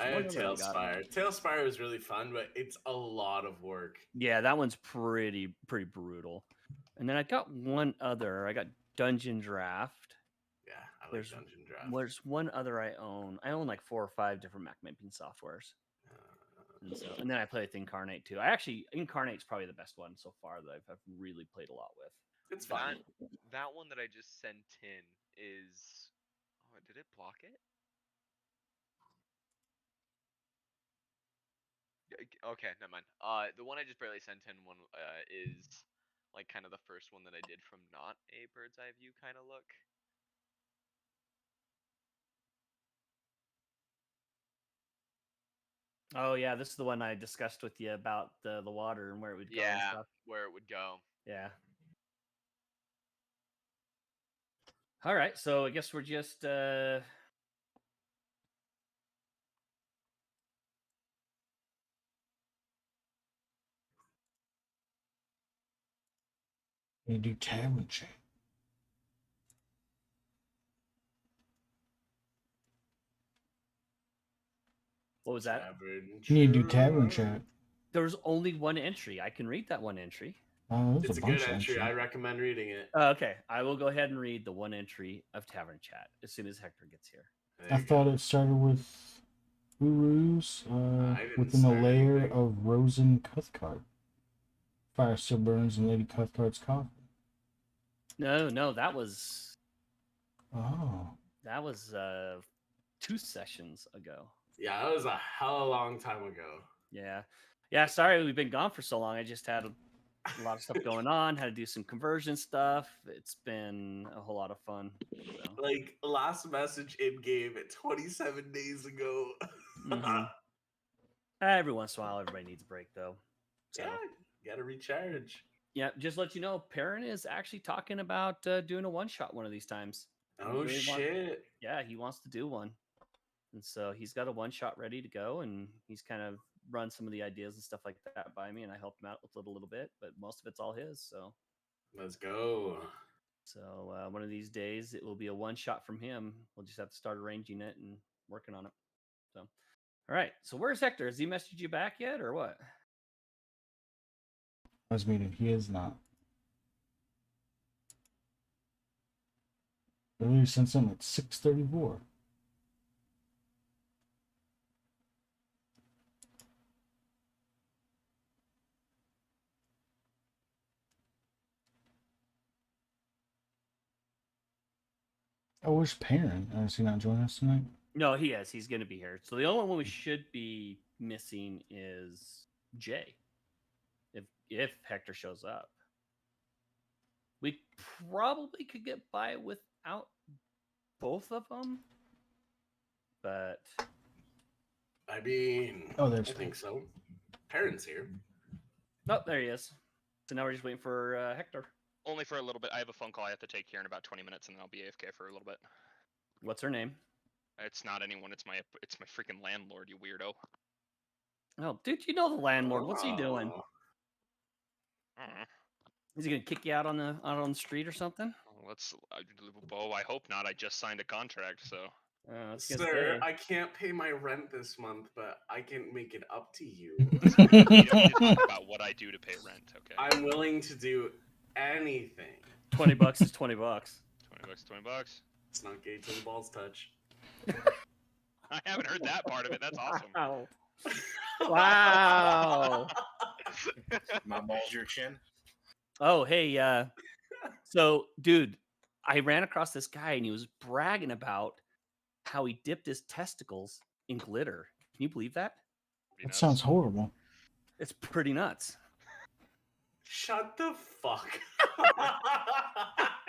I one had other I got. Tailspire. Tailspire was really fun, but it's a lot of work. Yeah, that one's pretty brutal. And then I got one other. I got Dungeon Draft. Yeah, I like Dungeon Draft. There's one other I own. I own like 4 or 5 different Mac mapping softwares. And then I play with Incarnate too. Incarnate's probably the best one so far that I've really played a lot with. It's fun. That one that I just sent in is. Oh, did it block it? Okay, never mind. The one I just barely sent in one is like kind of the first one that I did from not a bird's eye view kind of look. Oh yeah, this is the one I discussed with you about the water and where it would go. Yeah, and stuff. where it would go. Yeah. All right, so I guess we're just You do tavern chat. what was that? You need to do tavern chat. There's only one entry. I can read that one entry. Oh, it's a good entry. I recommend reading it. Okay, I will go ahead and read the one entry of Tavern Chat as soon as Hector gets here. I thought it started with Urus within a layer of Rosen Cuthcart. Fire still burns in Lady Cuthcart's coffin. No, that was. Oh. That was 2 sessions ago. Yeah, that was a hell of a long time ago. Yeah. Sorry, we've been gone for so long. I just had a lot of stuff going on. Had to do some conversion stuff. It's been a whole lot of fun. So. Like last message in game 27 days ago. Mm-hmm. Every once in a while, everybody needs a break, though. So. Yeah, gotta recharge. Yeah, just let you know, Perrin is actually talking about doing a one-shot one of these times. Oh, shit. Yeah, he wants to do one. And so he's got a one-shot ready to go, and he's kind of run some of the ideas and stuff like that by me, and I helped him out with it a little bit, but most of it's all his, so. Let's go. So one of these days, it will be a one-shot from him. We'll just have to start arranging it and working on it. So, all right. So where's Hector? Has he messaged you back yet, or what? I was meaning he is not. Earlier sent something at 6:34. Oh, where's Perrin? Is he not joining us tonight? No, he is. He's going to be here. So the only one we should be missing is Jay. If Hector shows up, we probably could get by without both of them. But I mean, I think so. Perrin's here. Oh, there he is. So now we're just waiting for Hector. Only for a little bit. I have a phone call I have to take here in about 20 minutes, and then I'll be AFK for a little bit. What's her name? It's not anyone. It's my freaking landlord, you weirdo. Oh, dude, you know the landlord. What's he doing? Is he gonna kick you out on the street or something? I hope not. I just signed a contract, so. Sir, I can't pay my rent this month, but I can make it up to you. You don't need to talk about what I do to pay rent, okay? I'm willing to do anything. $20 is $20. $20. It's not gay till the balls touch. I haven't heard that part of it. That's awesome. Wow. Wow. My balls, your chin. Oh, hey, so, dude, I ran across this guy and he was bragging about how he dipped his testicles in glitter. Can you believe that? That sounds horrible. It's pretty nuts. Shut the fuck.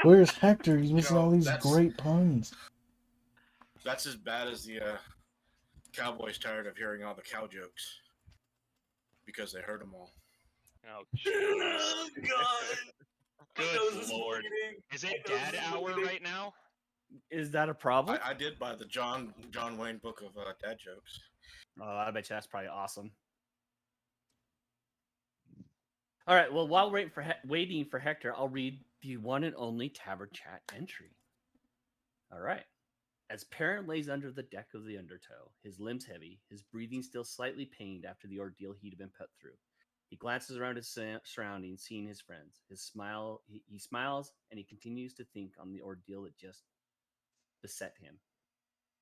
Where's Hector? He's missing all these great puns. That's as bad as the Cowboys tired of hearing all the cow jokes because they heard them all. Oh, God. Good Lord. Is it dad hour right now? Is that a problem? I did buy the John Wayne book of dad jokes. Oh, I bet you that's probably awesome. All right. Well, while waiting for Hector, I'll read the one and only Tavern Chat entry. All right. As Perrin lays under the deck of the undertow, his limbs heavy, his breathing still slightly pained after the ordeal he'd been put through. He glances around his surroundings, seeing his friends. He smiles, and he continues to think on the ordeal that just beset him.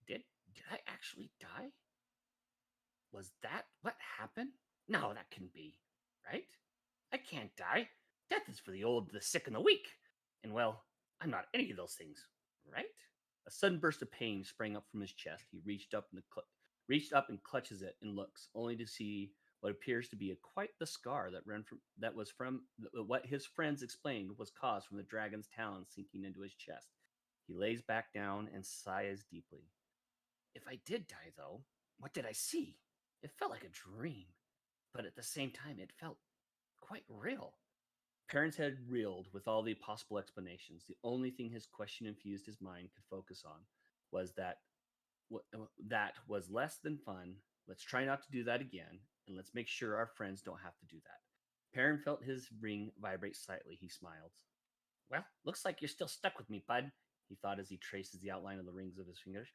Did I actually die? Was that what happened? No, that couldn't be, right? I can't die. Death is for the old, the sick, and the weak. And well, I'm not any of those things, right? A sudden burst of pain sprang up from his chest. He reached up and clutches it and looks, only to see what appears to be quite the scar that was from what his friends explained was caused from the dragon's talons sinking into his chest. He lays back down and sighs deeply. If I did die, though, what did I see? It felt like a dream, but at the same time, it felt quite real. Perrin's head reeled with all the possible explanations. The only thing his question-infused his mind could focus on was that was less than fun. Let's try not to do that again, and let's make sure our friends don't have to do that. Perrin felt his ring vibrate slightly. He smiled. Well, looks like you're still stuck with me, bud, he thought as he traces the outline of the rings of his fingers.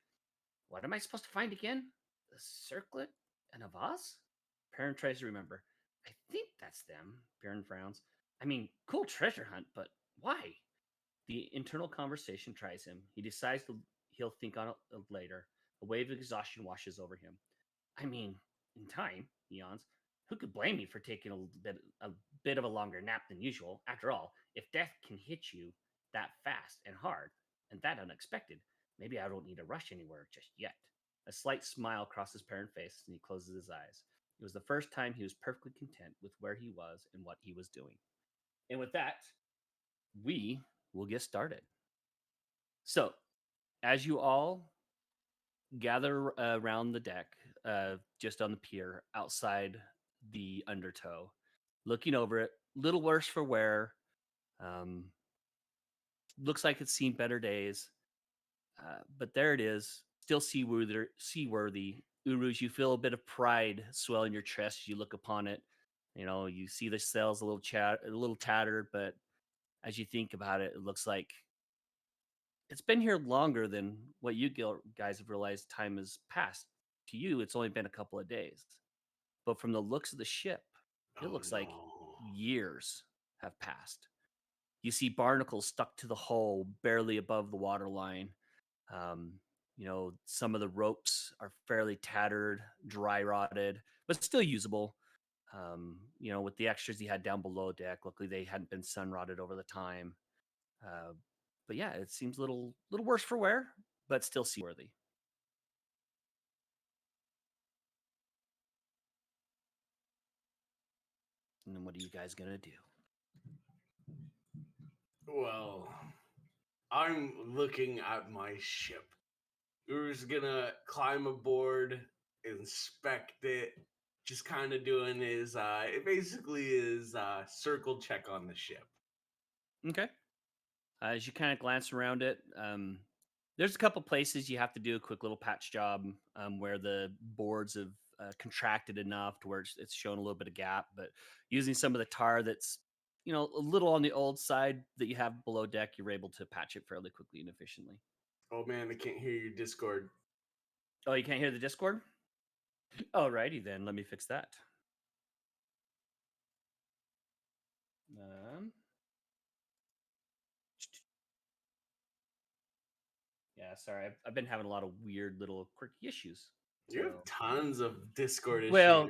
What am I supposed to find again? The circlet and a vase? Perrin tries to remember. I think that's them. Perrin frowns. I mean, cool treasure hunt, but why? The internal conversation tries him. He decides he'll think on it later. A wave of exhaustion washes over him. I mean, in time, he yawns. Who could blame me for taking a bit of a longer nap than usual? After all, if death can hit you that fast and hard and that unexpected, maybe I don't need to rush anywhere just yet. A slight smile crosses Perrin's face and he closes his eyes. It was the first time he was perfectly content with where he was and what he was doing. And with that, we will get started. So, as you all gather around the deck, just on the pier outside the undertow, looking over it, little worse for wear. Looks like it's seen better days, but there it is, still seaworthy. Uruz, you feel a bit of pride swell in your chest as you look upon it. You know, you see the sails a little tattered, but as you think about it, it looks like it's been here longer than what you guys have realized time has passed. To you, it's only been a couple of days. But from the looks of the ship, it looks like years have passed. You see barnacles stuck to the hull, barely above the waterline. You know, some of the ropes are fairly tattered, dry rotted, but still usable. You know, with the extras you had down below deck, luckily they hadn't been sun rotted over the time. But yeah, it seems a little worse for wear, but still seaworthy. And then what are you guys gonna do? Well, I'm looking at my ship. Uru's gonna climb aboard, inspect it, just kind of doing his, it basically is circle check on the ship. Okay. As you kind of glance around it, there's a couple places you have to do a quick little patch job where the boards have contracted enough to where it's shown a little bit of gap, but using some of the tar that's, you know, a little on the old side that you have below deck, you're able to patch it fairly quickly and efficiently. Oh man, I can't hear your Discord. Oh, you can't hear the Discord? Alrighty then, let me fix that. Yeah, sorry. I've been having a lot of weird little quirky issues. You have tons of Discord issues. Well,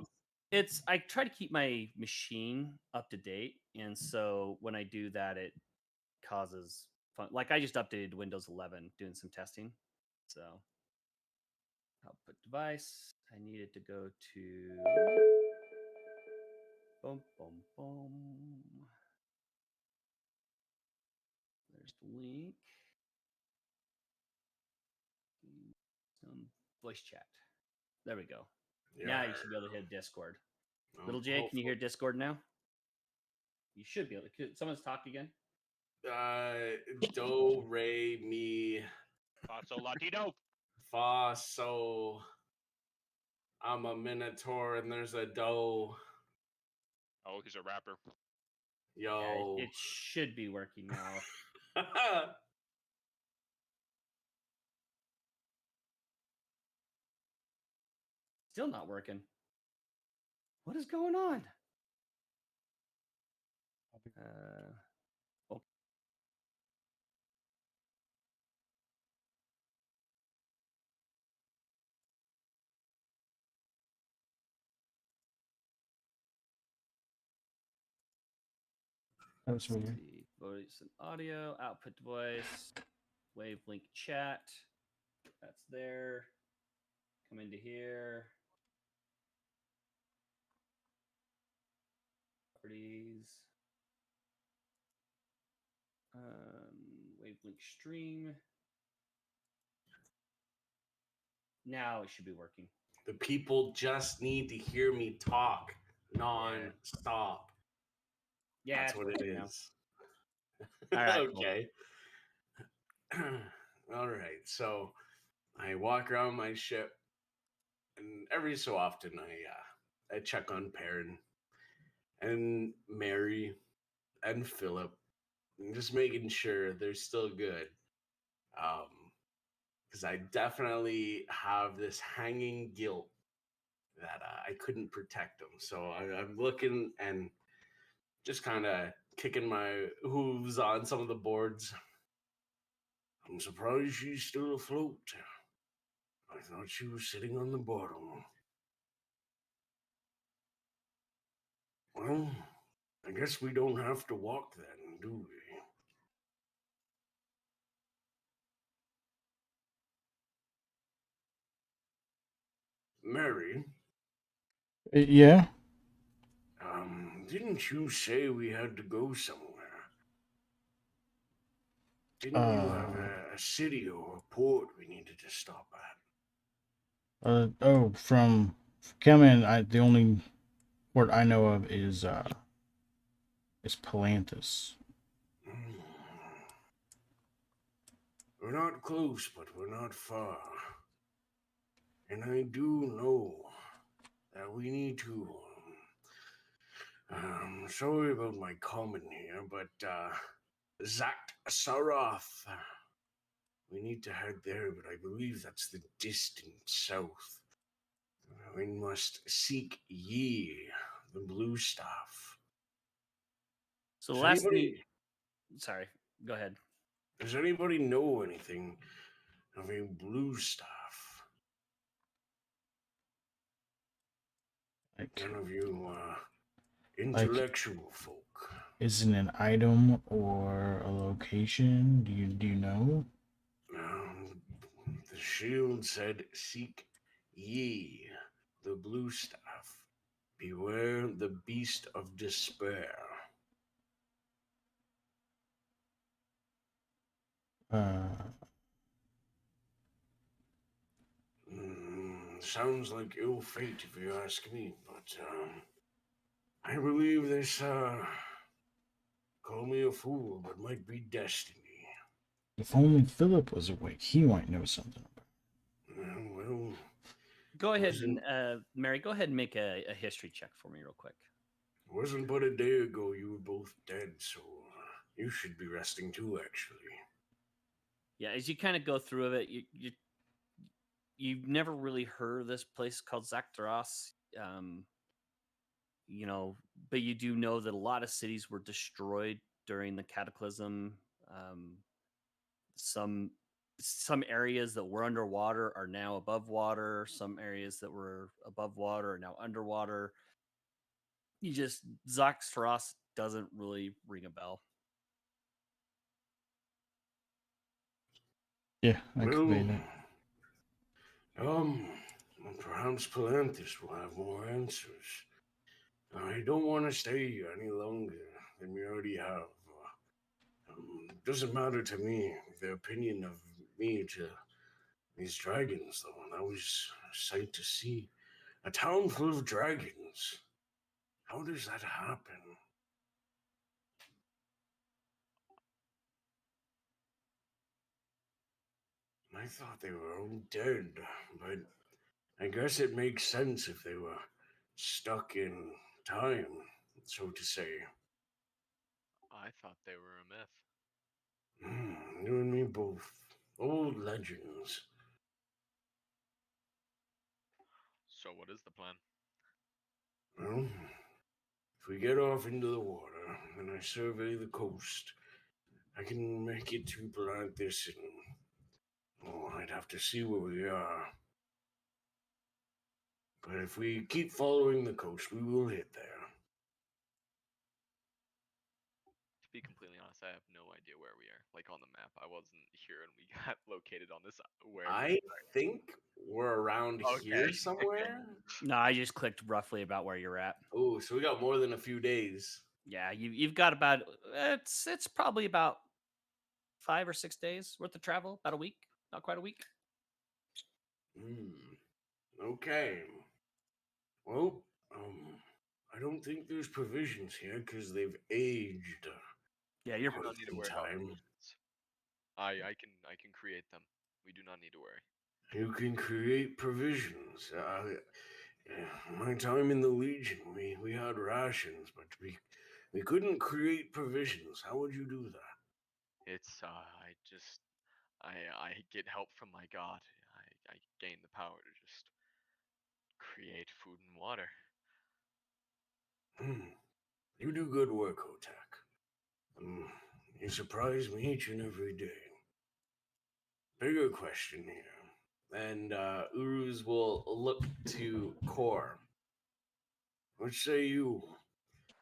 I try to keep my machine up to date, and so when I do that, it causes fun. Like I just updated Windows 11, doing some testing. So, output device. I need it to go to. Boom, boom, boom. There's the link. Some voice chat. There we go. Yeah. Now you should be able to hit Discord. Little Jay, can you hear Discord now? You should be able to. Could someone's talk again? Do, re, mi. Fa, sol, latino. Fa, so. I'm a Minotaur and there's a do. Oh, he's a rapper. Yo. Yeah, it should be working now. Still not working. What is going on? Oh. That's weird. Voice and audio, output voice, wavelength chat. That's there. Come into here. Properties. Wavelength stream. Now it should be working. The people just need to hear me talk non-stop. Yeah, that's what it is. All right, okay. Cool. All right. So I walk around my ship, and every so often I check on Perrin and Mary and Philip, and just making sure they're still good. Because I definitely have this hanging guilt that I couldn't protect them. So I'm looking and just kind of kicking my hooves on some of the boards. I'm surprised she's still afloat. I thought she was sitting on the bottom. Well, I guess we don't have to walk then, do we? Mary? Yeah? Didn't you say we had to go somewhere? Didn't you have a city or a port we needed to stop at? From coming, the only word I know of is Palantis. We're not close, but we're not far. And I do know that we need to. Sorry about my comment here, but Zakt Saroth. We need to head there, but I believe that's the distant south. We must seek ye, the blue staff. So the last thing. Sorry, go ahead. Does anybody know anything of a blue staff? None of you intellectual folk. Is it an item or a location? Do you know? The shield said, "Seek ye the blue staff. Beware the beast of despair." Sounds like ill fate, if you ask me. But I believe this. Call me a fool, but might be destiny. If only Philip was awake, he might know something about it. Well, go ahead, Mary. Go ahead and make a history check for me, real quick. It wasn't but a day ago you were both dead, so you should be resting too. Actually. Yeah, as you kind of go through it, you've never really heard of this place called Zaktaros. But you do know that a lot of cities were destroyed during the cataclysm. Some areas that were underwater are now above water. Some areas that were above water are now underwater. Zaktaros doesn't really ring a bell. Yeah, I could be that. Perhaps Palantis will have more answers. I don't want to stay here any longer than we already have. Doesn't matter to me their opinion of me to these dragons, though. That was a sight to see. A town full of dragons. How does that happen? I thought they were all dead, but I guess it makes sense if they were stuck in time, so to say. I thought they were a myth. You and me both. Old legends. So what is the plan? Well, if we get off into the water and I survey the coast, I can make it to Palanthus and, I'd have to see where we are. But if we keep following the coast, we will hit there. To be completely honest, I have no idea where we are. Like on the map, I wasn't here and we got located on this wherever. I think we're around here Okay. somewhere. No, I just clicked roughly about where you're at. Oh, so we got more than a few days. Yeah, you've got about it's probably about 5 or 6 days worth of travel, about a week, not quite a week. Okay. Well, I don't think there's provisions here because they've aged. Yeah, you're We do not need to in worry about time. provisions. I can create them. We do not need to worry. You can create provisions. My time in the Legion, we had rations, but we couldn't create provisions. How would you do that? It's I get help from my god. I gain the power to just create food and water. You do good work, Otak. You surprise me each and every day. Bigger question here. And Uruz will look to Kor. What say you?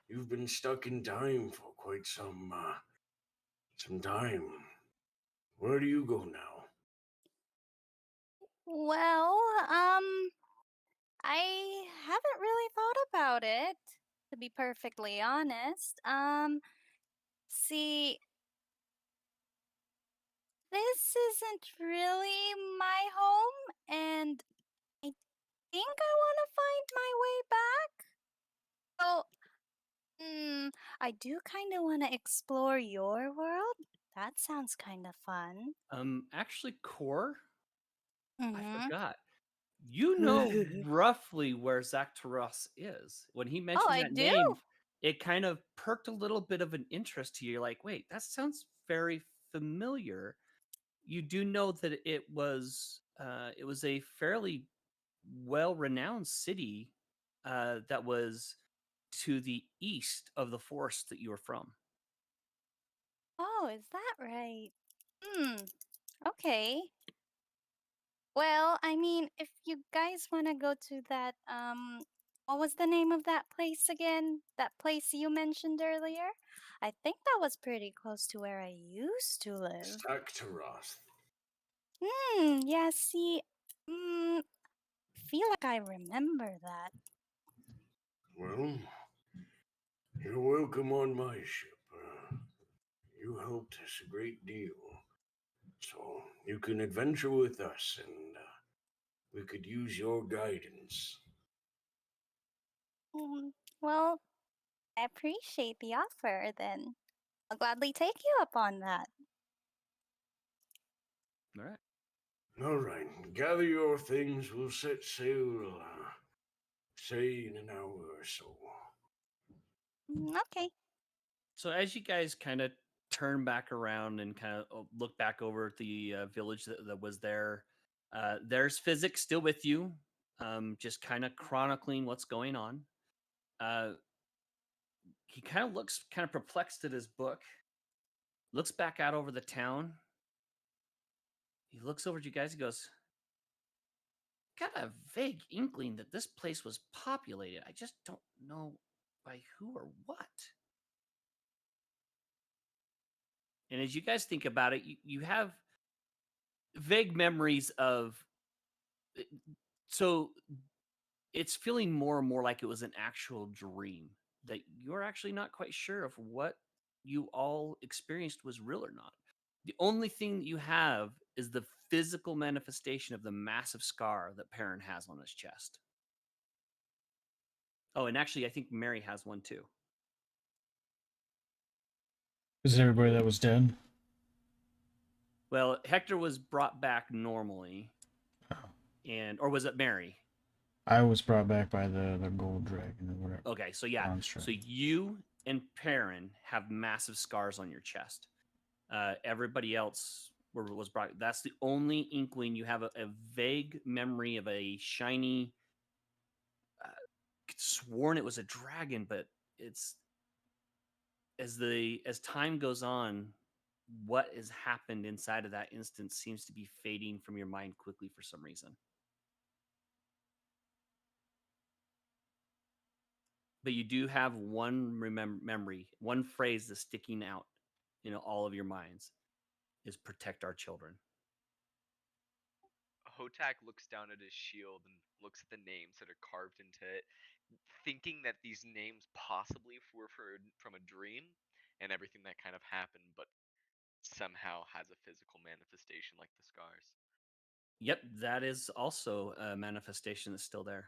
You've been stuck in time for quite some time. Where do you go now? Well, I haven't really thought about it, to be perfectly honest. See, this isn't really my home, and I think I want to find my way back. So, I do kind of want to explore your world. That sounds kind of fun. Actually, Core, I Mm-hmm. forgot. You know roughly where Zaktaros is. When he mentioned I that do? name, it kind of perked a little bit of an interest to you. You're like, wait, that sounds very familiar. You do know that it was a fairly well-renowned city that was to the east of the forest that you were from. Oh, is that right? Okay. Well, I mean, if you guys want to go to that, what was the name of that place again? That place you mentioned earlier? I think that was pretty close to where I used to live. Zaktaroth. Yeah, see, feel like I remember that. Well, you're welcome on my ship. You helped us a great deal. So you can adventure with us and we could use your guidance. Well, I appreciate the offer then. I'll gladly take you up on that. All right. All right, gather your things. We'll set sail, say, in an hour or so. Okay. So as you guys kind of turn back around and kind of look back over at the village that was there, there's Physics still with you, just kind of chronicling what's going on. He kind of looks kind of perplexed at his book, looks back out over the town. He looks over at you guys and goes, got a vague inkling that this place was populated. I just don't know by who or what. And as you guys think about it, you have vague memories of. So it's feeling more and more like it was an actual dream, that you're actually not quite sure if what you all experienced was real or not. The only thing that you have is the physical manifestation of the massive scar that Perrin has on his chest. Oh, and actually, I think Mary has one too. Is it everybody that was dead? Well, Hector was brought back normally, or was it Mary? I was brought back by the gold dragon or whatever. Okay, so yeah, so you and Perrin have massive scars on your chest. Everybody else was brought. That's the only inkling you have, a vague memory of a shiny sworn it was a dragon, but it's as time goes on, what has happened inside of that instance seems to be fading from your mind quickly for some reason. But you do have one memory, one phrase that's sticking out in all of your minds is protect our children. Hotak looks down at his shield and looks at the names that are carved into it, thinking that these names possibly were from a dream and everything that kind of happened, but somehow has a physical manifestation like the scars. Yep, that is also a manifestation that's still there.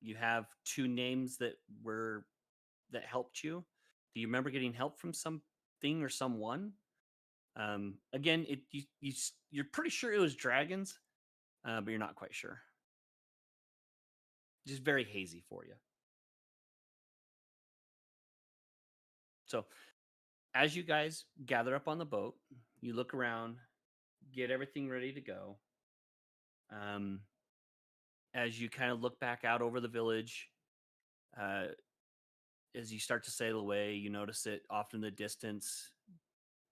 You have two names that helped you. Do you remember getting help from something or someone? Again, you're pretty sure it was dragons, but you're not quite sure. Just very hazy for you. So, as you guys gather up on the boat, you look around, get everything ready to go. As you kind of look back out over the village, as you start to sail away, you notice it off in the distance.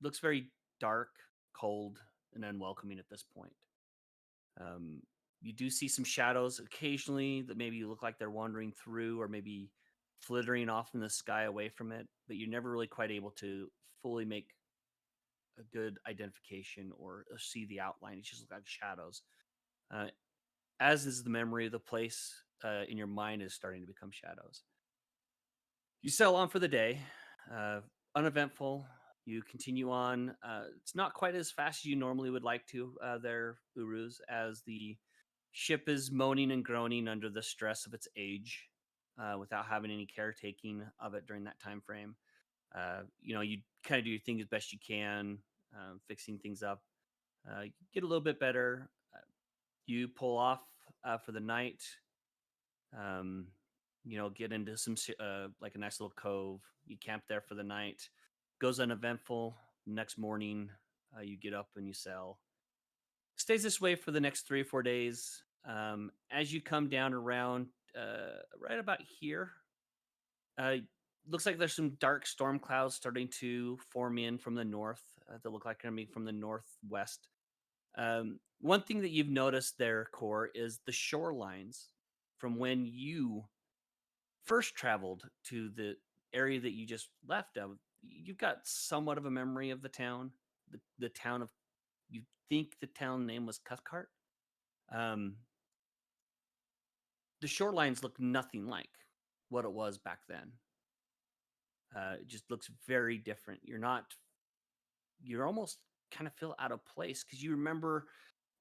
Looks very dark, cold, and unwelcoming at this point. You do see some shadows occasionally that maybe look like they're wandering through or maybe flittering off in the sky away from it, but you're never really quite able to fully make a good identification or see the outline. It just looks like shadows. As is the memory of the place in your mind is starting to become shadows. You sail on for the day, uneventful. You continue on. It's not quite as fast as you normally would like to there, Uruz, as the ship is moaning and groaning under the stress of its age without having any caretaking of it during that time frame. You kind of do your thing as best you can, fixing things up. Get a little bit better. You pull off for the night. Get into some like a nice little cove. You camp there for the night. Goes uneventful. Next morning, you get up and you sail. Stays this way for the next 3 or 4 days. As you come down around right about here, looks like there's some dark storm clouds starting to form in from the north that look like they're coming from the northwest. One thing that you've noticed there, Core, is the shorelines from when you first traveled to the area that you just left of. You've got somewhat of a memory of the town. The town of, you think the town name was Cathcart. The shorelines look nothing like what it was back then. It just looks very different. You're almost kind of feel out of place because you remember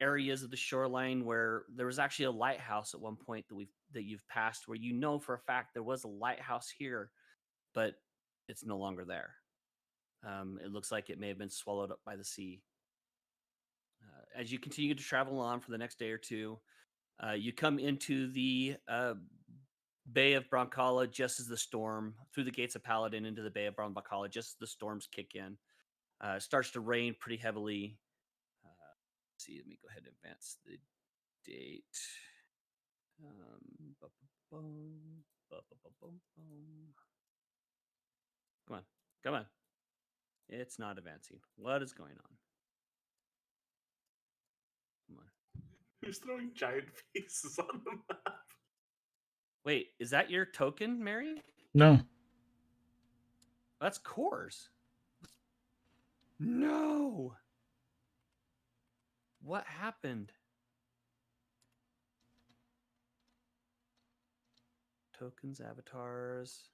areas of the shoreline where there was actually a lighthouse at one point that you've passed, where for a fact there was a lighthouse here, but it's no longer there. It looks like it may have been swallowed up by the sea. As you continue to travel on for the next day or two, you come into the Bay of Broncala just as the storm, through the gates of Paladin into the Bay of Broncala, just as the storms kick in. It starts to rain pretty heavily. Let's see, let me go ahead and advance the date. Come on. It's not advancing. What is going on? Come on. Who's throwing giant faces on the map? Wait, is that your token, Mary? No. That's Core's. No. What happened? Tokens, avatars.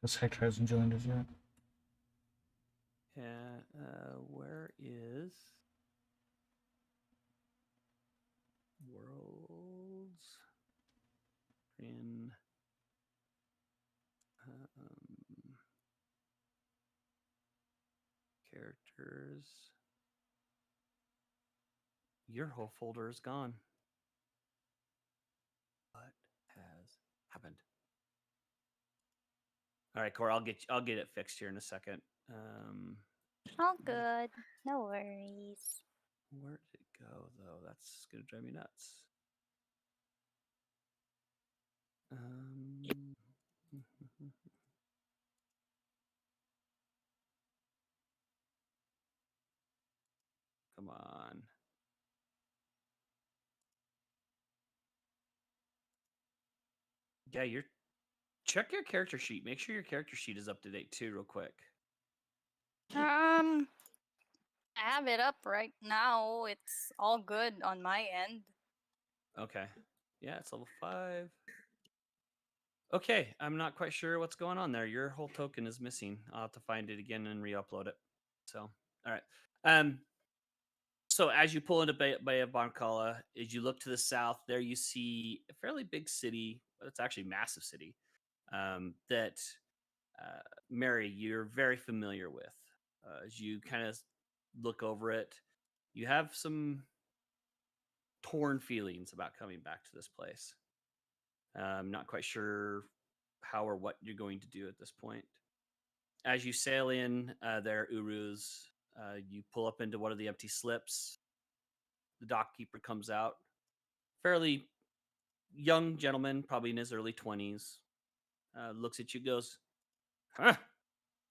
This Hector hasn't joined us yet. Yeah, where is worlds in characters? Your whole folder is gone. What has happened? All right, Core, I'll get it fixed here in a second. All good. No worries. Where did it go, though. That's going to drive me nuts. Come on. Yeah, check your character sheet. Make sure your character sheet is up to date too, real quick. I have it up right now. It's all good on my end. Okay. Yeah, it's level 5. Okay, I'm not quite sure what's going on there. Your whole token is missing. I'll have to find it again and re-upload it. So, all right. So as you pull into Bay of Boncala, as you look to the south, there you see a fairly big city. It's actually a massive city that Mary, you're very familiar with. As you kind of look over it, you have some torn feelings about coming back to this place. I'm not quite sure how or what you're going to do at this point. As you sail in there, Uruz, you pull up into one of the empty slips. The dockkeeper comes out. Fairly young gentleman, probably in his early 20s. Looks at you, goes, "Huh?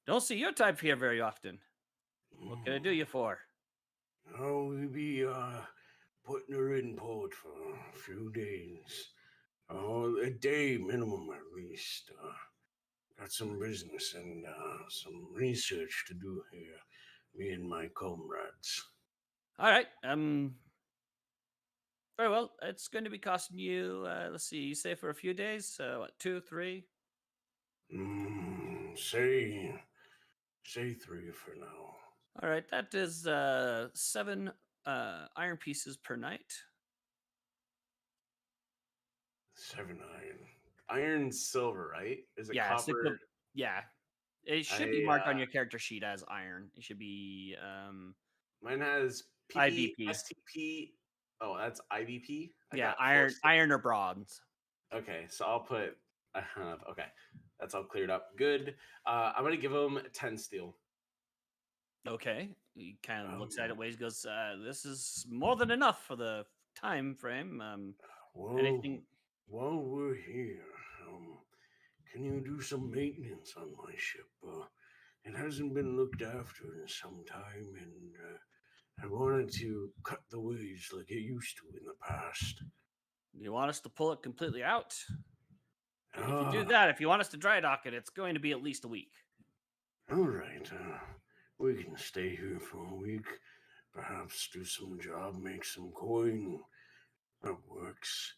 Don't see your type here very often. What can I do you for?" Oh, we be putting her in port for a few days. Oh, a day minimum at least. Got some business and some research to do here. Me and my comrades. All right. Very well. It's going to be costing you, let's see, you say for a few days? What, 2, 3? Say 3 for now. All right. That is 7 iron pieces per night. 7 iron. Iron, silver, right? Is it Yeah, copper? yeah. It should be marked on your character sheet as iron. It should be mine has PP, IVP. STP. Oh, that's IVP. Yeah, iron or bronze. Okay, so I'll put. Okay, that's all cleared up. Good. I'm gonna give him 10 steel. Okay. He kind of looks at it, ways, goes, "This is more than enough for the time frame." Anything? While we're here, can you do some maintenance on my ship? It hasn't been looked after in some time, and I wanted to cut the ways like it used to in the past. You want us to pull it completely out? If you do that, if you want us to dry dock it, it's going to be at least a week. All right. We can stay here for a week. Perhaps do some job, make some coin. That works.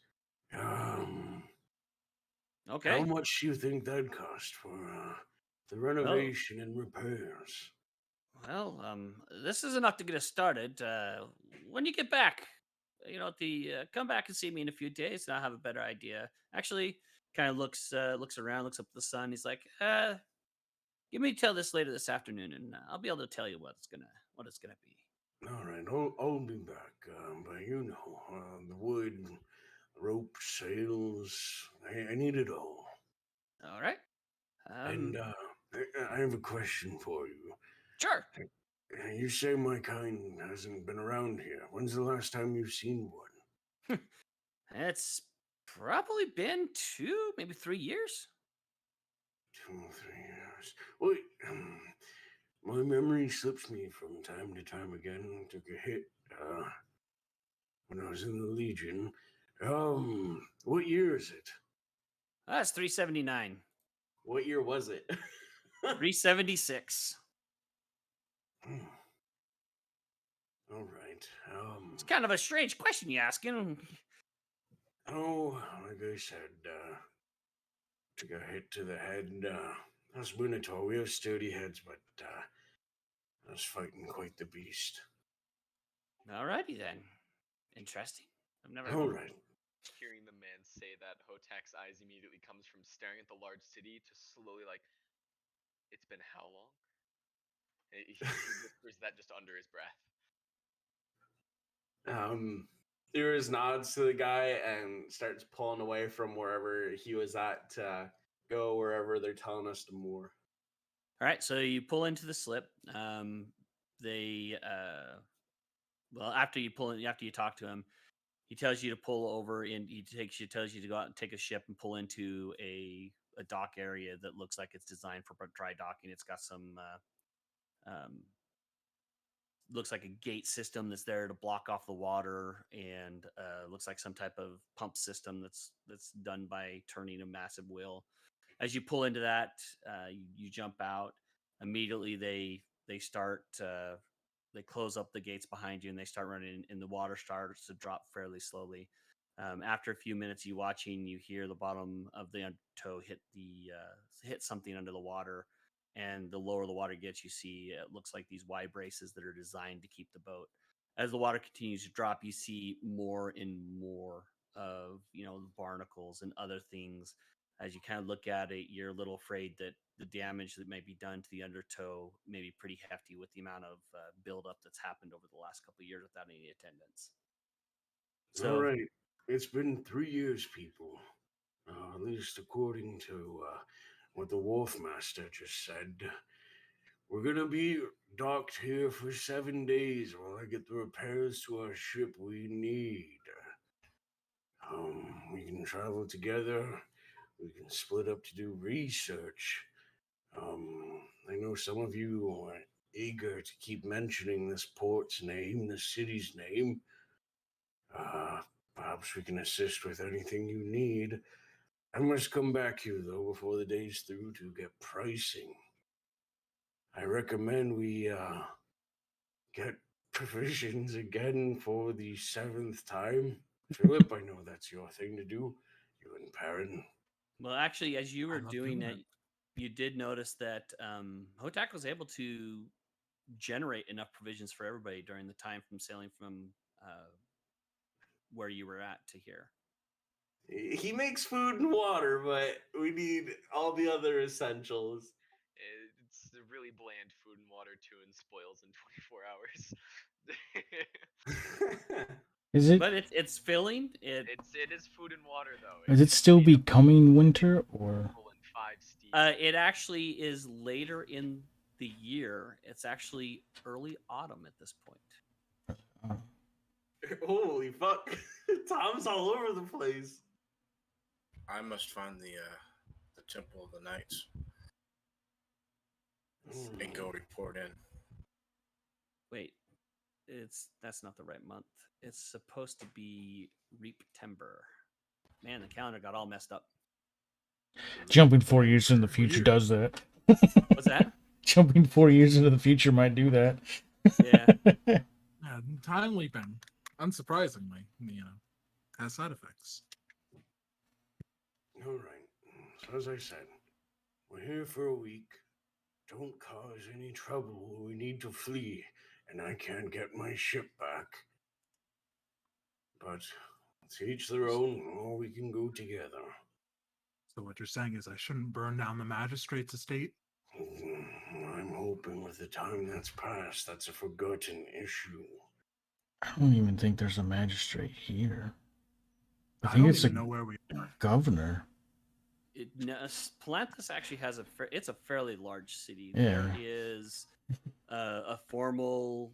Okay. How much do you think that'd cost for the renovation and repairs? Well, this is enough to get us started. When you get back, come back and see me in a few days, and I'll have a better idea. Actually, kind of looks around, looks up at the sun. He's like, "Give me till this later this afternoon, and I'll be able to tell you what it's gonna be." All right, I'll be back. But the wood, rope, sails. I need it all. All right. And I have a question for you. Sure. You say my kind hasn't been around here. When's the last time you've seen one? It's probably been 2, maybe 3 years. 2 or 3 years. Wait, my memory slips me from time to time again. Took a hit when I was in the Legion. What year is it? That's 379. What year was it? 376. All right. It's kind of a strange question you're asking. Oh, like I said, took a hit to the head. Us Minotaur, we have sturdy heads, but I was fighting quite the beast. Alrighty then. Interesting. I've never. All right. Hearing the man say that, Hotak's eyes immediately comes from staring at the large city to slowly like, "It's been how long?" He whispers that just under his breath. Iris nods to the guy and starts pulling away from wherever he was at to go wherever they're telling us to moor. All right, so you pull into the slip. Well, after you talk to him, he tells you to pull over, and tells you to go out and take a ship and pull into a dock area that looks like it's designed for dry docking. It's got some looks like a gate system that's there to block off the water, and looks like some type of pump system that's done by turning a massive wheel. As you pull into that, you jump out. Immediately, they start. They close up the gates behind you, and they start running, and the water starts to drop fairly slowly. After a few minutes, you hear the bottom of the undertow hit something under the water, and the lower the water gets, you see it looks like these Y braces that are designed to keep the boat. As the water continues to drop, you see more and more of the barnacles and other things. As you kind of look at it, you're a little afraid that the damage that may be done to the undertow may be pretty hefty with the amount of buildup that's happened over the last couple of years without any attendance. So, all right, it's been 3 years, people. At least according to what the wharf master just said. We're gonna be docked here for 7 days while I get the repairs to our ship we need. We can travel together. We can split up to do research. I know some of you are eager to keep mentioning this port's name, the city's name. Perhaps we can assist with anything you need. I must come back here, though, before the day's through to get pricing. I recommend we get provisions again for the 7th time. Philip, I know that's your thing to do. You and Perrin. well, actually, as you I were love doing doing it, you did notice that Hotak was able to generate enough provisions for everybody during the time from sailing from where you were at to here. He makes food and water, but we need all the other essentials. It's really bland food and water too, and spoils in 24 hours. Is it? But it's filling. It is food and water though. Is it still becoming winter or? It actually is later in the year. It's actually early autumn at this point. Holy fuck! Tom's all over the place. I must find the Temple of the Knights and go report in. Wait, that's not the right month. It's supposed to be Reap-tember. Man, the calendar got all messed up. Jumping 4 years into the future does that. What's that? Jumping 4 years into the future might do that. Yeah. Yeah, time leaping, unsurprisingly, has side effects. All right. So as I said, we're here for a week. Don't cause any trouble. We need to flee, and I can't get my ship back. But to each their own, or we can go together. So what you're saying is I shouldn't burn down the magistrate's estate? I'm hoping with the time that's passed, that's a forgotten issue. I don't even think there's a magistrate here. I think don't it's even know where we are. Governor. Palanthas actually has it's a fairly large city. Yeah. There is a formal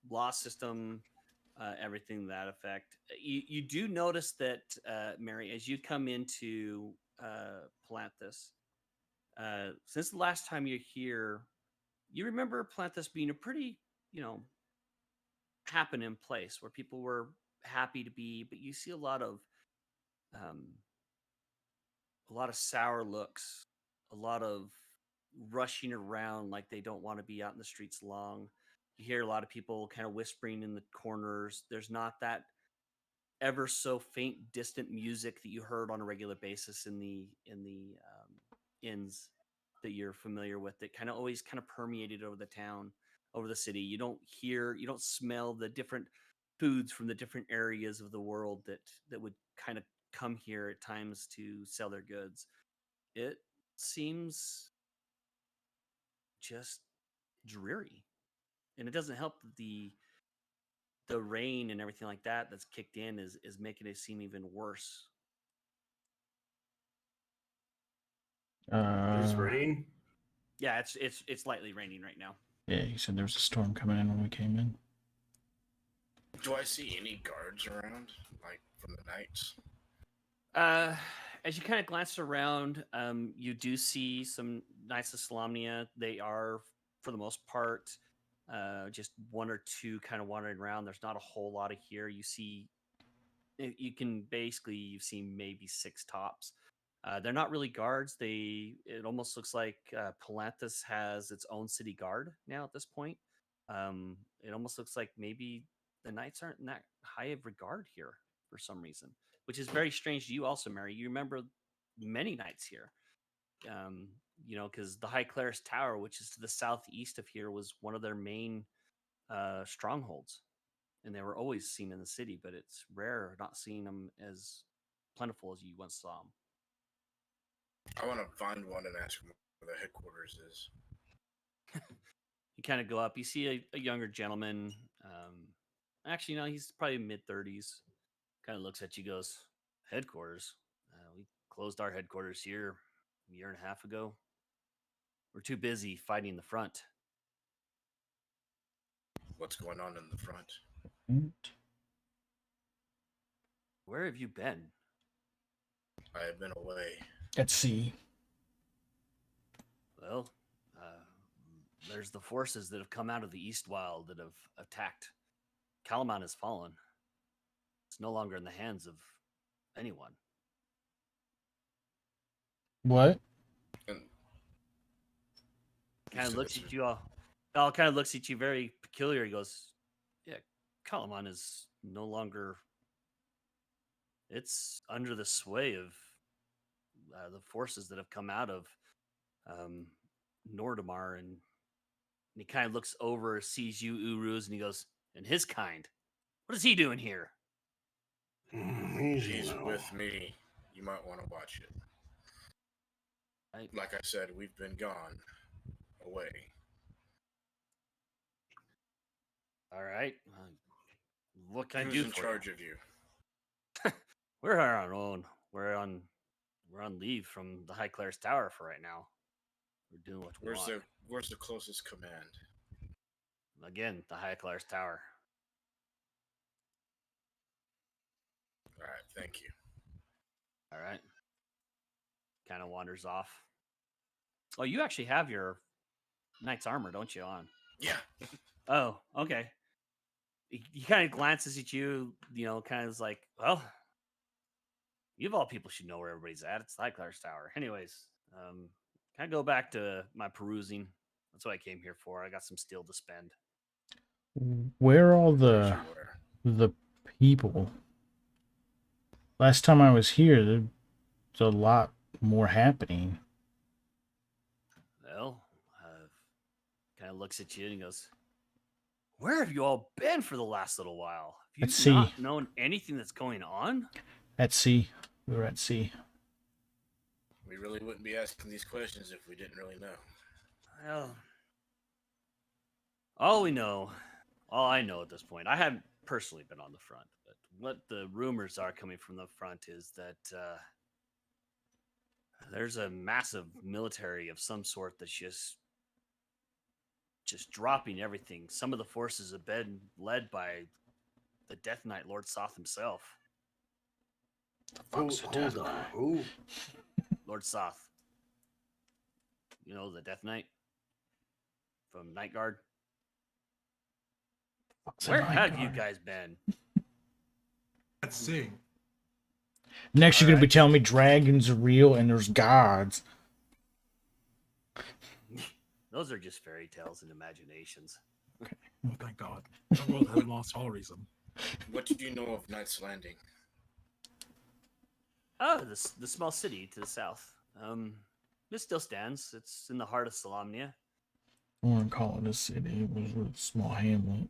law system, everything to that effect. You do notice that, Mary, as you come into Palanthas, since the last time you're here, you remember Palanthas being a pretty, happening place where people were happy to be, but you see a lot of sour looks, a lot of rushing around like they don't want to be out in the streets long. You hear a lot of people kind of whispering in the corners. There's not that ever so faint, distant music that you heard on a regular basis in the inns that you're familiar with. That kind of always kind of permeated over the town, over the city. You don't smell the different foods from the different areas of the world that would kind of come here at times to sell their goods. It seems just dreary, and it doesn't help that the rain and everything like that that's kicked in is making it seem even worse. There's rain? Yeah, it's lightly raining right now. Yeah, you said there was a storm coming in when we came in. Do I see any guards around, like from the knights? As you kind of glance around, you do see some Knights of Solamnia. They are, for the most part, just one or two kind of wandering around. There's not a whole lot of here. You've seen maybe 6 tops. They're not really guards. It almost looks like Palanthas has its own city guard now at this point. It almost looks like maybe the knights aren't in that high of regard here for some reason, which is very strange to you also, Mary. You remember many knights here. Because the High Clerist's Tower, which is to the southeast of here, was one of their main strongholds, and they were always seen in the city, but it's rare not seeing them as plentiful as you once saw them. I want to find one and ask him where the headquarters is. You kind of go up. You see a younger gentleman. Actually, no, he's probably mid-30s. Kind of looks at you, goes, headquarters? We closed our headquarters here a year and a half ago. We're too busy fighting the front. What's going on in the front? Where have you been? I have been away. At sea. Well, there's the forces that have come out of the East Wild that have attacked. Kalaman has fallen. It's no longer in the hands of anyone. What? Kind of looks at you all kind of looks at you very peculiar. He goes, yeah, Kalaman is no longer, it's under the sway of the forces that have come out of Nordmar, and he kind of looks over, sees you, Uruz, and he goes, and his kind, what is he doing here? He's with me. You might want to watch it. Like I said, we've been gone, away. All right. What can I do? Who's in charge of you? We're on our own. We're on leave from the High Clerist's Tower for right now. We're doing what we want. Where's the closest command? Again, the High Clerist's Tower. All right, thank you. All right. Kind of wanders off. Oh, you actually have your knight's armor, don't you, on? Yeah. Oh, okay. He kind of glances at you, kind of is like, well, you of all people should know where everybody's at. It's the High Clerist's Tower. Anyways, kind of go back to my perusing. That's what I came here for. I got some steel to spend. Where are all the people? Last time I was here, there's a lot more happening. Well, kind of looks at you and he goes, where have you all been for the last little while? Have you not known anything that's going on? At sea. We were at sea. We really wouldn't be asking these questions if we didn't really know. Well, all I know at this point, I haven't personally been on the front, but what the rumors are coming from the front is that there's a massive military of some sort that's just dropping everything. Some of the forces have been led by the Death Knight, Lord Soth himself. Who? Lord Soth. You know, the Death Knight from Night Guard. Where have you guys been? Let's see. Next, you're going to be telling me dragons are real and there's gods. Those are just fairy tales and imaginations. Okay. Oh, thank God. The world had lost all reason. What did you know of Knight's Landing? Oh, the small city to the south. It still stands. It's in the heart of Solamnia. I wouldn't call it a city. It was a small hamlet.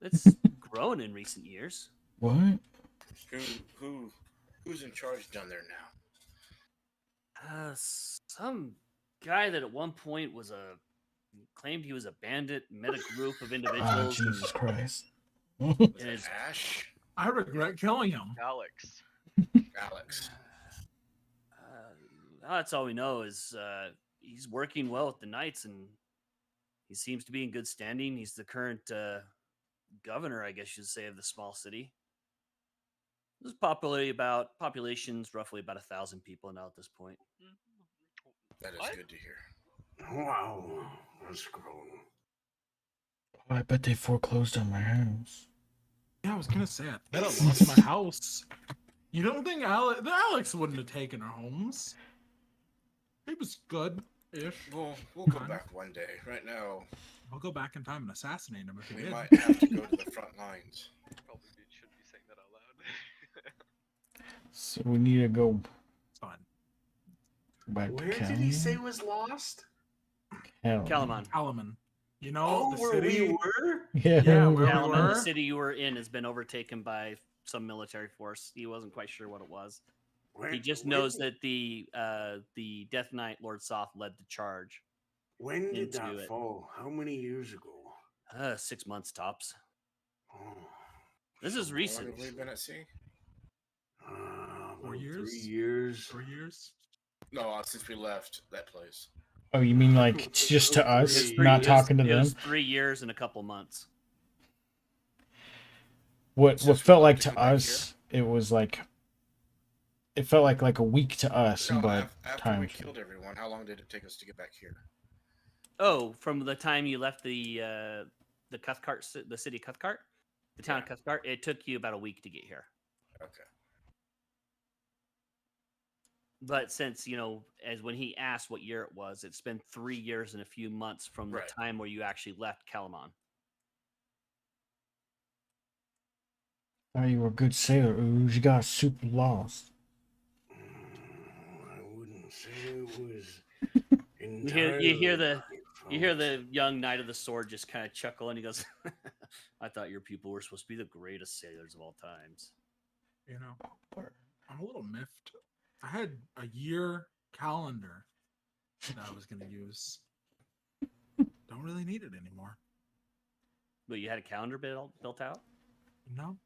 It's grown in recent years. What? Who's in charge down there now? Some guy that at one point claimed he was a bandit, met a group of individuals. Oh, Jesus Christ. Is Ash? I regret killing him. Alex. That's all we know is he's working well with the knights, and he seems to be in good standing. He's the current governor, I guess you'd say, of the small city. This population's roughly about 1,000 people now at this point. That is What? good to hear. Wow, that's grown. I bet they foreclosed on my house. Yeah, I was gonna say, I bet I lost my house. You don't think Alex wouldn't have taken our homes? He was good-ish. We'll go back one day. Right now, I'll go back in time and assassinate him if he we did. might have to go to the front lines. Probably shouldn't be saying that out loud. So we need to go It's fine. back Where to did he say Calamon? was lost? Calamon. Alaman. You know, Oh, the where city. we were? Yeah, where we Calamon, the were. city you were in, has been overtaken by some military force. He wasn't quite sure what it was. He just knows that the Death Knight Lord Soth led the charge. When did that into it. fall? How many years ago? 6 months tops. Oh, This is How long recent. have we been at sea? 4 about years? 3 years. 4 years? No, since we left that place. Oh, you mean like just to us, It was not talking to It them? was 3 years and a couple months. What Since we felt left like to to come back us, it was like it felt like a week to us, No, but after we time. killed everyone, how long did it take us to get back here? Oh, from the time you left the Cathcart, the city of Cathcart, the town of Cathcart, it took you about a week to get here. Okay. But since, as when he asked what year it was, it's been 3 years and a few months from the Right. time where you actually left Calamon. Oh, you were a good sailor, Ooze. You got super lost. I wouldn't say it was You hear entirely you hear the young Knight of the Sword just kind of chuckle, and he goes, "I thought your people were supposed to be the greatest sailors of all times." You know, I'm a little miffed. I had a year calendar that I was going to use. Don't really need it anymore. But you had a calendar built out? No,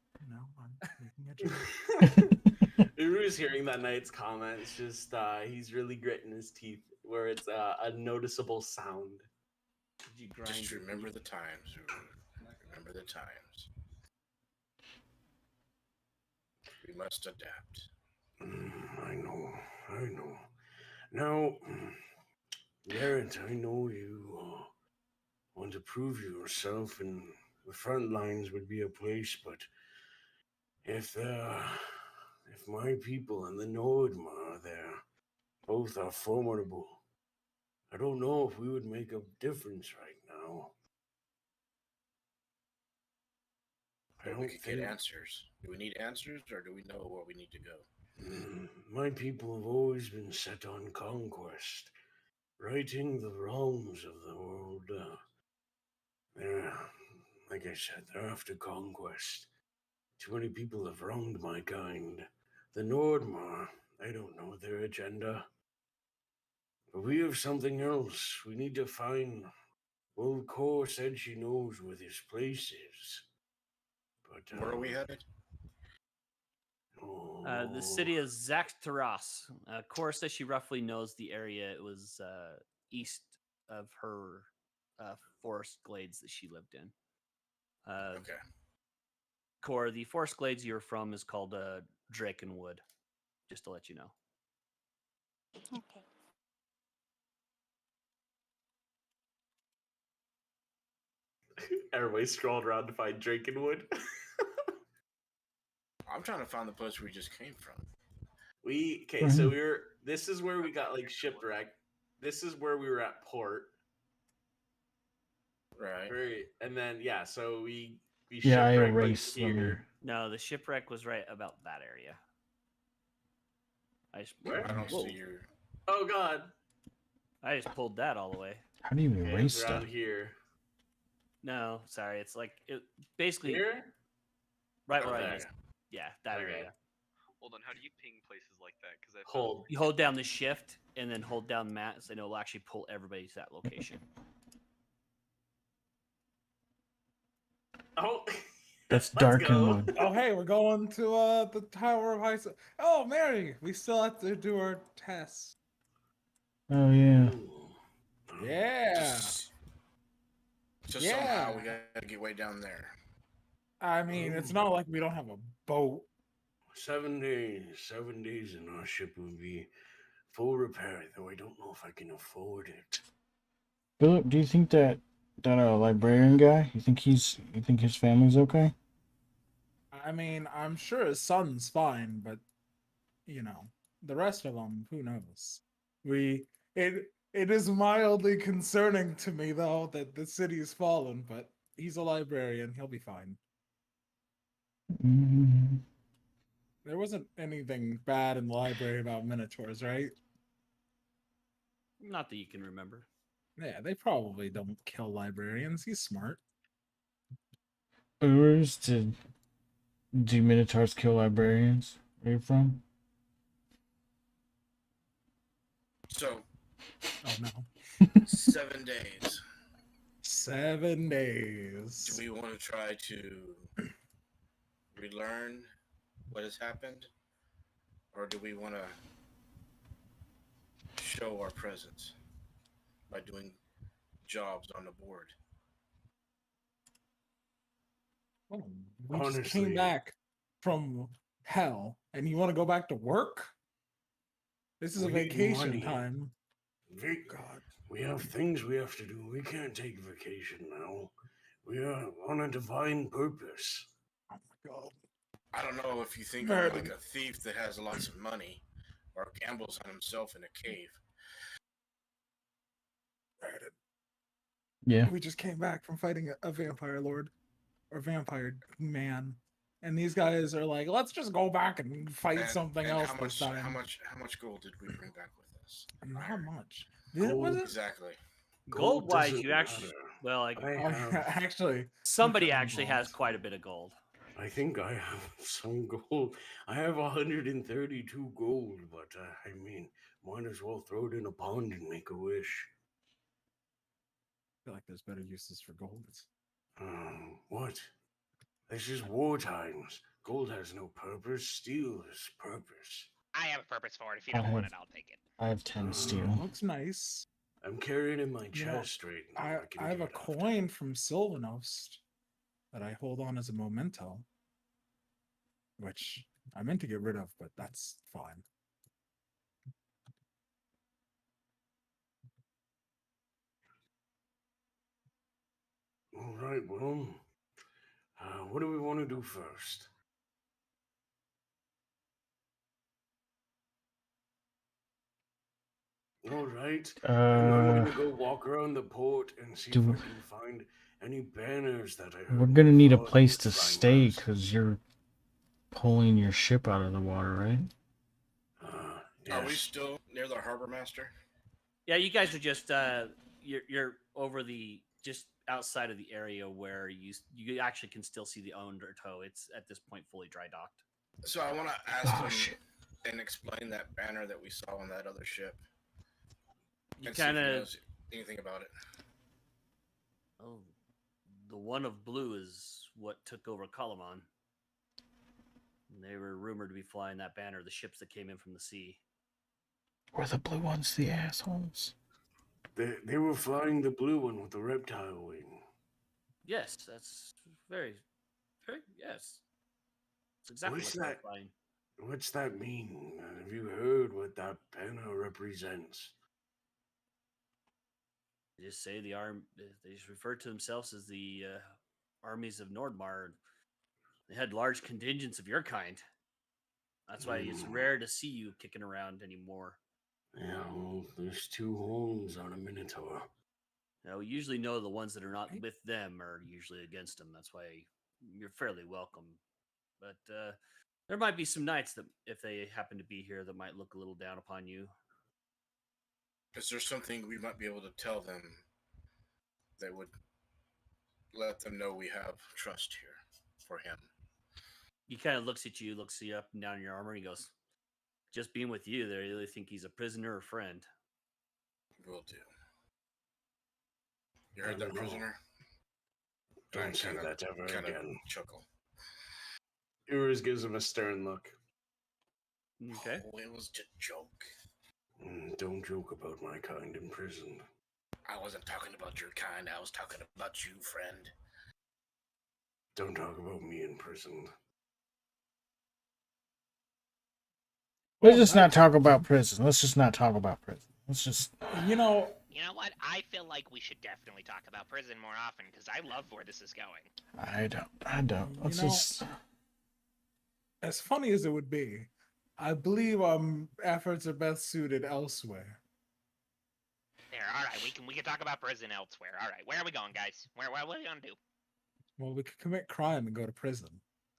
I'm making a change. Uru's hearing that knight's comments. Just he's really gritting his teeth, where it's a noticeable sound. Did you grind Just your remember teeth? the times. Remember the times. We must adapt. I know. Now, Garrett, I know you want to prove yourself, and the front lines would be a place, but if my people and the Nordmar are there, both are formidable. I don't know if we would make a difference right now. I But don't we could think get answers. Do we need answers, or do we know where we need to go? My people have always been set on conquest, righting the wrongs of the world. They're, like I said, they're after conquest. Too many people have wronged my kind. The Nordmar, I don't know their agenda. But we have something else. We need to find. Well, Kor said she knows where this place is. But Where are we headed? The city of Zaxtaras. Cora says she roughly knows the area. It was east of her forest glades that she lived in. Okay. Cora, the forest glades you're from is called Drakenwood, just to let you know. Okay. Everybody scrolled around to find Drankenwood. I'm trying to find the place we just came from. So this is where we got like shipwrecked. This is where we were at port. Right. And then so we Yeah, I shipwrecked erased like here. No, the shipwreck was right about that area. I don't see your. Oh God! I just pulled that all the way. How do you erase It's around stuff? here. No, sorry. It's like it basically Here? right Oh, where I there. missed. Yeah, that Okay. area. Hold on, how do you ping places like that? Because I Hold. You hold down the shift and then hold down the mouse, and it will actually pull everybody to that location. Oh, That's let's go. Darkenwood. Oh, hey, we're going to the Tower of High. Oh, Mary, we still have to do our tests. Oh yeah. Yeah. So somehow we gotta get way down there. I mean, it's not like we don't have a boat. 7 days. 7 days and our ship will be full repair, though I don't know if I can afford it. Philip, do you think that librarian guy? You think his family's okay? I mean, I'm sure his son's fine, but the rest of them, who knows? It is mildly concerning to me though that the city's fallen, but he's a librarian; he'll be fine. Mm-hmm. There wasn't anything bad in the library about minotaurs, right? Not that you can remember. Yeah, they probably don't kill librarians. He's smart. Urs, do minotaurs kill librarians? Where are you from? So, Oh no. 7 days. 7 days. Do we want to try to relearn what has happened? Or do we want to show our presence by doing jobs on the board? Oh, we just came back from hell, and you want to go back to work? This is a vacation time. God, we have things we have to do. We can't take vacation now. We are on a divine purpose. Oh my God. I don't know if you think I'm like a thief that has lots of money or gambles on himself in a cave. Yeah. We just came back from fighting a vampire lord or vampire man. And these guys are like, let's just go back and fight something else this time. How much gold did we bring back with us? Not much. Gold, exactly. Gold wise, you actually actually somebody actually has quite a bit of gold. I think I have some gold. I have 132 gold, but I mean, might as well throw it in a pond and make a wish. I feel like there's better uses for gold. What? This is war times. Gold has no purpose. Steel has purpose. I have a purpose for it. If you don't want it, I'll take it. I have 10 steel. Looks nice. I'm carrying it in my chest right now. I have a coin from Sylvanost that I hold on as a memento, which I meant to get rid of, but that's fine. All right, well, what do we want to do first? All right, I'm gonna go walk around the port and see if I can find any banners that I heard. We're gonna need a place to stay because you're pulling your ship out of the water, right? Yes. Are we still near the harbor master? Yeah, you guys are just you're over the just outside of the area where you actually can still see the undertow. It's at this point fully dry docked. So I want to ask him and explain that banner that we saw on that other ship. You kind of anything about it? Oh, the one of blue is what took over Kalaman. They were rumored to be flying that banner, the ships that came in from the sea. Were the blue ones the assholes? They were flying the blue one with the reptile wing. Yes, that's very yes. That's exactly what they're flying. What's that mean? Have you heard what that banner represents? They just say they just refer to themselves as the Armies of Nordmar. They had large contingents of your kind. That's why it's rare to see you kicking around anymore. Yeah, well, there's 2 holes on a minotaur. Now, we usually know the ones that are not with them are usually against them. That's why you're fairly welcome. But there might be some knights that, if they happen to be here, that might look a little down upon you. Is there something we might be able to tell them that would let them know we have trust here for him? He kind of looks at you, looks you up and down your armor, and he goes, just being with you, they really think he's a prisoner or friend. Will do. You heard that, prisoner? Don't say that ever again. Chuckle. Urs gives him a stern look. Okay. Oh, it was just a joke. Don't joke about my kind in prison. I wasn't talking about your kind. I was talking about you, friend. Don't talk about me in prison. Let's just not talk about prison. Let's just not talk about prison. Let's just. You know what? I feel like we should definitely talk about prison more often because I love where this is going. I don't. Let's just. As funny as it would be, I believe efforts are best suited elsewhere. There, all right, we can talk about prison elsewhere. All right, where are we going, guys? What are we gonna do? Well, we could commit crime and go to prison.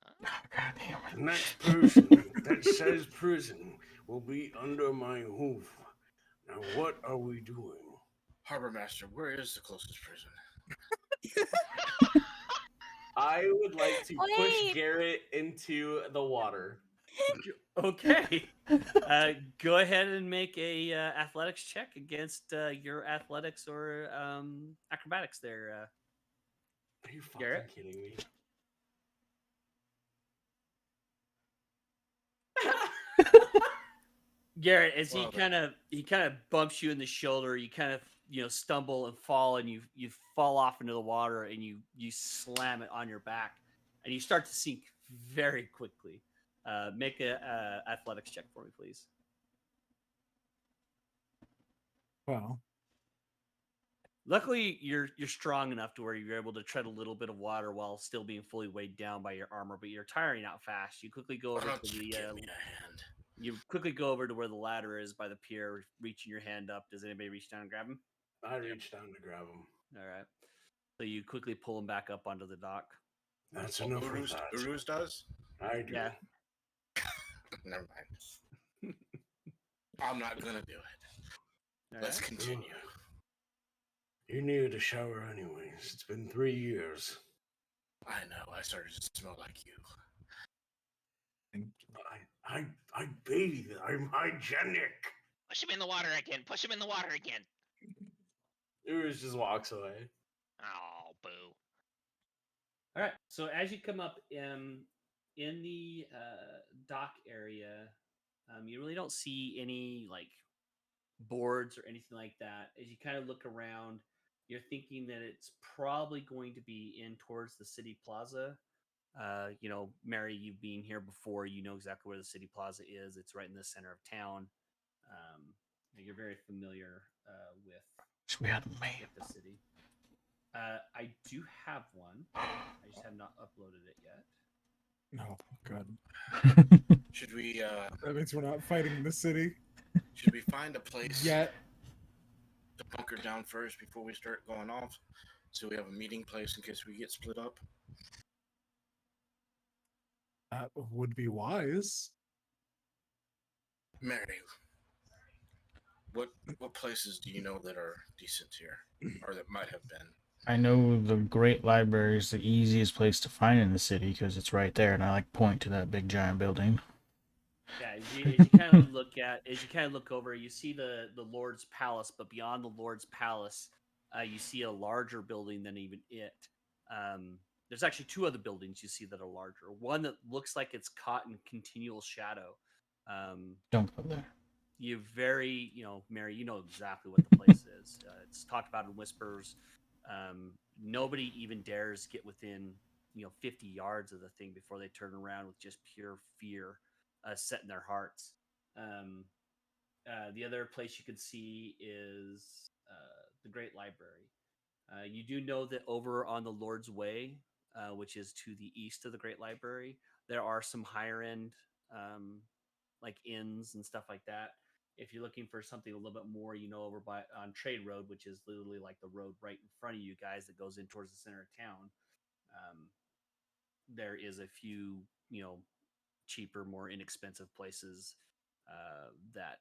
Oh, God damn it. The next person that says prison will be under my hoof. Now, what are we doing? Harbor Master, where is the closest prison? I would like to push Wait. Garrett into the water. Okay. Go ahead and make a athletics check against your athletics or acrobatics there. Are you fucking Garrett? kidding me? Garrett, as Well, he kind of bumps you in the shoulder, you kind of stumble and fall, and you fall off into the water, and you slam it on your back, and you start to sink very quickly. Make a athletics check for me, please. Well, luckily you're strong enough to where you're able to tread a little bit of water while still being fully weighed down by your armor, but you're tiring out fast. You quickly go over to the Give me a hand. you quickly go over to where the ladder is by the pier, reaching your hand up. Does anybody reach down and grab him? I reached down to grab him. All right. So you quickly pull him back up onto the dock. That's enough of that. Uruz does? I do. Yeah. Never mind. I'm not gonna do it. All Let's right. continue. You needed a shower anyways. It's been 3 years. I know, I started to smell like you. I bathe. I'm hygienic. Push him in the water again. Push him in the water again. Uruz just walks away. Oh, boo. All right. So as you come up in the dock area, you really don't see any like boards or anything like that. As you kind of look around, you're thinking that it's probably going to be in towards the city plaza. Mary, you've been here before. You know exactly where the city plaza is. It's right in the center of town. You're very familiar with We had a map. the city. I do have one. I just have not uploaded it yet. no, good. Should we That means we're not fighting the city should we find a place yet. to bunker down first before we start going off? So we have a meeting place in case we get split up? That would be wise. Mary, what places do you know that are decent here? Or that might have been? I know the Great Library is the easiest place to find in the city because it's right there, and I like point to that big giant building. Yeah, as you kind of look over, you see the Lord's Palace, but beyond the Lord's Palace, you see a larger building than even it. There's actually two other buildings you see that are larger. One that looks like it's caught in continual shadow. Don't go there. Mary, you know exactly what the place is. It's talked about in whispers. Nobody even dares get within 50 yards of the thing before they turn around with just pure fear set in their hearts. The other place you can see is the Great Library. You do know that over on the Lord's Way, which is to the east of the Great Library, there are some higher end like inns and stuff like that. If you're looking for something a little bit more, over on Trade Road, which is literally like the road right in front of you guys that goes in towards the center of town, there is a few, cheaper, more inexpensive places that,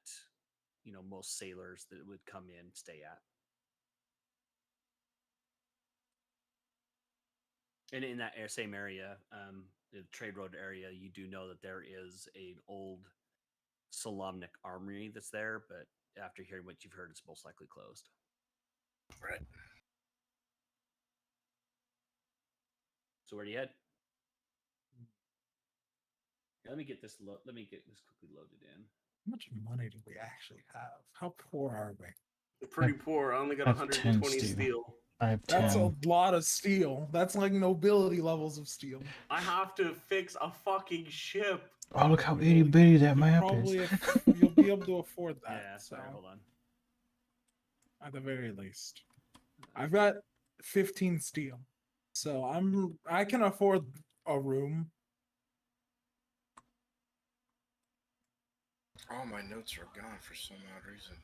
most sailors that would come in stay at. And in that same area, the Trade Road area, you do know that there is an old Solomnic armory that's there, but after hearing what you've heard, it's most likely closed. Right. So where do you head? Let me get this quickly loaded in. How much money do we actually have? How poor are we? We're pretty poor. I only got Have 120 10 steel. steel. I have That's 10. a lot of steel. That's like nobility levels of steel. I have to fix a fucking ship. Oh, look how itty bitty that map Probably is. you'll be able to afford that. Yeah, so sorry, hold on. at the very least, I've got 15 steel, so I can afford a room. All my notes are gone for some odd reason.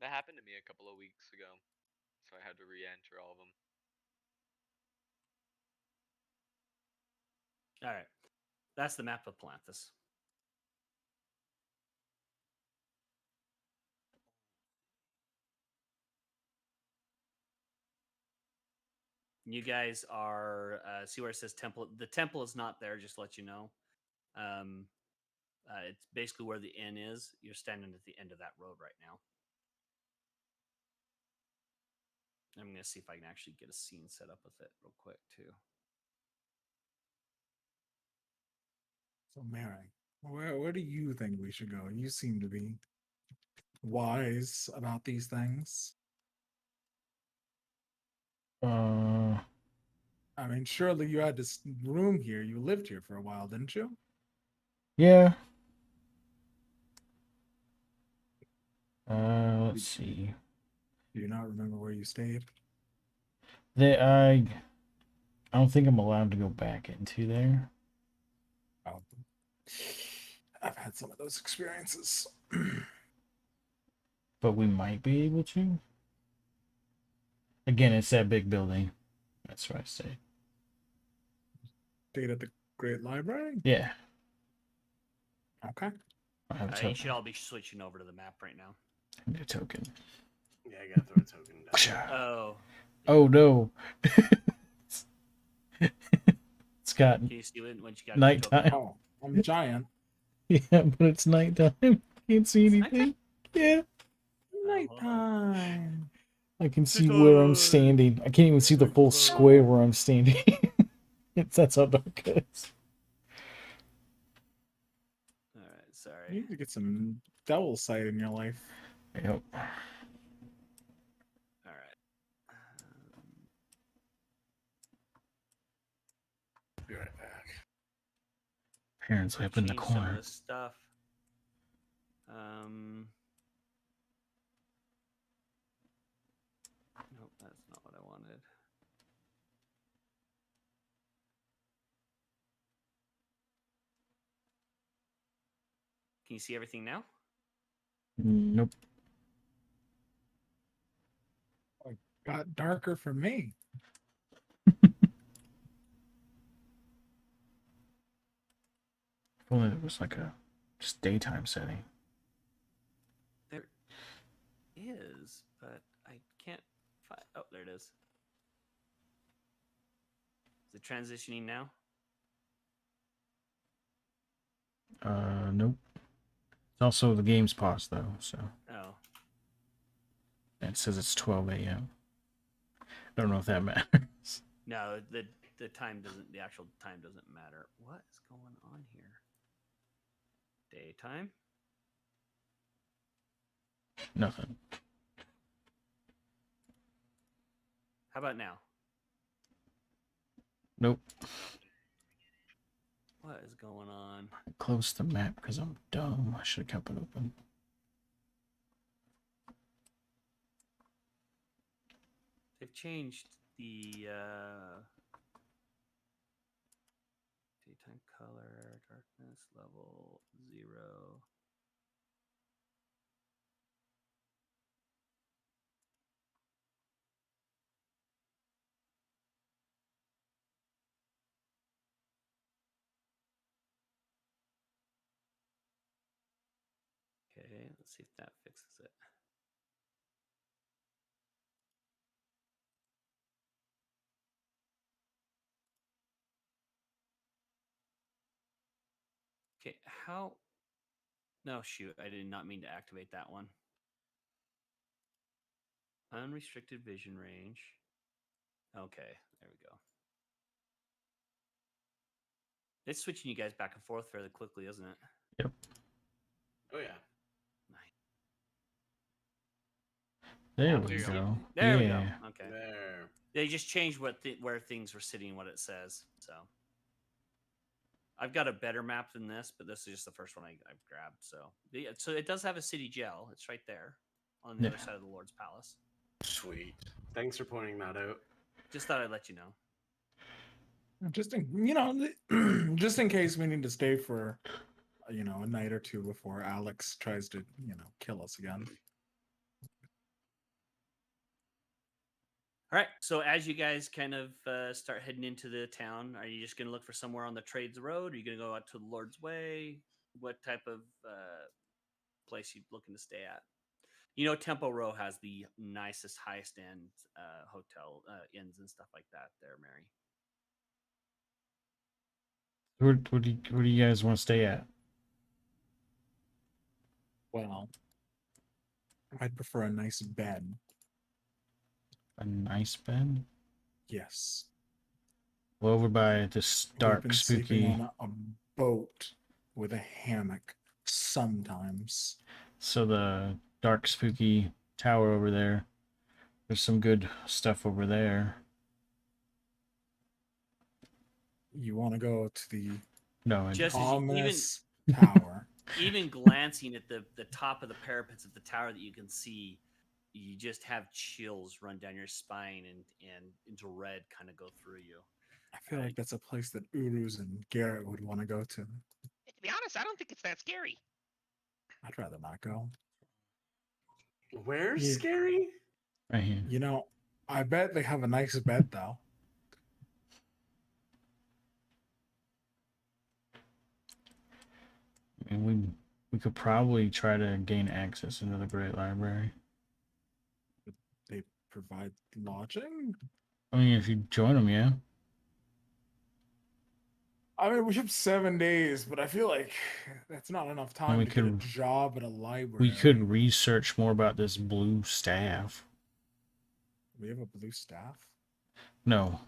That happened to me a couple of weeks ago, so I had to re-enter all of them. All right, that's the map of Palanthus. You guys are see where it says temple. The temple is not there. Just to let you know. It's basically where the inn is. You're standing at the end of that road right now. I'm going to see if I can actually get a scene set up with it real quick, too. So Mary, where do you think we should go? You seem to be wise about these things. I mean, surely you had this room here. You lived here for a while, didn't you? Yeah. Let's see. Do you not remember where you stayed? I don't think I'm allowed to go back into there. Oh, I've had some of those experiences. But we might be able to. Again, it's that big building. That's where I stayed. Stayed at the Great Library? Yeah. Okay. I have a You token. should all be switching over to the map right now. I need a token. Yeah, I gotta throw a token down. Oh. Oh no. It's got Can you see it when you got nighttime. Oh, I'm giant. Yeah, but it's nighttime. Can't see anything. Yeah. Nighttime. I can see where I'm standing. I can't even see the full square where I'm standing. That's how dark it is. All right, sorry. You need to get some devil sight in your life. Yep. All right. Be right back. Parents up in the Change some of corner. this stuff. Nope, that's not what I wanted. Can you see everything now? Nope. It got darker for me. If only it was like a just daytime setting. There is, but I can't find. Oh, there it is. Is it transitioning now? Nope. It's also the game's paused though, so. Oh. And it says it's 12 a.m. I don't know if that matters. No, the time doesn't. The actual time doesn't matter. What is going on here? Daytime. Nothing. How about now? Nope. What is going on? I closed the map because I'm dumb. I should have kept it open. They've changed the daytime color, darkness level 0. Okay, let's see if that fixes it. Okay, how? No, shoot, I did not mean to activate that one. Unrestricted vision range. Okay, there we go. It's switching you guys back and forth fairly quickly, isn't it? Yep. Oh yeah. There There we you go. go. There we Yeah. go. Okay. There. They just changed where things were sitting, what it says. So I've got a better map than this, but this is just the first one I've grabbed. So it does have a city jail. It's right there on the Yeah. other side of the Lord's Palace. Sweet. Thanks for pointing that out. Just thought I'd let you know. Just just in case we need to stay for a night or two before Alex tries to kill us again. All right. So as you guys kind of start heading into the town, are you just going to look for somewhere on the Trades Road? Are you going to go out to the Lord's Way? What type of place you looking to stay at? Tempo Row has the nicest, highest end hotel inns and stuff like that. There, Mary. Where do you guys want to stay at? Well, I'd prefer a nice bed. A nice bed? Yes. Well, over by this We've dark, been spooky. sleeping on a boat with a hammock sometimes. So the dark, spooky tower over there. There's some good stuff over there. You want to go to the No, I Just don't. as you, ominous tower. even glancing at the top of the parapets of the tower that you can see, you just have chills run down your spine and into red kind of go through you. I feel like that's a place that Uruz and Garrett would want to go to. To be honest, I don't think it's that scary. I'd rather not go. Where's Yeah. scary? Right here. I bet they have a nice bed though. I mean, we could probably try to gain access into the Great Library. They provide lodging. I mean, if you join them, yeah. I mean, we have 7 days, but I feel like that's not enough time we to get a could- job at a library. We could research more about this blue staff. We have a blue staff. No,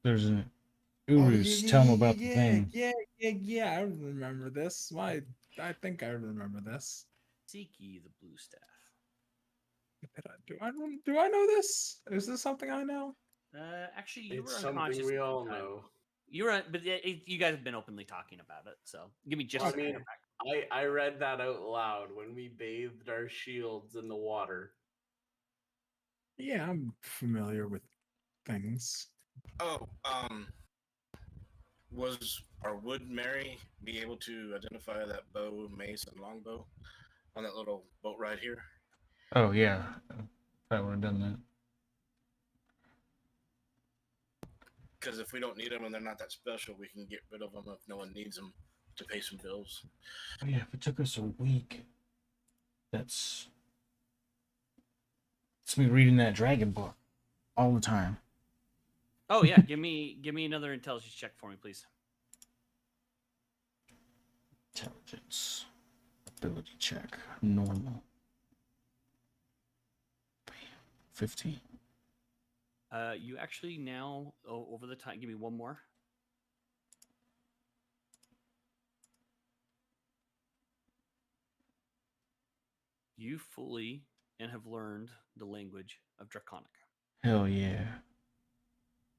there's an Oh, Uruz. Tell them about the thing. Yeah. I remember this. I think I remember this. Seek ye the blue staff. Do I know this? Is this something I know? Actually, you It's were something unconscious. we at the all time. know. You were, but you guys have been openly talking about it. So give me just. I mean, I read that out loud when we bathed our shields in the water. Yeah, I'm familiar with things. Oh, was our Wood Mary be able to identify that bow, mace, and longbow on that little boat ride here? Oh yeah, I would have done that. Because if we don't need them and they're not that special, we can get rid of them if no one needs them to pay some bills. Oh yeah, if it took us a week, it's me reading that dragon book all the time. Oh yeah, give me another intelligence check for me, please. Intelligence, ability check, normal. 15. You actually now over the time. Give me one more. You fully and have learned the language of Draconic. Hell yeah.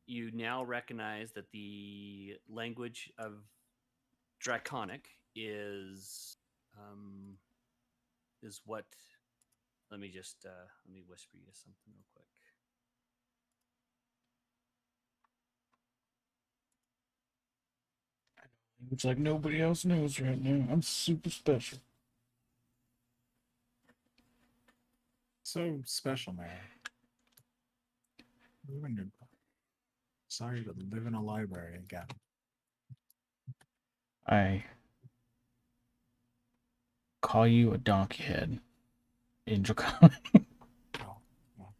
You now recognize that the language of Draconic is what. Let me whisper you something real quick. It's like nobody else knows right now. I'm super special. So special, man. Sorry to live in a library again. I call you a donkey head in Draconic. Oh, well.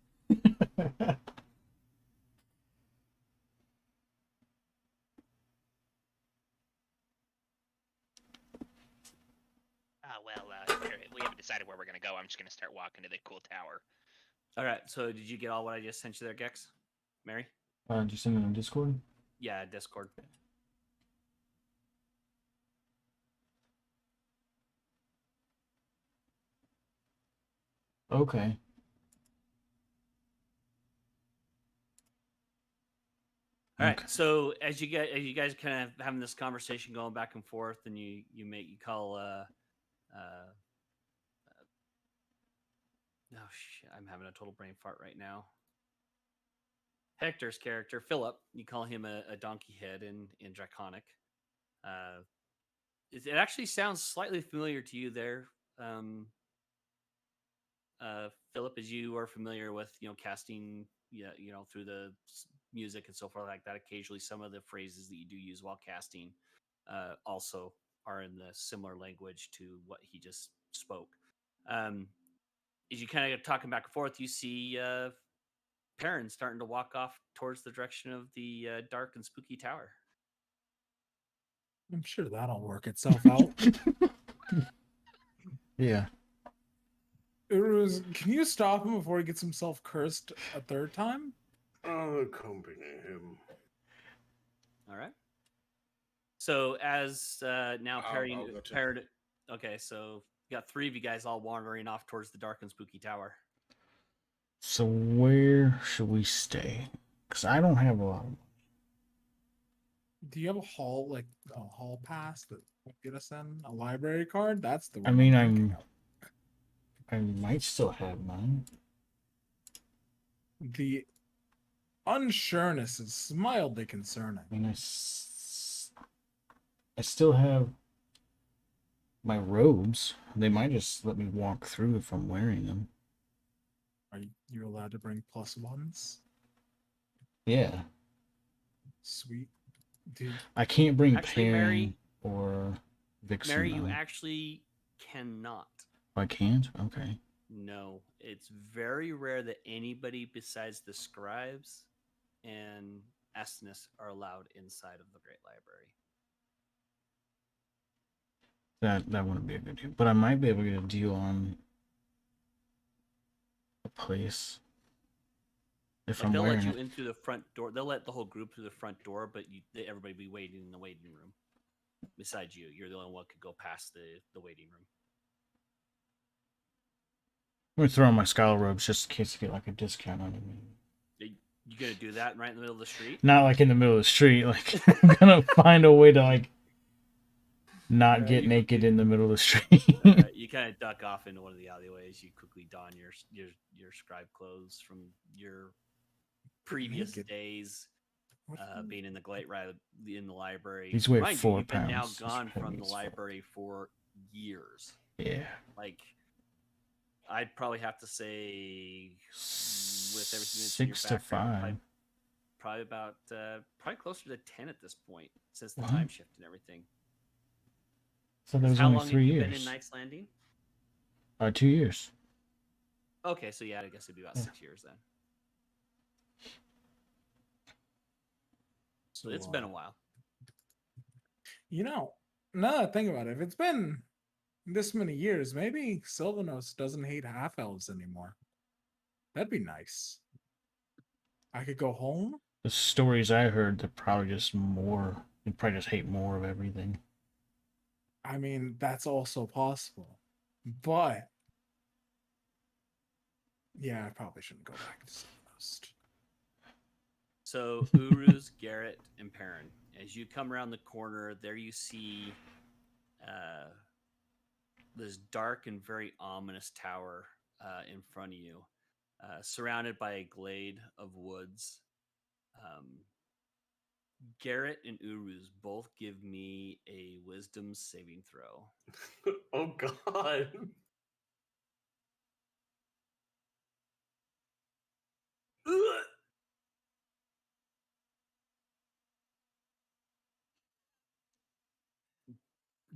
We haven't decided where we're gonna go. I'm just gonna start walking to the cool tower. All right. So did you get all what I just sent you there, Gex? Mary? Did you send it on Discord? Yeah, Discord. Okay. All right. So as you guys kind of having this conversation going back and forth, and you call oh shit, I'm having a total brain fart right now. Hector's character, Philip, you call him a donkey head in Draconic. It actually sounds slightly familiar to you there, Philip, as you are familiar with, casting, through the music and so forth like that. Occasionally, some of the phrases that you do use while casting also are in the similar language to what he just spoke. As you kind of talking back and forth, you see Perrin starting to walk off towards the direction of the dark and spooky tower. I'm sure that'll work itself out. Yeah. Uruz, can you stop him before he gets himself cursed a third time? I'll accompany him. All right. So as now Perrin, okay, so you got 3 of you guys all wandering off towards the dark and spooky tower. So where should we stay? Because I don't have a lot. Do you have a hall pass that will get us in? A library card? That's the one. I mean, I might still have mine. The unsureness is mildly concerning. I mean, I still have my robes. They might just let me walk through if I'm wearing them. Are you allowed to bring +1s? Yeah. Sweet. Dude. I can't bring actually, Perrin or Vixen. Mary, you actually cannot. I can't? Okay. No. It's very rare that anybody besides the scribes and Estinus are allowed inside of the Great Library. That wouldn't be a good deal. But I might be able to get a deal on a place. If I'm they'll wearing let you it. in through the front door. They'll let the whole group through the front door, but everybody be waiting in the waiting room. Besides you, you're the only one who could go past the waiting room. I'm gonna throw on my scholar robes just in case I get like a discount on it. You gonna do that right in the middle of the street? Not like in the middle of the street. Like I'm gonna find a way to like not get naked in the middle of the street. You kind of duck off into one of the alleyways. You quickly don your scribe clothes from your previous days being in the library. These weigh Mind 4 you, you've been now pounds. gone from the library for years. Yeah. Like, I'd probably have to say, with everything that's in your 6 to background, 5. probably closer to 10 at this point since the What? time shift and everything. So there was How only long 3 have you years. been in Knight's Landing? 2 years. Okay, so yeah, I guess it'd be about 6 years then. So it's been a while. Now that I think about it, if it's been this many years, maybe Sylvanos doesn't hate half-elves anymore. That'd be nice. I could go home. The stories I heard, they're probably just more. They probably just hate more of everything. I mean, that's also possible. But yeah, I probably shouldn't go back to Sylvanos. So Uruz, Garrett, and Perrin. As you come around the corner, there you see this dark and very ominous tower in front of you, surrounded by a glade of woods. Garrett and Uruz both give me a wisdom saving throw. Oh, God.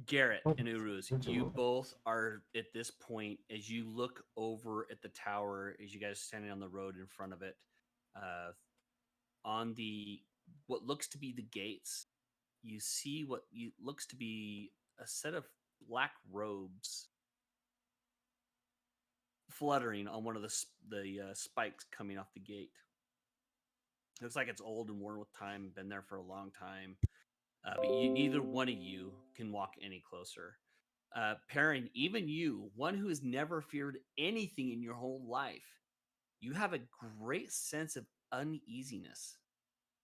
Garrett and Uruz, you both are at this point, as you look over at the tower, as you guys are standing on the road in front of it, on what looks to be the gates, you see what looks to be a set of black robes fluttering on one of the spikes coming off the gate. Looks like it's old and worn with time, been there for a long time. But neither one of you can walk any closer. Perrin, even you, one who has never feared anything in your whole life, you have a great sense of uneasiness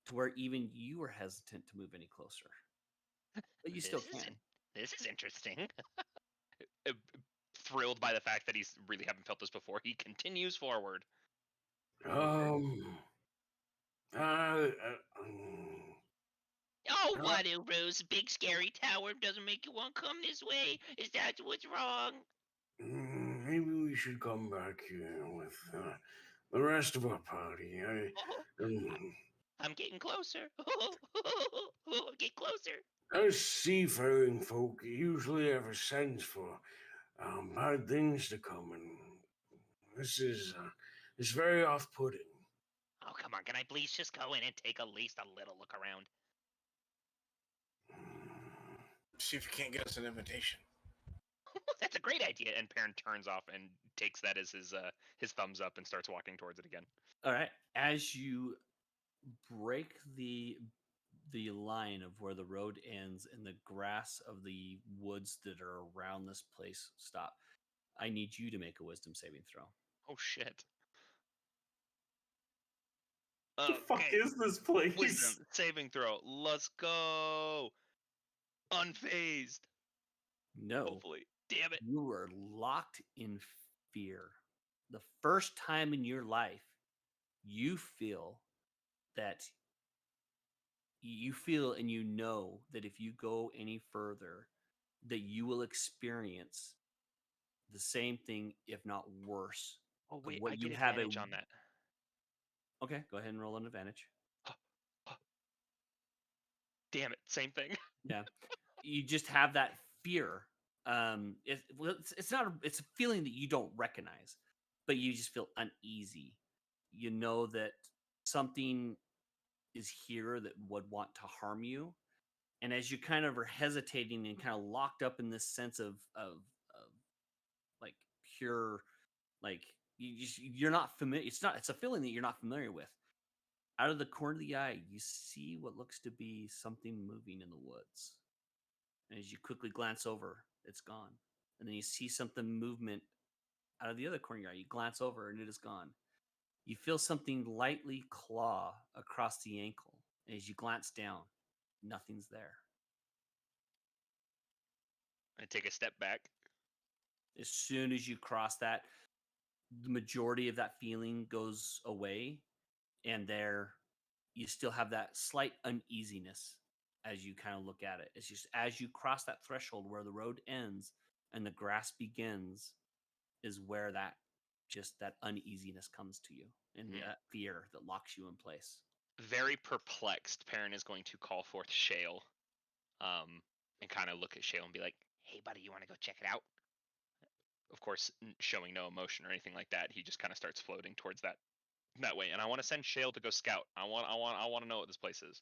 to where even you were hesitant to move any closer. But you still can. This is interesting. Thrilled by the fact that he's really haven't felt this before, he continues forward. Oh, what, Rose? Big scary tower doesn't make you want to come this way? Is that what's wrong? Maybe we should come back here with the rest of our party. I'm getting closer. Get closer. Us seafaring folk usually have a sense for bad things to come, and this is it's very off-putting. Oh, come on. Can I please just go in and take at least a little look around? See if you can't get us an invitation. That's a great idea. And Perrin turns off and takes that as his thumbs up and starts walking towards it again. All right. As you break the line of where the road ends and the grass of the woods that are around this place stop, I need you to make a wisdom saving throw. Oh, shit. What the fuck is this place? Wisdom saving throw. Let's go. Unfazed. No. Hopefully. Damn it. You were locked in fear. The first time in your life, you feel and you know that if you go any further, that you will experience the same thing, if not worse. Oh, wait, what I you get have advantage on that. Okay, go ahead and roll an advantage. Damn it, same thing. Yeah, you just have that fear. It's a feeling that you don't recognize, but you just feel uneasy. You know that something is here that would want to harm you, and as you kind of are hesitating and kind of locked up in this sense of like pure, like you're not familiar. It's a feeling that you're not familiar with. Out of the corner of the eye, you see what looks to be something moving in the woods. And as you quickly glance over, it's gone. And then you see something movement out of the other corner of your eye. You glance over and it is gone. You feel something lightly claw across the ankle. And as you glance down, nothing's there. I take a step back. As soon as you cross that, the majority of that feeling goes away. And there, you still have that slight uneasiness as you kind of look at it. It's just as you cross that threshold where the road ends and the grass begins, is where that uneasiness comes to you, and that fear that locks you in place. Very perplexed, Perrin is going to call forth Shale, and kind of look at Shale and be like, "Hey, buddy, you want to go check it out?" Of course, showing no emotion or anything like that. He just kind of starts floating towards that way. And I want to send Shale to go scout. I want to know what this place is.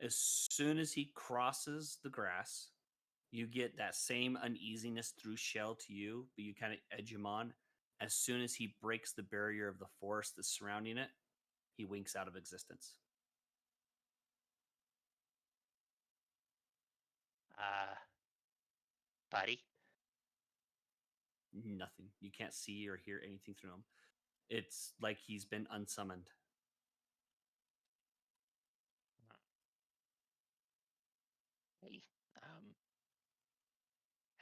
As soon as he crosses the grass, you get that same uneasiness through Shale to you, but you kind of edge him on. As soon as he breaks the barrier of the forest that's surrounding it, he winks out of existence. Buddy? Nothing. You can't see or hear anything through him. It's like he's been unsummoned. Hey,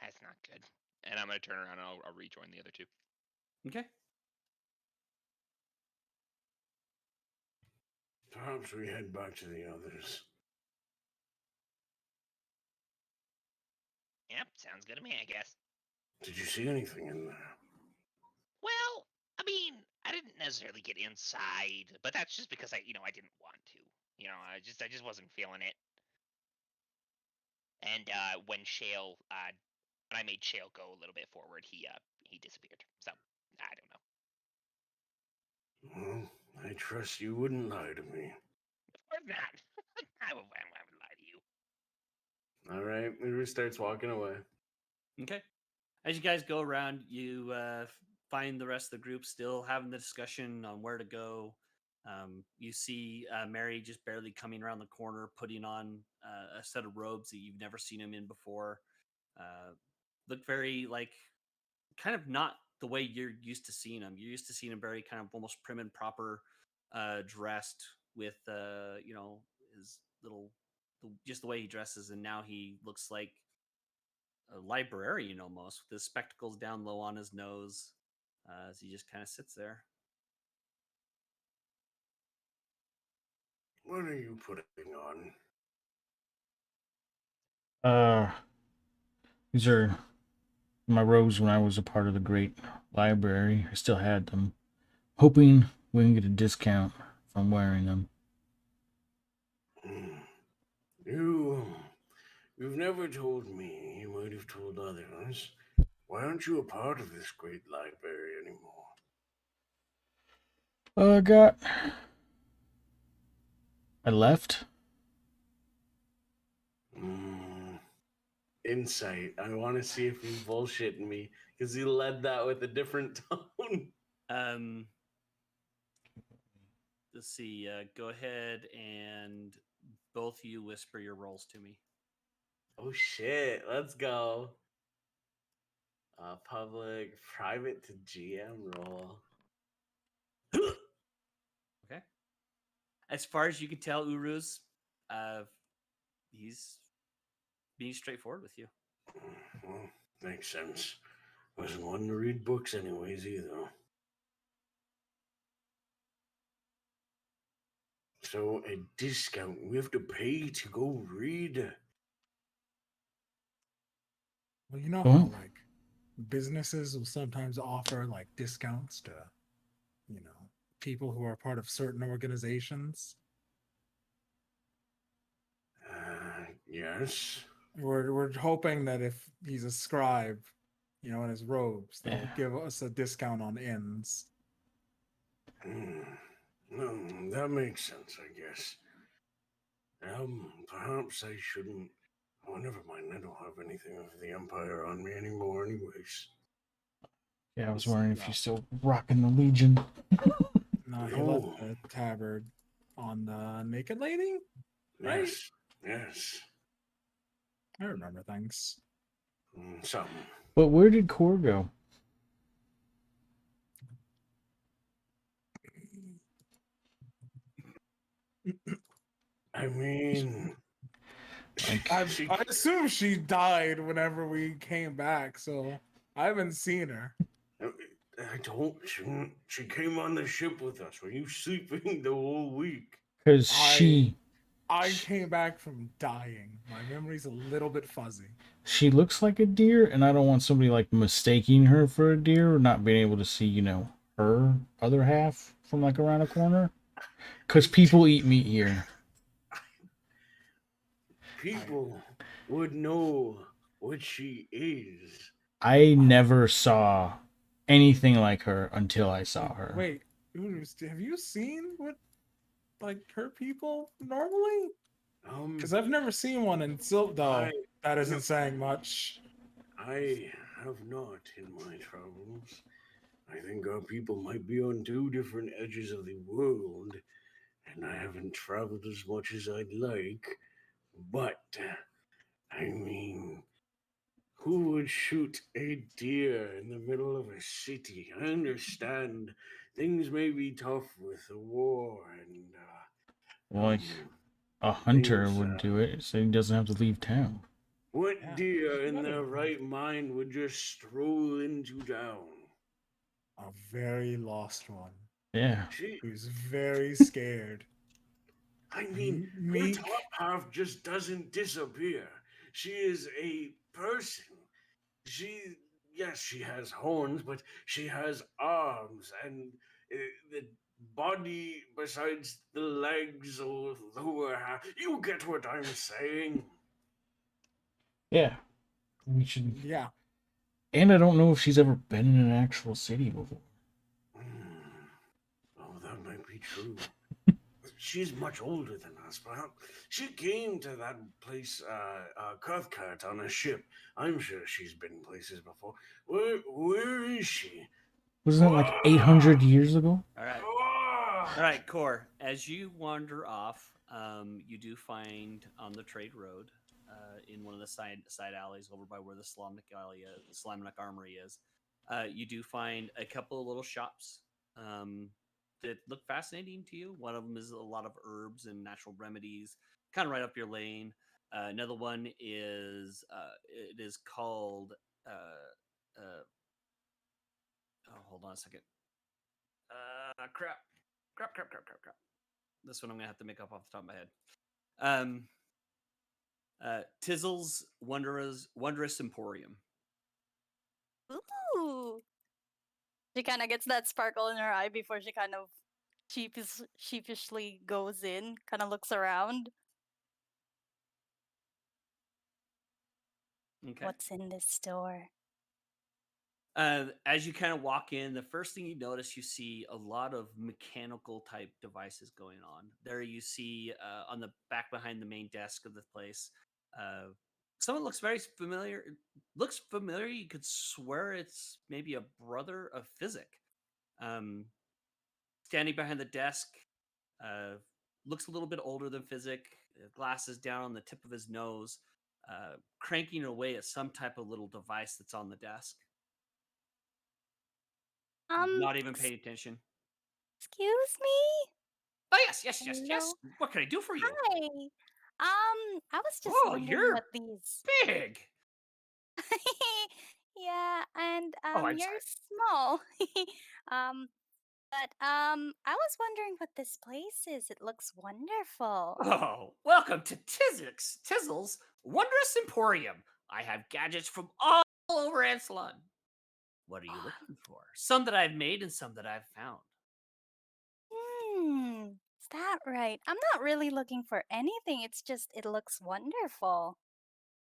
that's not good. And I'm going to turn around and I'll rejoin the other two. Okay. Perhaps we head back to the others. Yep, sounds good to me, I guess. Did you see anything in there? Well, I mean, I didn't necessarily get inside, but that's just because I didn't want to. I just wasn't feeling it. And when I made Shale go a little bit forward, he disappeared. So I don't know. Well, I trust you wouldn't lie to me. Of course not. I would lie to you. All right, Uru starts walking away. Okay. As you guys go around, you find the rest of the group still having the discussion on where to go. You see Mary just barely coming around the corner, putting on a set of robes that you've never seen him in before. Look very kind of not the way you're used to seeing him. You're used to seeing him very kind of almost prim and proper, dressed with his little, just the way he dresses, and now he looks like a librarian almost, with his spectacles down low on his nose, as he just kind of sits there. What are you putting on? These are my robes when I was a part of the Great Library. I still had them. Hoping we can get a discount from wearing them. You've never told me. You might have told others. Why aren't you a part of this great library anymore? I left. Insight. I want to see if he's bullshitting me because he led that with a different tone. Let's see. Go ahead and both of you whisper your roles to me. Oh shit! Let's go. Public, private to GM roll. Okay. As far as you can tell, Uruz, he's being straightforward with you. Well, makes sense. Wasn't one to read books anyways either. So a discount we have to pay to go read. Well, you know how like businesses will sometimes offer like discounts to, people who are part of certain organizations. Yes. We're hoping that if he's a scribe, in his robes, they'll give us a discount on inns. No, that makes sense, I guess. Perhaps I shouldn't. Oh, never mind. I don't have anything of the Empire on me anymore, anyways. Yeah, I was wondering if you're still rocking the Legion. No, he left the tabard on the naked lady, right? Yes. I remember things. Some. But where did Core go? I mean, I assume she died whenever we came back, so I haven't seen her. I don't. She came on the ship with us. Were you sleeping the whole week? Because I came back from dying. My memory's a little bit fuzzy. She looks like a deer, and I don't want somebody like mistaking her for a deer or not being able to see, her other half from like around a corner. Because people eat meat here. People would know what she is. I never saw anything like her until I saw her. Wait, have you seen what, like, her people normally? Because I've never seen one in Silk, though. That isn't saying much. I have not in my travels. I think our people might be on two different edges of the world, and I haven't traveled as much as I'd like. But, I mean, who would shoot a deer in the middle of a city? I understand things may be tough with the war and, Like, a hunter would do it, so he doesn't have to leave town. What deer in their right mind would just stroll into town? A very lost one. Yeah. Who's very scared. I mean, her top half just doesn't disappear. She is a person. Yes, she has horns, but she has arms and the body besides the legs or lower half. You get what I'm saying? Yeah. We should. Yeah. And I don't know if she's ever been in an actual city before. Oh, that might be true. She's much older than us, but she came to that place, Cathcart, on a ship. I'm sure she's been places before. Where is she? Wasn't that like 800 years ago? All right, Core. As you wander off, you do find on the trade road, in one of the side alleys over by where the Slamnik Armory is, you do find a couple of little shops that look fascinating to you. One of them is a lot of herbs and natural remedies, kind of right up your lane. Another one is it is called oh, hold on a second. Crap. This one I'm gonna have to make up off the top of my head. Tizzle's Wondrous Emporium. Ooh. She kind of gets that sparkle in her eye before she kind of sheepishly goes in, kind of looks around. Okay. What's in this store? As you kind of walk in, the first thing you notice, you see a lot of mechanical type devices going on. There you see on the back behind the main desk of the place, someone looks very familiar. Looks familiar. You could swear it's maybe a brother of Physic. Standing behind the desk, looks a little bit older than Physic. Glasses down on the tip of his nose, cranking away at some type of little device that's on the desk. Not even paying attention. Excuse me? Oh, yes. Hello? What can I do for you? Hi. I was just Oh, wondering you're what these. big. Yeah, and Oh, I'm you're sorry. small. But I was wondering what this place is. It looks wonderful. Oh, welcome to Tizzle's Wondrous Emporium. I have gadgets from all over Ansalon. What are you looking for? Some that I've made and some that I've found. Is that right? I'm not really looking for anything. It's just it looks wonderful.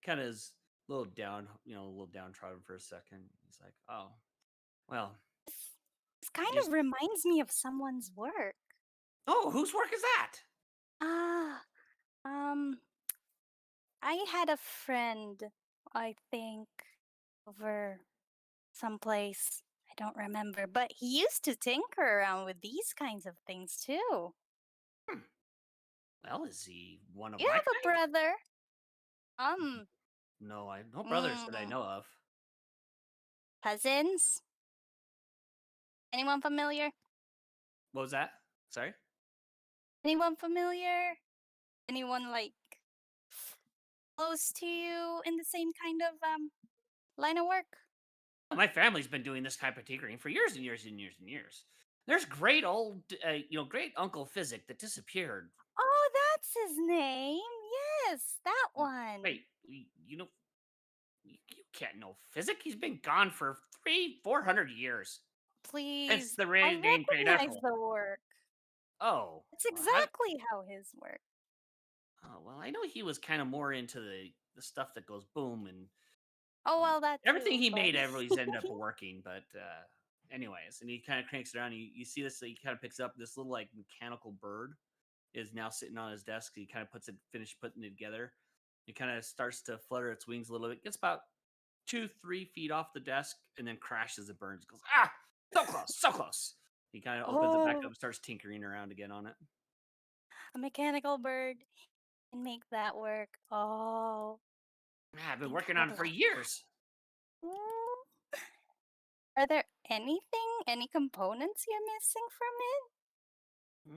Kind of is a little down, a little downtrodden for a second. He's like, oh, well. This kind of reminds me of someone's work. Oh, whose work is that? I had a friend, I think, over someplace. I don't remember, but he used to tinker around with these kinds of things too. Well, is he one of You my have a kind? brother. No, I no brothers that I know of. Cousins? Anyone familiar? What was that? Sorry? Anyone familiar? Anyone like close to you in the same kind of line of work? My family's been doing this type of tinkering for years and years and years and years. There's great old, great Uncle Physic that disappeared. Oh, that's his name. Yes, that one. Wait, you can't know Physic. He's been gone for 400 years. Please, It's the I Great recognize Uncle. the work. Oh, It's exactly how his work. Oh well, I know he was kind of more into the stuff that goes boom and Oh well, that everything too, he but- made. Everybody's ended up working, but anyways, and he kind of cranks it around. You see this. He kind of picks up this little like mechanical bird is now sitting on his desk. He kind of finished putting it together. It kind of starts to flutter its wings a little bit. Gets about 2-3 feet off the desk and then crashes and burns. Goes so close, so close. He kind of opens it back up and starts tinkering around again on it. A mechanical bird can make that work. Oh, I've been working on it for years. Are there any components you're missing from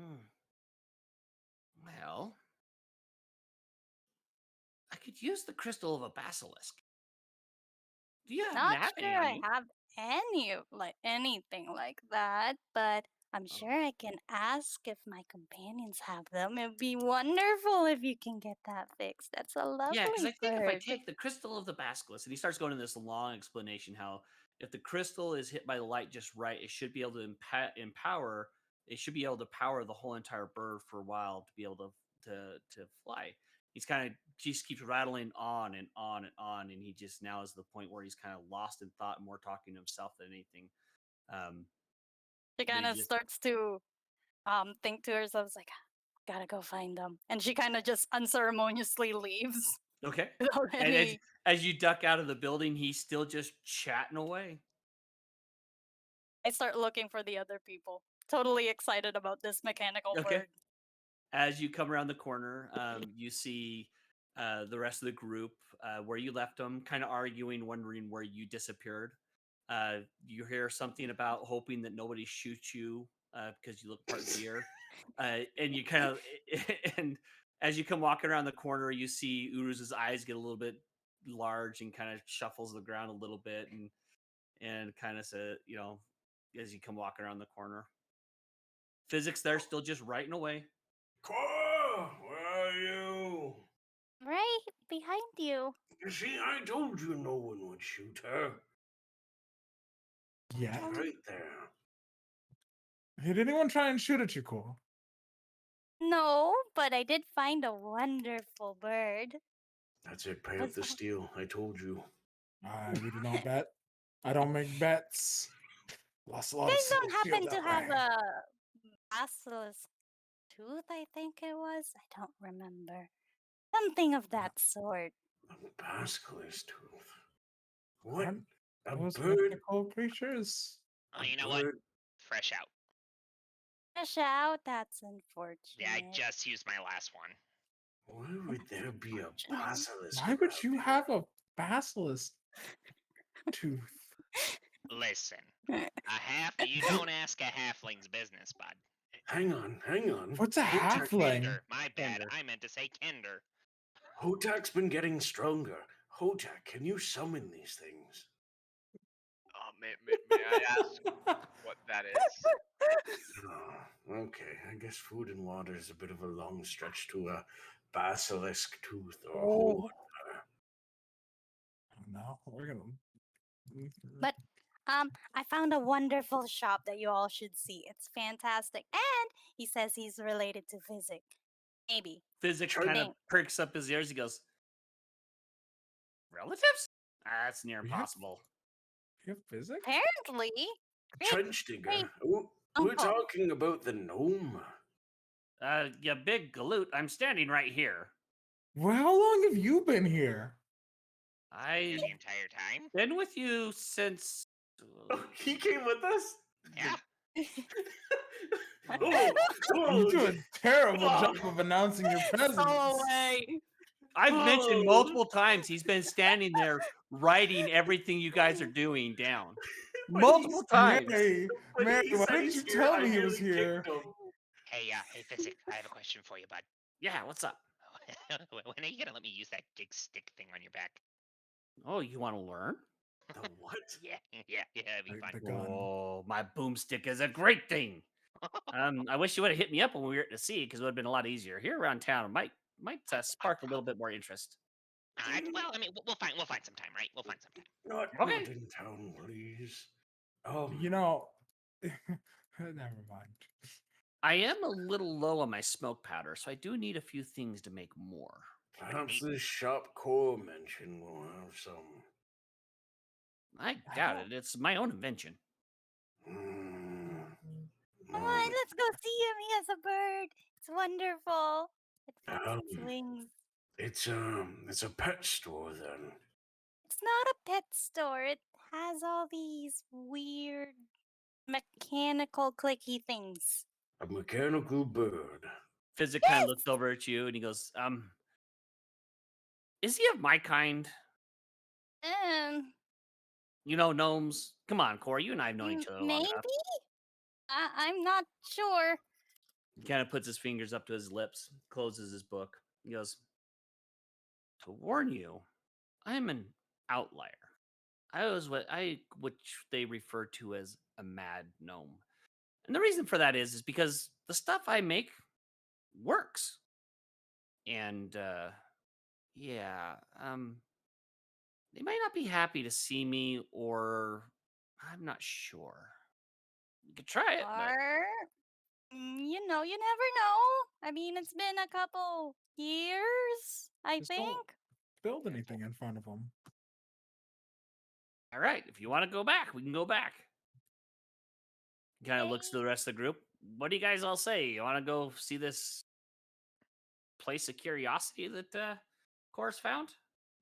it? Well, I could use the crystal of a basilisk. Do you Not have any sure on I you? have anything like that, but I'm sure I can ask if my companions have them. It'd be wonderful if you can get that fixed. That's a Yeah, because I lovely think if I bird. take the crystal of the basilisk, and he starts going into this long explanation how if the crystal is hit by the light just right, it should be able to empower. It should be able to power the whole entire bird for a while to be able to fly. He's kind of just keeps rattling on and on and on, and he just now is the point where he's kind of lost in thought, more talking to himself than anything. She kind of starts to think to herself, like, gotta go find them. And she kind of just unceremoniously leaves. Okay. Without And any... as you duck out of the building, he's still just chatting away. I start looking for the other people. Totally excited about this mechanical bird. As you come around the corner, you see the rest of the group where you left them, kind of arguing, wondering where you disappeared. You hear something about hoping that nobody shoots you because you look part deer. And you kind of, and as you come walking around the corner, you see Uruz's eyes get a little bit large and kind of shuffles the ground a little bit, and kind of says, as you come walking around the corner. Physics there still just writing away. Cora, where are you? Right behind you. You see, I told you no one would shoot her. Yeah. Right there. Did anyone try and shoot at you, Cole? No, but I did find a wonderful bird. That's it. Pay up the steal. I told you. We do not bet. I don't make bets. Lost a lot You of guys don't steal happen to that have way. a basilisk tooth, I think it was. I don't remember. Something of that sort. A basilisk tooth. What? Aren't A those bird? mythical creatures? Oh, you know what? Fresh out. Fresh out, that's unfortunate. Yeah, I just used my last one. Why would there be a basilisk? Why would you have a basilisk tooth? Listen, you don't ask a halfling's business, bud. Hang on. What's a halfling? Kender. My bad. I meant to say Kender. Hotak's been getting stronger. Hotak, can you summon these things? May I ask what that is? Oh, okay. I guess food and water is a bit of a long stretch to a basilisk tooth or a hole. No, we're gonna. But I found a wonderful shop that you all should see. It's fantastic. And he says he's related to Physic. Maybe. Physic kind of perks up his ears. He goes, relatives? That's near impossible. You have Physic? Apparently. Trench digger. great We're uncle. talking about the gnome. You big galoot. I'm standing right here. Well, how long have you been here? I The entire time? been with you since. He came with us? Yeah. You do a terrible job of announcing your presence. Go away. I've mentioned multiple times he's been standing there writing everything you guys are doing down. Multiple times. Mary, why didn't you tell me he was here? Hey, Physic, I have a question for you, bud. Yeah, what's up? When are you gonna let me use that big stick thing on your back? Oh, you want to learn? The what? Yeah, it'd be fun. The gun. Oh, my boomstick is a great thing. I wish you would have hit me up when we were at the sea because it would have been a lot easier. Here around town, it might spark a little bit more interest. Well, I mean, we'll find some time, right? We'll find some time. Not Okay. in town, please. You know, never mind. I am a little low on my smoke powder, so I do need a few things to make more. Perhaps this shop core mention will have some. I doubt it. It's my own invention. Come on, let's go see him. He has a bird. It's wonderful. It flaps its wings. It's a pet store then. It's not a pet store. It has all these weird mechanical clicky things. A mechanical bird. Physic kind of looks over at you and he goes, is he of my kind? You know, gnomes. Come on, Corey. You and I have known each other long Maybe? enough. I'm not sure. He kind of puts his fingers up to his lips, closes his book. He goes, to warn you, I'm an outlier. I was which they refer to as a mad gnome. And the reason for that is because the stuff I make works. And they might not be happy to see me, or I'm not sure. You could try it. Or, you never know. I mean, it's been a couple years, I Just think. don't build anything in front of them. All right, if you want to go back, we can go back. He kind of looks to the rest of the group. What do you guys all say? You want to go see this place of curiosity that Cora's found?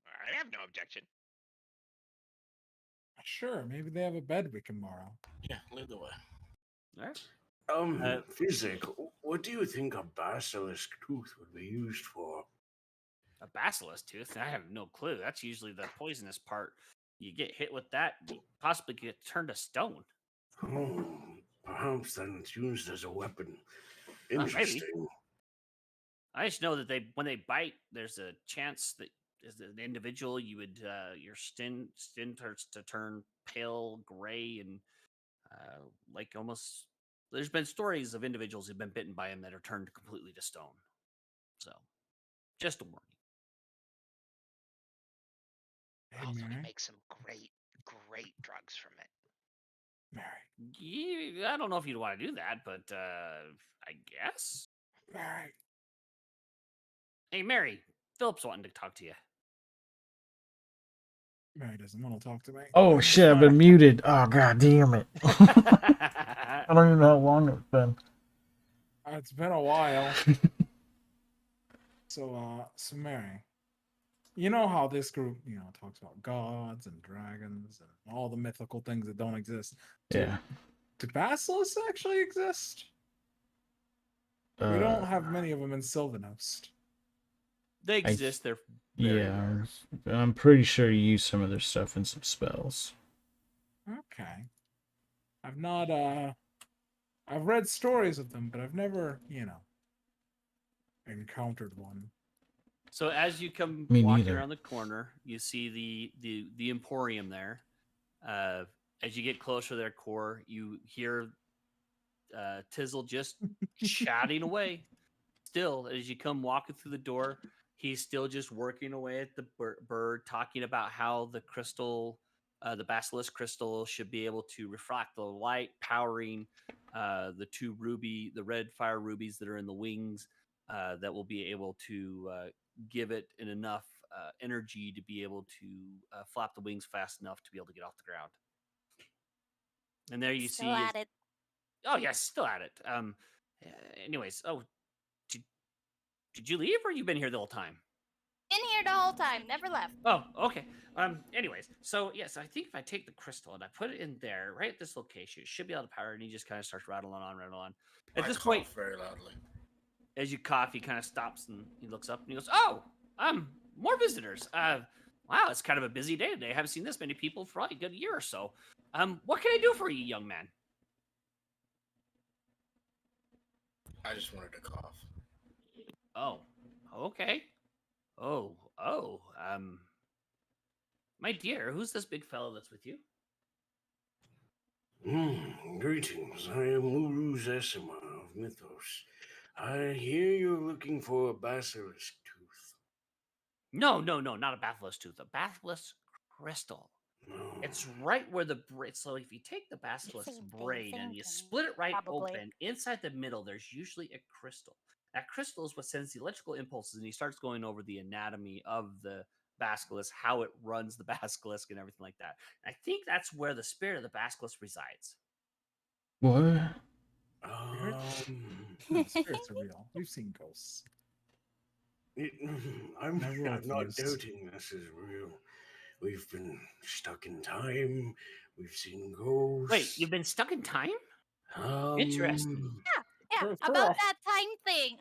I have no objection. Sure, maybe they have a bed we can borrow. Yeah, lead the way. All right. Physic, what do you think a basilisk tooth would be used for? A basilisk tooth? I have no clue. That's usually the poisonous part. You get hit with that, you possibly get turned to stone. Oh, Perhaps then it's used as a weapon. Maybe. Interesting. I just know that when they bite, there's a chance that as an individual, you would your skin starts to turn pale gray and like almost. There's been stories of individuals who've been bitten by him that are turned completely to stone. So, just a warning. Hey, Also, we Mary. make some great drugs from it. Mary. Yeah, I don't know if you'd want to do that, but I guess. Mary. Hey, Mary, Philip's wanting to talk to you. Mary doesn't want to talk to me. Oh shit, I've been muted. Oh god damn it. I don't even know how long it's been. It's been a while. So Mary, you know how this group, talks about gods and dragons and all the mythical things that don't exist. Yeah. Do basilisks actually exist? We don't have many of them in Sylvanost. They exist. They're yeah. I'm pretty sure you use some of their stuff in some spells. Okay. I've not I've read stories of them, but I've never, encountered one. So as you come Me walking neither. around the corner, you see the Emporium there. As you get closer to their core, you hear Tizzle just chatting away. Still, as you come walking through the door, he's still just working away at the bird, talking about how the crystal, the basilisk crystal, should be able to refract the light, powering the red fire rubies that are in the wings, that will be able to give it enough energy to be able to flap the wings fast enough to be able to get off the ground. And there you Still see. at it. Oh yes, still at it. Anyways, did you leave or you been here the whole time? Been here the whole time, never left. Oh, okay. Anyways, so yes, I think if I take the crystal and I put it in there, right at this location, it should be able to power it, and he just kind of starts rattling on. At this point, very loudly. as you cough, he kind of stops and he looks up and he goes, "Oh, more visitors. Wow, it's kind of a busy day today. I haven't seen this many people for probably a good year or so. What can I do for you, young man?" I just wanted to cough. Oh, okay. Oh, my dear, who's this big fellow that's with you? Greetings. I am Uru Zesima of Mythos. I hear you're looking for a basilisk tooth. No, not a basilisk tooth. A basilisk crystal. No. It's right where the braid. So if you take the basilisk's braid and you split it right open, inside the middle, there's usually a crystal. That crystal is what sends the electrical impulses, and he starts going over the anatomy of the basilisk, how it runs the basilisk, and everything like that. And I think that's where the spirit of the basilisk resides. What? Spirits are real. We've seen ghosts. I'm not doubting this is real. We've been stuck in time. We've seen ghosts. Wait, you've been stuck in time? Interesting. Yeah, about that time thing.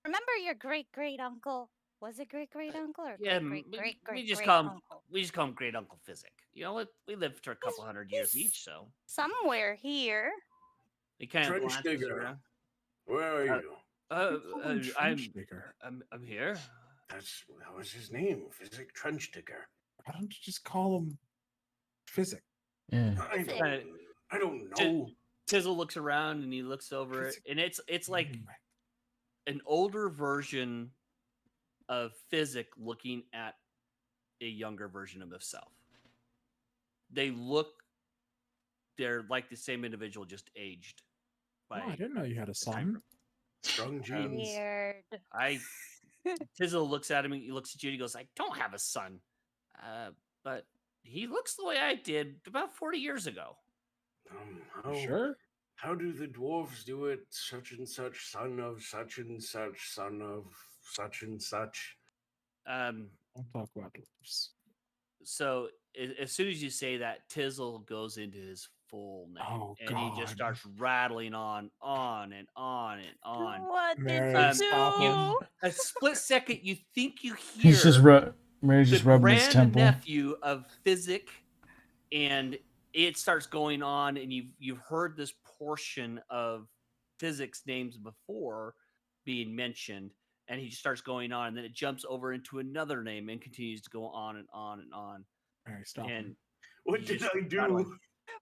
Remember your great uncle? Was it great uncle or great we just uncle? call him Great Uncle Physic. You know, we lived for a couple hundred years each, so somewhere here. He kind of Trench glances digger. around. Where are you? I'm here. That was his name, Physic Trench Digger. Why don't you just call him Physic? Yeah. I don't know. Tizzle looks around and he looks over it, and it's like an older version of Physic looking at a younger version of himself. They're like the same individual, just aged. I didn't know you had a son. Strong genes. Weird. Tizzle looks at him and he looks at you and he goes, "I don't have a son. But he looks the way I did about 40 years ago." Sure. How do the dwarves do it? Such and such, son of such and such, son of such and such. Don't talk about dwarves. So as soon as you say that, Tizzle goes into his full name, and he just starts rattling on and on and on. What did you do? A split second, you think you hear He's just Mary's just rubbing his temple. Nephew of Physic, and it starts going on, and you've heard this portion of physics names before being mentioned, and he just starts going on, and then it jumps over into another name and continues to go on and on and on. All right, stop. And What he's did just I do? rattling.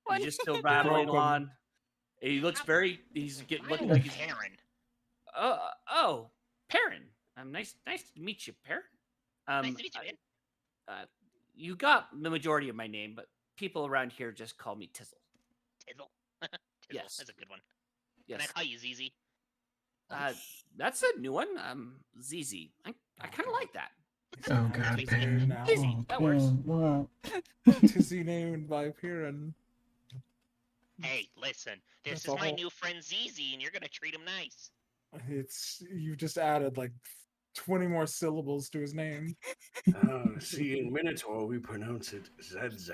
What? He's just still rattling Broke him. on. And he looks very. He's My looking name's like he's. Perrin. Oh, Perrin. Nice to meet you, Perrin. Nice to meet you, man. You got the majority of my name, but people around here just call me Tizzle. Tizzle. Tizzle. Yes. That's a good one. Yes. Can I call you ZZ? That's a new one. ZZ. I kind of like that. Oh god. He's Perrin. named now. Easy, Oh, that works. Perrin, wow. Is he named by Piran? Hey, listen. This That's is my all. new friend ZZ, and you're gonna treat him nice. It's you just added like 20 more syllables to his name. See, in Minotaur, we pronounce it ZZ.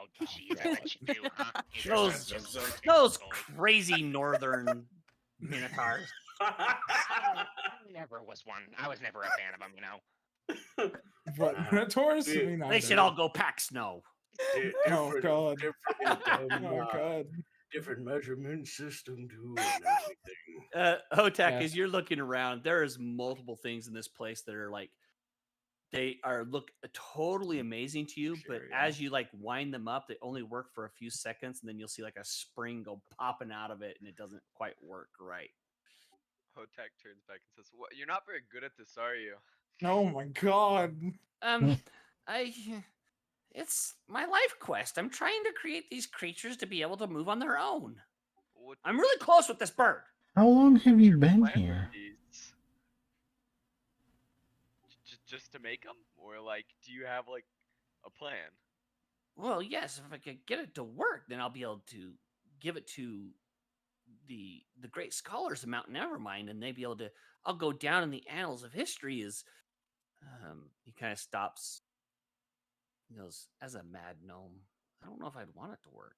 Oh, jeez, I let you do, huh? You Those- guys are just Those boy. crazy northern minotaurs. I never was one. I was never a fan of them, you know. But Minotaurs? Dude, I mean, They should all go pack snow. Oh, God. Different, Oh god. different measurement system too, and everything. Hotak, Yeah. as you're looking around, there is multiple things in this place that are like they look totally amazing to you, but Sure, yeah. as you like wind them up, they only work for a few seconds, and then you'll see like a spring go popping out of it, and it doesn't quite work right. Hotak turns back and says, "What? You're not very good at this, are you?" Oh my god. It's my life quest. I'm trying to create these creatures to be able to move on their own. What I'm really close with this bird. How long have you been plan here? are these? Just to make them, or like, do you have like a plan? Well, yes, if I could get it to work, then I'll be able to give it to the great scholars of Mount Nevermind, and they'd be able to. I'll go down in the annals of history as. He kind of stops. He goes, as a mad gnome, I don't know if I'd want it to work.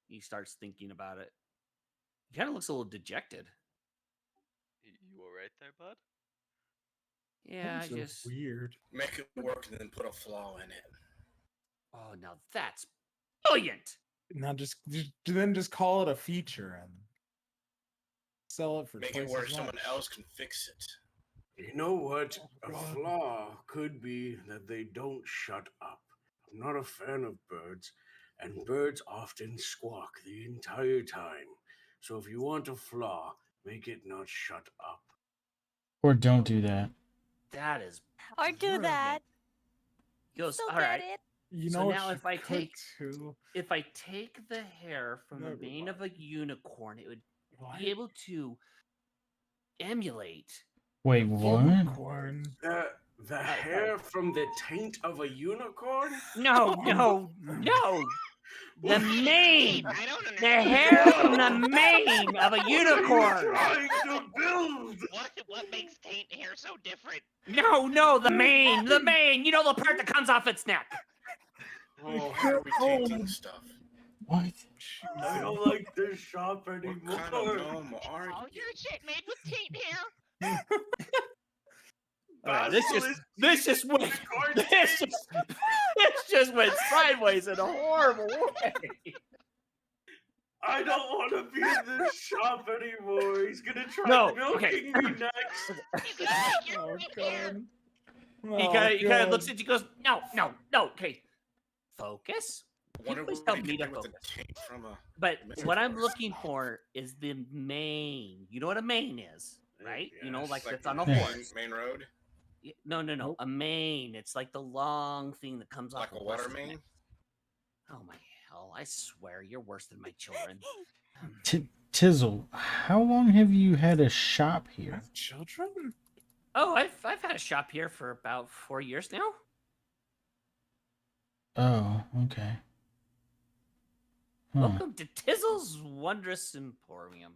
He starts thinking about it. He kind of looks a little dejected. You all right there, bud? Yeah, That's I so just. weird. Make it work and then put a flaw in it. Oh, now that's brilliant. Now just call it a feature and sell it for Make twice it where as someone much. else can fix it. You know what? Oh, A God. flaw could be that they don't shut up. I'm not a fan of birds, and birds often squawk the entire time. So if you want a flaw, make it not shut up. Or don't do that. That is. Or do brilliant. that. He goes, Still all right. get it. You So know what now you if I could take- do? If I take the hair from the Never mane of a mind. unicorn, it would What? be able to emulate. Wait, what? Unicorn. The hair from the taint of a unicorn? No. The mane. I don't The understand. hair from the mane of a unicorn. Trying to build! What makes taint hair so different? No, the mane. The mane. You know the part that comes off its neck. Oh, how are we tainting stuff? What? I don't like this shop What anymore. kind of gnome are Oh, you? you're shit made with taint hair. All right, this just went Unicorn this taint. just went sideways in a horrible way. I don't want to be in this shop anymore. He's gonna try No, milking okay. me next. He's gonna take your Oh taint hair. god. He Oh, kind of looks God. at you, goes, no. Okay, focus. I wonder Please what tell we me can to do with the focus. taint from a... But Metaphor. what I'm looking for is the mane. You know what a mane is, right? You know, Yes. like that's the on a Yeah. horse. main road, No. Nope. A mane. It's like the long thing that comes off like a the water horse's main. neck. Oh my hell! I swear, you're worse than my children. Tizzle, how long have you had a shop here? Have children? Oh, I've had a shop here for about 4 years now. Oh, okay. Huh. Welcome to Tizzle's Wondrous Emporium.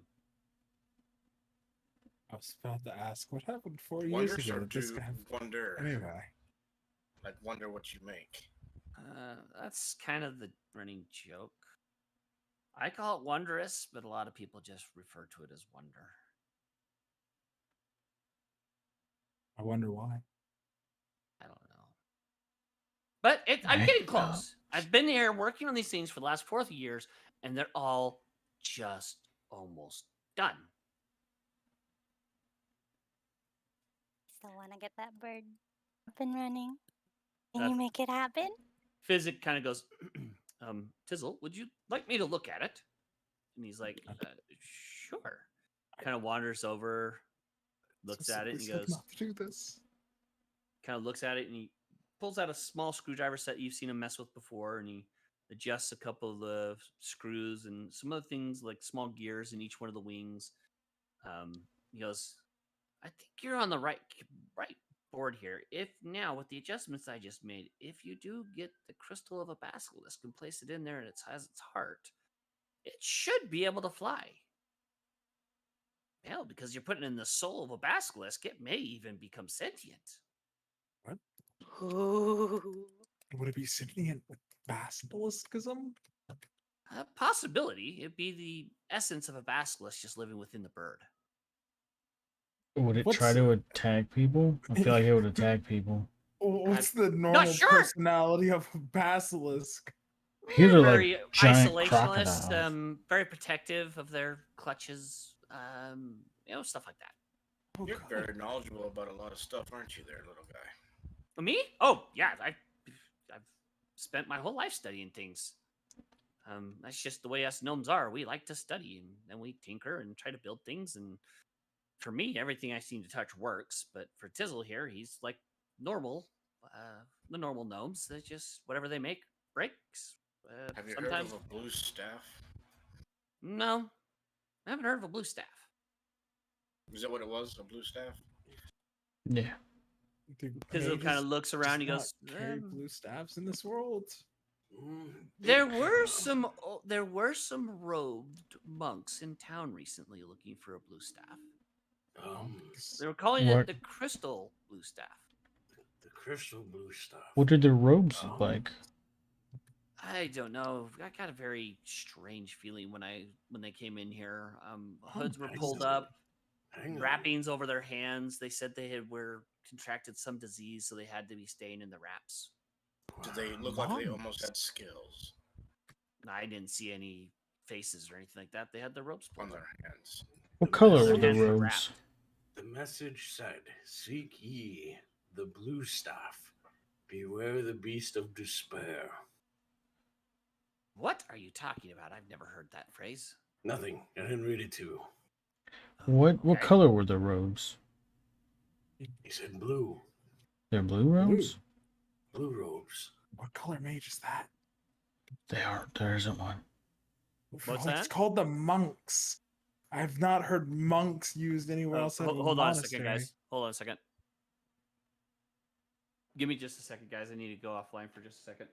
I was about to ask what happened 4 years Wonders ago. or that this do guy... wonder? Anyway. Like wonder what you make. That's kind of the running joke. I call it wondrous, but a lot of people just refer to it as wonder. I wonder why. I don't know. But I'm Right. getting close. I've been here working on these things for the last 4 years, and they're all just almost done. Still want to get that bird up and running. Can you make it happen? Physic kind of goes, Tizzle, would you like me to look at it? And he's like, sure. Kind of wanders over, looks at it, and he goes, not to do this. kind of looks at it, and he pulls out a small screwdriver set you've seen him mess with before, and he adjusts a couple of the screws and some other things like small gears in each one of the wings. He goes, I think you're on the right board here. If now, with the adjustments I just made, if you do get the crystal of a basilisk and place it in there and it has its heart, it should be able to fly. Hell, because you're putting in the soul of a basilisk, it may even become sentient. What? Ooh. Would it be sentient with basiliscism? A possibility. It'd be the essence of a basilisk just living within the bird. Would it try to attack people? I feel like it would attack people. What's the normal personality of a basilisk? He's a Very giant isolationist, crocodile. very protective of their clutches, stuff like that. You're very knowledgeable about a lot of stuff, aren't you, there, little guy? Me? Oh, yeah. I've spent my whole life studying things. That's just the way us gnomes are. We like to study, and then we tinker and try to build things. And for me, everything I seem to touch works. But for Tizzle here, he's like normal. The normal gnomes. It's just whatever they make breaks. Have you sometimes... heard of a blue staff? No, I haven't heard of a blue staff. Is that what it was? A blue staff? Yeah. Tizzle kind of looks around. He goes, "Carry blue staffs in this world." There were some robed monks in town recently looking for a blue staff. They were calling it the crystal blue staff. The crystal blue staff. What did their robes look like? I don't know. I got a very strange feeling when they came in here. Hoods were pulled up, wrappings over their hands. They said they were contracted some disease, so they had to be staying in the wraps. Did they look like they almost had skills? I didn't see any faces or anything like that. They had their robes pulled on their hands. What color were the robes? The message said, "Seek ye the blue staff. Beware the beast of despair." What are you talking about? I've never heard that phrase. Nothing. I didn't read it too. What color were the robes? He said blue. They're blue robes? Blue robes. What color mage is that? They are. There isn't one. What's that? It's called the monks. I've not heard monks used anywhere else. Hold on a second, guys. Hold on a second. Give me just a second, guys. I need to go offline for just a second.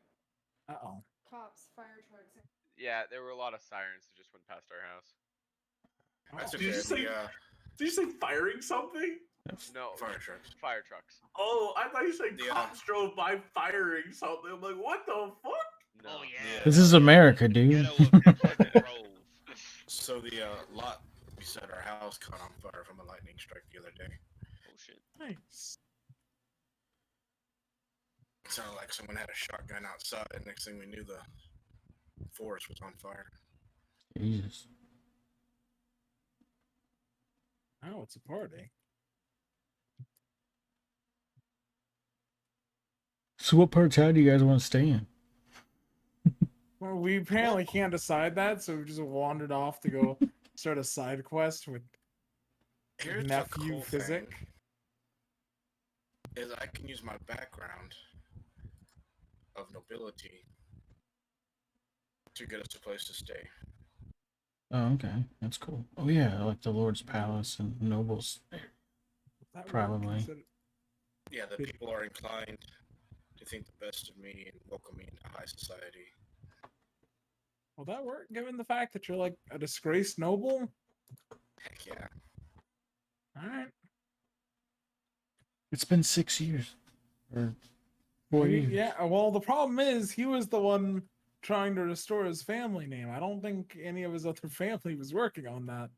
Uh-oh. Cops, fire trucks. Yeah, there were a lot of sirens that just went past our house. That's Did you say firing something? No, fire trucks. Fire trucks. Oh, I thought you said cops drove by firing something. I'm like, what the fuck? No. Oh yeah. This is America, dude. So the lot beside our house caught on fire from a lightning strike the other day. Oh shit. Nice. It sounded like someone had a shotgun outside, and next thing we knew, the forest was on fire. Jesus. Oh, it's a party. So what part of town do you guys want to stay in? Well, we apparently can't decide that, so we just wandered off to go start a side quest with Here's nephew the cool Physic. thing, is I can use my background of nobility to get us a place to stay. Oh, okay. That's cool. Oh, yeah, like the Lord's Palace and Noble's. Probably. Yeah, the people are inclined to think the best of me and welcome me into high society. Will that work, given the fact that you're like a disgraced noble? Heck yeah. Alright. It's been 6 years. Or 4 years. Yeah, well, the problem is he was the one trying to restore his family name. I don't think any of his other family was working on that.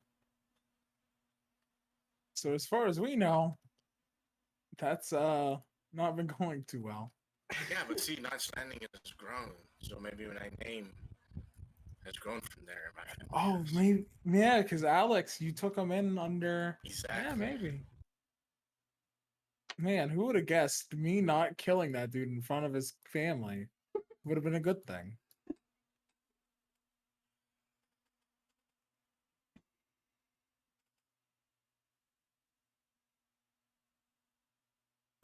So as far as we know, that's not been going too well. Yeah, but see, Night Standing has grown, so maybe when I name has grown from there. My family Oh, has. maybe. Yeah, because Alex, you took him in under. Exactly. Yeah, maybe. Man, who would have guessed me not killing that dude in front of his family would have been a good thing.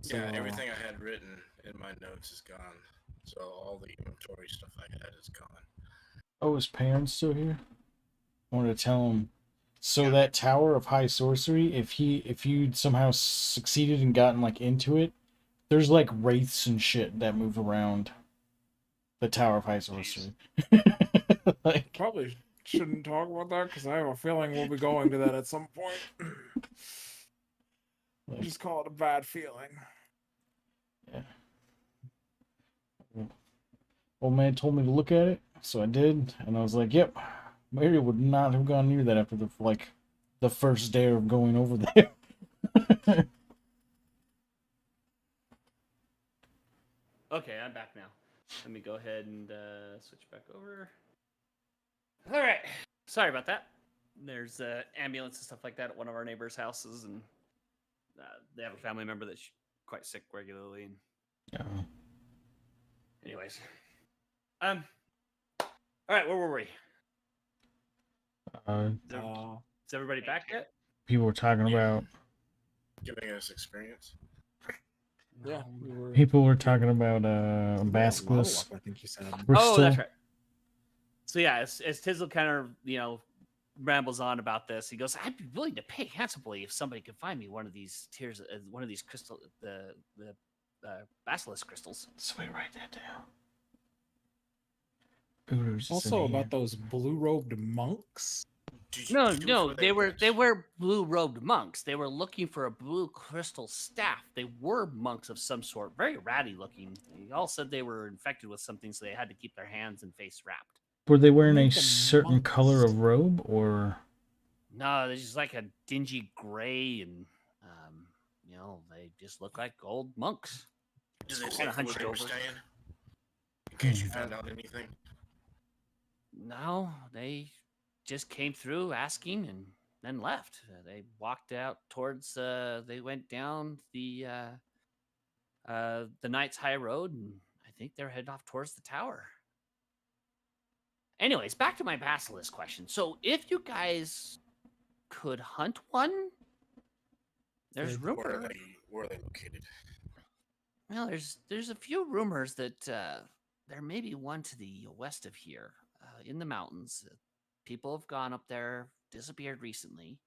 Yeah, So, everything I had written in my notes is gone. So all the inventory stuff I had is gone. Oh, his parents still here? I wanted to tell him. So Yeah. that tower of high sorcery, if you'd somehow succeeded and gotten like into it, there's like wraiths and shit that move around the tower of high sorcery. Like, probably shouldn't talk about that because I have a feeling we'll be going to that at some point. like, Just call it a bad feeling. yeah. Old man told me to look at it, so I did, and I was like, "Yep, Mary would not have gone near that after the first day of going over there." Okay, I'm back now. Let me go ahead and switch back over. All right. Sorry about that. There's ambulance and stuff like that at one of our neighbors' houses, and they have a family member that's quite sick regularly. And Yeah. anyways, all right, where were we? Is everybody back yet? People were talking about. Giving us experience. Yeah, we were. People were talking about level Basilisk. up, I think you said. Oh, that's right. So yeah, as Tizzle kind of rambles on about this, he goes, "I'd be willing to pay handsomely if somebody could find me one of these tiers, one of these crystal, the basilisk crystals." So we write that down. Also about those blue-robed monks. No, they were blue-robed monks. They were looking for a blue crystal staff. They were monks of some sort, very ratty looking. They all said they were infected with something, so they had to keep their hands and face wrapped. Were they wearing a Make them certain monks. color of robe, or? No, they're just like a dingy gray, and they just look like old monks. Do they say Kinda who hunched they were over. staying? In case you found out anything. No, they just came through asking and then left. They walked out towards. They went down the Knight's High Road, and I think they're heading off towards the tower. Anyways, back to my basilisk question. So, if you guys could hunt one, there's rumor. Where are they located? Well, there's a few rumors that there may be one to the west of here, in the mountains. People have gone up there, disappeared recently.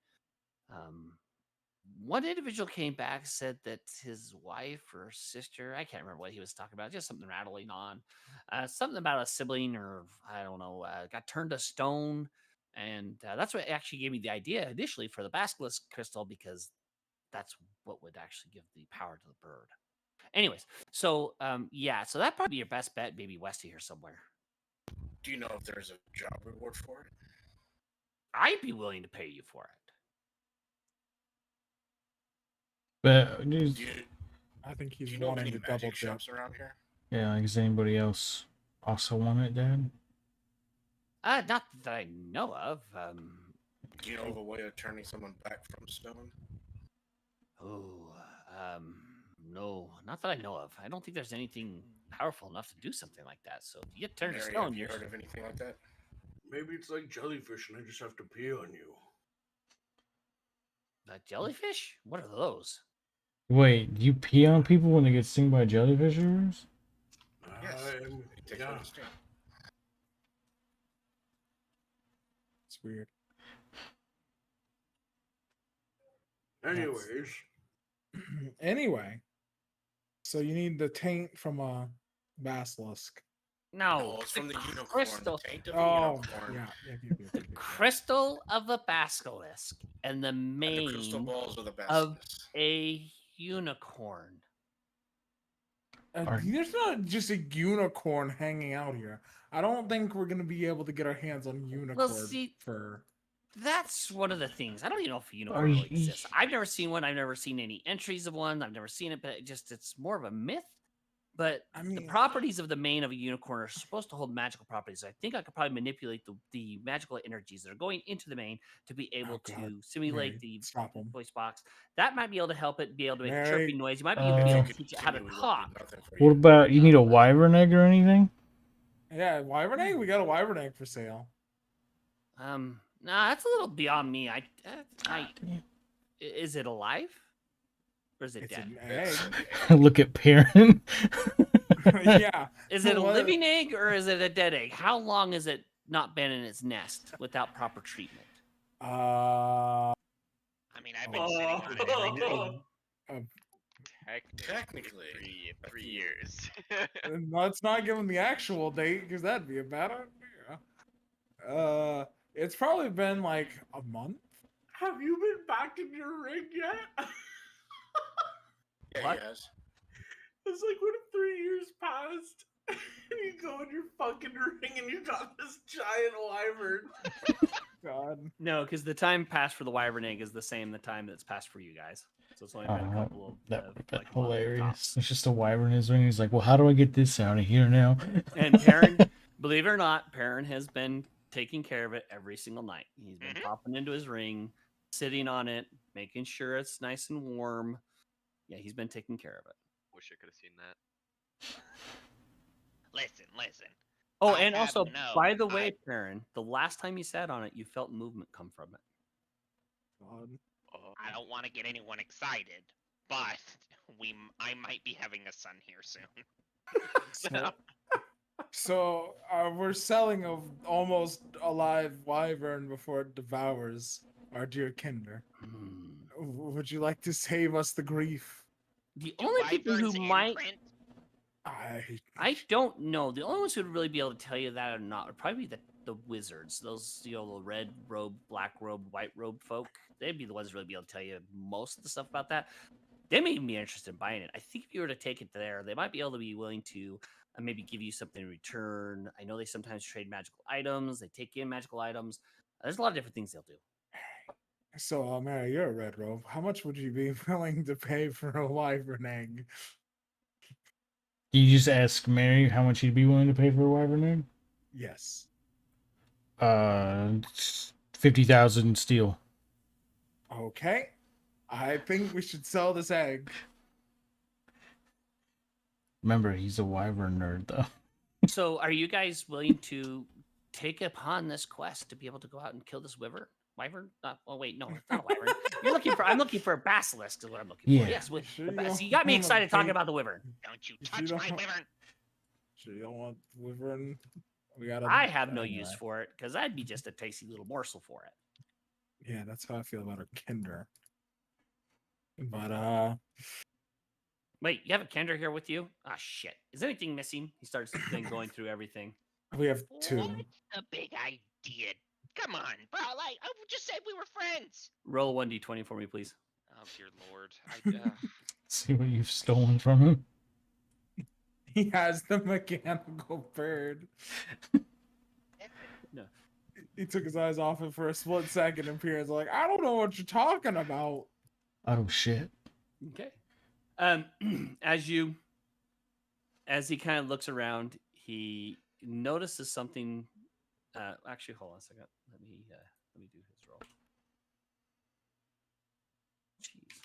One individual came back, said that his wife or sister, I can't remember what he was talking about, just something rattling on, something about a sibling or I don't know, got turned to stone. And that's what actually gave me the idea initially for the basilisk crystal, because that's what would actually give the power to the bird. Anyways, so so that'd probably be your best bet, maybe west of here somewhere. Do you know if there's a job reward for it? I'd be willing to pay you for it. But I think Do he's you know of wanting any to double magic jump. shops around here? yeah, like, does anybody else also want it, Dad? Not that I know of. Do you know of a way of turning someone back from stone? No, not that I know of. I don't think there's anything powerful enough to do something like that. So if you get turned to Mary, stone, have you you're heard of anything like that? Maybe it's like jellyfish and I just have to pee on you. jellyfish. What are those? Wait, you pee on people when they get stung by jellyfishers? Yes. It takes one to sting. It's weird. Anyways. Anyway, so you need the taint from a basilisk. No, it's from the unicorn. crystal. The taint of a Oh, unicorn. yeah. The crystal of a basilisk and the mane And the crystal balls of the of basilisk. a unicorn. There's not just a unicorn hanging out here. I don't think we're gonna be able to get our hands on unicorn fur. That's one of the things. I don't even know if a unicorn really exists. I've never seen one. I've never seen any entries of one. I've never seen it, but it's more of a myth. But I the mean, properties of the mane of a unicorn are supposed to hold magical properties. So I think I could probably manipulate the magical energies that are going into the mane to be able God. to simulate Mary, the stop him. voice box. That might be able to help it be able to make a Mary. chirping noise. You might be Uh, able If to you teach it how to continue, we won't do talk. nothing for What you. about you need a wyvern egg or anything? Yeah, wyvern egg. We got a wyvern egg for sale. Nah, that's a little beyond me. Is it alive? Or is it It's dead? an egg. Look at Perrin. Yeah. Is it a What- living egg or is it a dead egg? How long has it not been in its nest without proper treatment? Uh, I mean, I've been sitting on it every day. Technically, 3 years. let's not give him the actual date because that'd be a bad idea. It's probably been like a month. Have you been back in your ring yet? yeah, What? he has. It's like, what if 3 years passed and you go in your fucking ring and you got this giant wyvern? God. No, because the time passed for the wyvern egg is the same the time that's passed for you guys. So it's only been a couple of That would have been like a month hilarious. tops. It's just a wyvern in his ring. He's like, well, how do I get this out of here now? And Perrin, believe it or not, Perrin has been taking care of it every single night. He's been popping into his ring, sitting on it, making sure it's nice and warm. Yeah, he's been taking care of it. Wish I could have seen that. Listen. Oh, I and have also, no by the way, Perrin, the last time you sat on it, you felt movement come from it. God. I don't want to get anyone excited, but I might be having a son here soon. So we're selling a almost alive wyvern before it devours our dear Kinder. Would you like to save us the grief? The Do only people who wyverns might, imprint? I don't know. The only ones who would really be able to tell you that or not would probably be the wizards. Those, the red robe, black robe, white robe folk. They'd be the ones who really be able to tell you most of the stuff about that. They may even be interested in buying it. I think if you were to take it there, they might be able to be willing to maybe give you something in return. I know they sometimes trade magical items. They take in magical items. There's a lot of different things they'll do. So, Mary, you're a red robe. How much would you be willing to pay for a wyvern egg? You just ask Mary how much he'd be willing to pay for a wyvern egg? Yes. 50,000 steel. Okay. I think we should sell this egg. Remember, he's a wyvern nerd, though. So, are you guys willing to take upon this quest to be able to go out and kill this wyvern? Oh wait, no, it's not a wyvern. I'm looking for a basilisk. Is what I'm looking Yeah. for. Yes, with Sure see, you got me don't excited talking pay- about the wyvern. Don't you You touch don't my want- wyvern! Sure, you don't want wyvern? We got. I have no use for it because that'd be just a tasty little morsel for it. Yeah, that's how I feel about our Kinder. But Wait, you have a Kender here with you? Ah, shit. Is anything missing? He starts then going through everything. we have two. What's a big idea? Come on, bro. Like, I just said we were friends. Roll 1d20 for me, please. Oh dear lord. See what you've stolen from him? He has the mechanical bird. No. He took his eyes off it for a split second, and Pierre's like, "I don't know what you're talking about." Oh, shit. Okay. As he kind of looks around, he notices something. Actually, hold on a second. Let me do his roll. Jeez.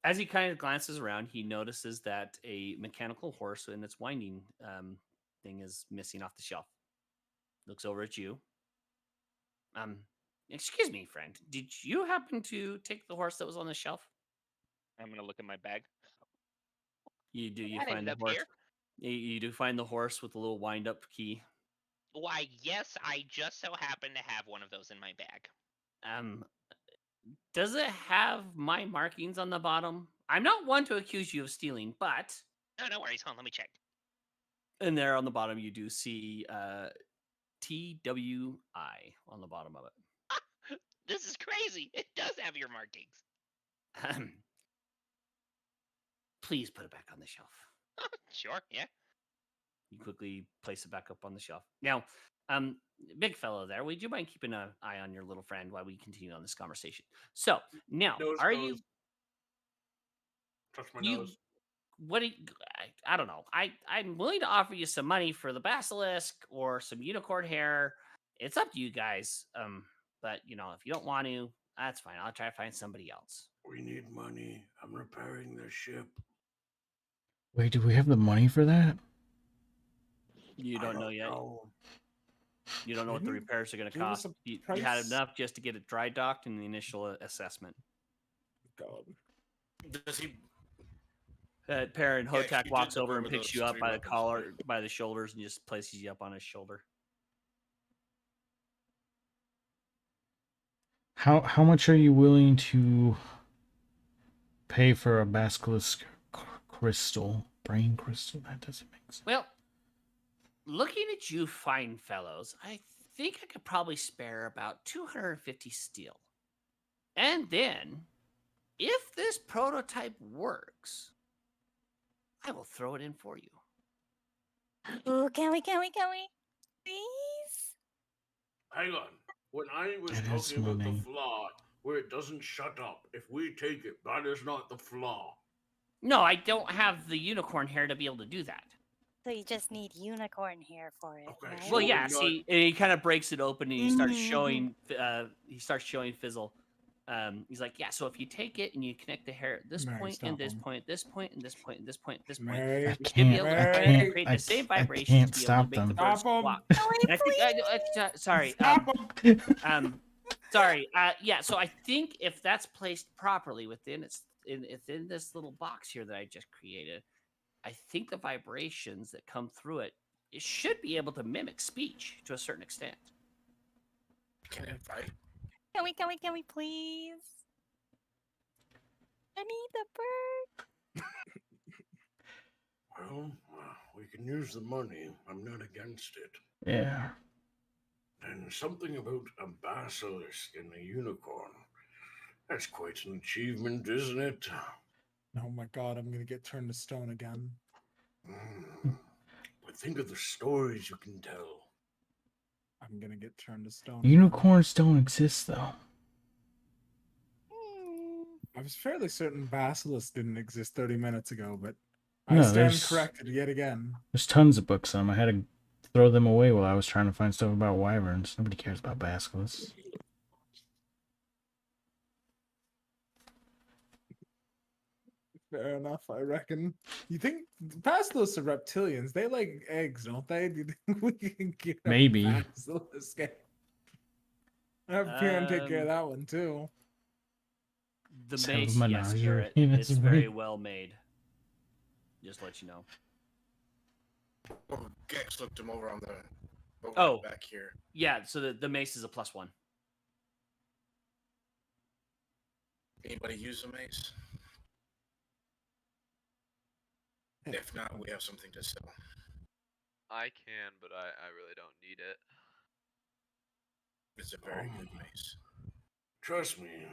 As he kind of glances around, he notices that a mechanical horse and its winding thing is missing off the shelf. Looks over at you. Excuse me, friend. Did you happen to take the horse that was on the shelf? I'm gonna look in my bag. You do. You That find ended the up horse. here. You do find the horse with the little wind-up key. Why, yes, I just so happen to have one of those in my bag. Does it have my markings on the bottom? I'm not one to accuse you of stealing, but No worries. Hold on, let me check. and there on the bottom you do see TWI on the bottom of it. This is crazy. It does have your markings. Please put it back on the shelf. Sure, yeah. You quickly place it back up on the shelf. Now, Big fellow there, would you mind keeping an eye on your little friend while we continue on this conversation? So now, Nose, are nose. you Touch my you nose. what do you, I don't know. I'm willing to offer you some money for the basilisk or some unicorn hair. It's up to you guys. But you know, if you don't want to, that's fine. I'll try to find somebody else. We need money. I'm repairing the ship. Wait, do we have the money for that? You I don't know yet. You don't know what the Didn't repairs are going to give us cost. a You had price? enough just to get it dry docked in the initial assessment. God. Does he? Perrin Yeah, Hotak he walks did over and remember picks those you up 3 by the weapons, collar, right? by the shoulders, and just places you up on his shoulder. How much are you willing to pay for a basilisk crystal? Brain crystal? That doesn't make sense. Well, looking at you fine fellows, I think I could probably spare about 250 steel. And then, if this prototype works, I will throw it in for you. Ooh, can we? Please? Hang on. When I was That is talking about the money. flaw where it doesn't shut up, if we take it, that is not the flaw. No, I don't have the unicorn hair to be able to do that. So you just need unicorn hair for it, Okay, right? so Well, we're yeah. not- See, and he kind of breaks it open and he starts Mhm. showing. He starts showing Fizzle. He's like, yeah. So if you take it and you connect the hair at this Mary, point, stop and this him. point, this point, and this point, and this point, and this point, Mary, you should be able to create the Mary, same I vibrations can't to be able to stop make the them. birds Stop 'em. flock. Can we And I think, please? sorry, stop him. sorry, yeah. So I think if that's placed properly within within this little box here that I just created, I think the vibrations that come through it should be able to mimic speech to a certain extent. Can it fight? Can we please? I need the bird. Well, we can use the money. I'm not against it. Yeah. And something about a basilisk and a unicorn. That's quite an achievement, isn't it? Oh my god, I'm gonna get turned to stone again. But think of the stories you can tell. I'm gonna get turned to stone. again. Unicorns don't exist though. I was fairly certain Basilisk didn't exist 30 minutes ago, but No, I stand there's- corrected yet again. There's tons of books on them. I had to throw them away while I was trying to find stuff about wyverns. Nobody cares about basilisks. Fair enough, I reckon. You think Basilisks are reptilians? They like eggs, don't they? Do you think we can get a Maybe. Basilisk egg? Have Piran take care of that one too. The Let's have a mace, yes, menagerie Garrett. in It's its very ring. well made. Just to let you know. Oh, Gex looked him over on the Oh. back here. Yeah, so the mace is a +1. Anybody use a mace? If not, we have something to sell. I can, but I really don't need it. It's a very good mace. Trust me,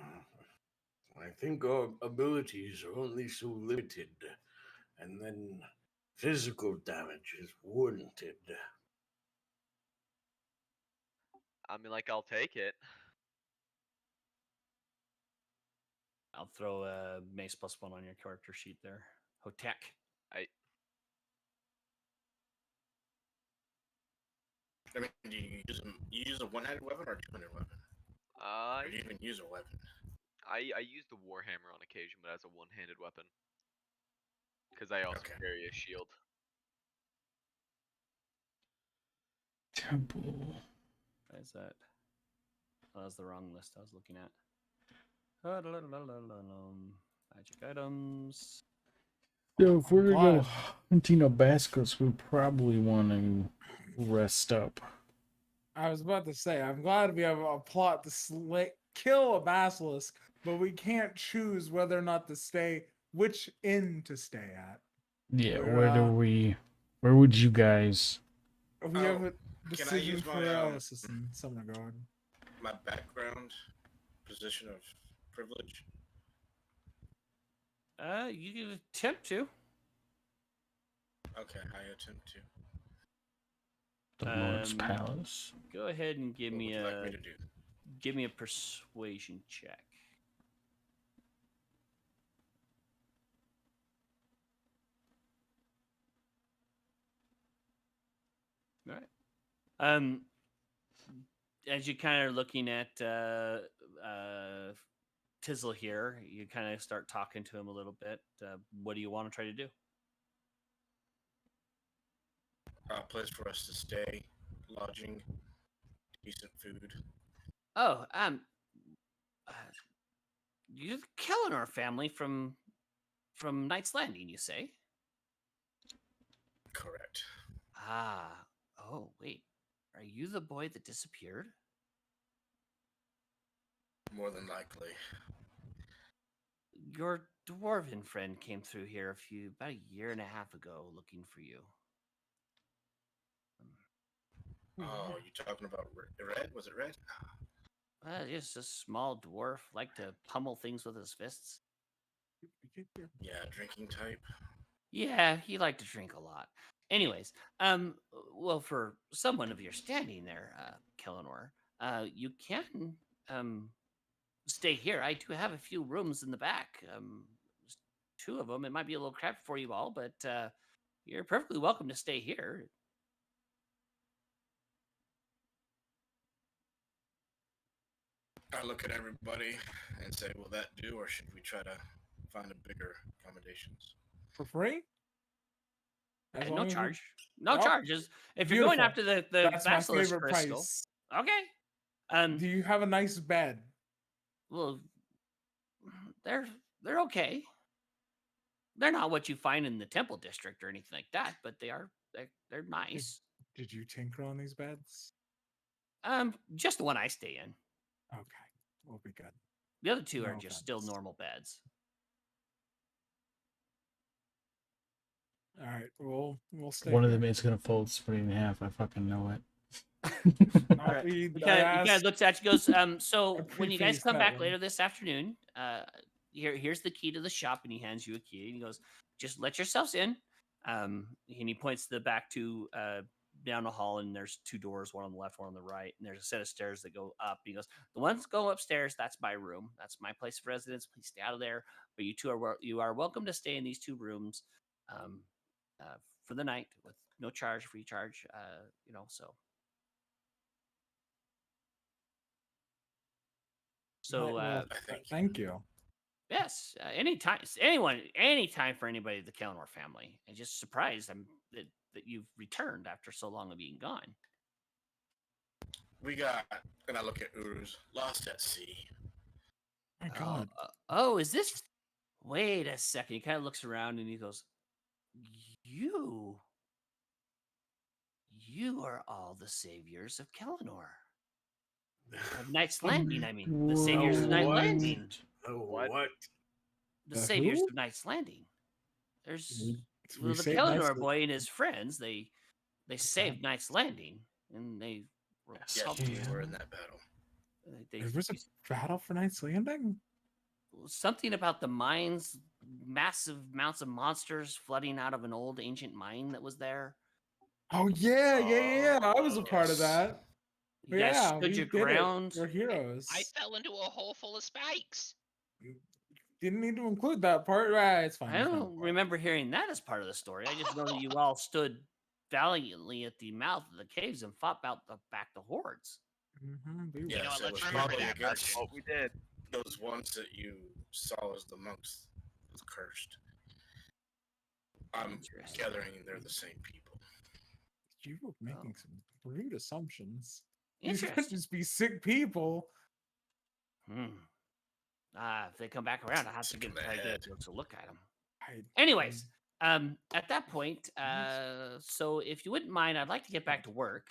I think our abilities are only so limited, and then physical damage is warranted. I mean, like, I'll take it. I'll throw a mace +1 on your character sheet there. Hotek. I mean, do you use a one-handed weapon or a two-handed weapon? Or do you even use a weapon? I use the Warhammer on occasion, but as a one-handed weapon. Because I also carry a shield. Temple. What is that? Oh, that's the wrong list I was looking at. Magic items. So if we're gonna go glad. hunting a basilisk, we probably want to rest up. I was about to say, I'm glad we have a plot to kill a basilisk, but we can't choose whether or not to stay, which inn to stay at. Yeah, We're, where would you guys? We have a Can I decision use my, paralysis in some regard. my background position of privilege? You can attempt to. Okay, I attempt to. The Lord's Palace. Go ahead and give What me would you like me to do? a persuasion check. All right. As you kind of looking at Tizzle here, you kind of start talking to him a little bit. What do you want to try to do? A place for us to stay, lodging, decent food. Oh, you're the Kellenor family from Knight's Landing, you say? Correct. Ah, oh, wait. Are you the boy that disappeared? More than likely. Your dwarven friend came through here about a year and a half ago looking for you. Oh, you talking about Red? Was it Red? Just a small dwarf, like to pummel things with his fists. Yeah, drinking type. Yeah, he liked to drink a lot. Anyways, well, for someone of your standing there, Kellenor, you can stay here. I do have a few rooms in the back. Just 2 of them. It might be a little cramped for you all, but you're perfectly welcome to stay here. I look at everybody and say, will that do, or should we try to find a bigger accommodations? For free? As No long as we- charge. No Oh, charges. If you're going beautiful. after the That's my Basilisk favorite crystal. price. Okay. Do you have a nice bed? Well, they're okay. They're not what you find in the Temple District or anything like that, but they're nice. Did you tinker on these beds? Just the one I stay in. Okay, we'll be good. The other 2 No are just still offense. normal beds. All right, we'll stay. One of here. them is gonna fold split in half. I fucking know it. All right. He kind of looks at you, goes, so when you guys prefaced come that back one. later this afternoon, here's the key to the shop, and he hands you a key, and he goes, just let yourselves in. And he points the back to down the hall, and there's 2 doors, one on the left, one on the right, and there's a set of stairs that go up. And he goes, the ones go upstairs, that's my room, that's my place of residence. Please stay out of there. But you are welcome to stay in these 2 rooms for the night with no charge, free charge. So. So thank you. yes, anytime for anybody of the Kellenor family. I'm just surprised that you've returned after so long of being gone. We got, and I look at Uruz, lost at sea. My God. Is this? Wait a second. He kind of looks around and he goes, "You are all the saviors of Kellenor. Of Knight's Landing, I mean. The saviors of Knight's Landing. What? The The saviors who? of Knight's Landing. There's We the say Kellenor nicely. boy and his friends. They saved Knight's Landing, and they were Yes, helped. we were in that battle. There was a battle for Knight's Landing? Something about the mines, massive amounts of monsters flooding out of an old ancient mine that was there. Oh yeah. I was a part of that. You guys Yeah, stood we your did it. ground. We're heroes. I fell into a hole full of spikes. Didn't need to include that part. Right, it's fine. I don't remember hearing that as part of the story. I just know that you all stood valiantly at the mouth of the caves and fought back the hordes. Mm-hmm, Yes, let's it was remember probably that against version. What we did. those ones that you saw as the monks was cursed. I'm Interesting. gathering they're the same people. You were making some rude assumptions. Interesting. These could just be sick people. If they come back around, I have to get a look at them. Anyways, at that point, so if you wouldn't mind, I'd like to get back to work.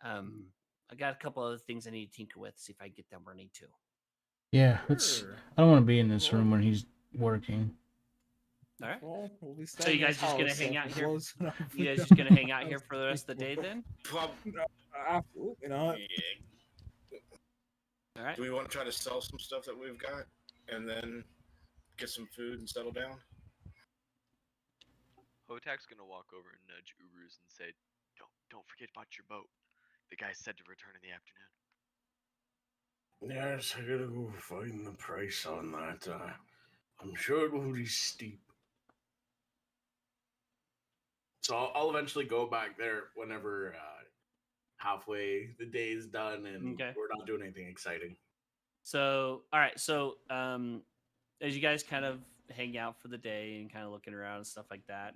I got a couple other things I need to tinker with, see if I can get them running too. Yeah, I don't want to be in this room when he's working. All right. Well, So you guys just gonna hang out here? You guys guys just gonna hang out here for the rest of the day then? Absolutely not. Yeah. All right. Do we want to try to sell some stuff that we've got and then get some food and settle down? Hotak's gonna walk over and nudge Uruz and say, Don't forget about your boat. The guy said to return in the afternoon. Yes, I gotta go find the price on that. I'm sure it will be steep. So I'll eventually go back there whenever halfway the day is done and Okay. we're not doing anything exciting. So, all right. So, as you guys kind of hang out for the day and kind of looking around and stuff like that,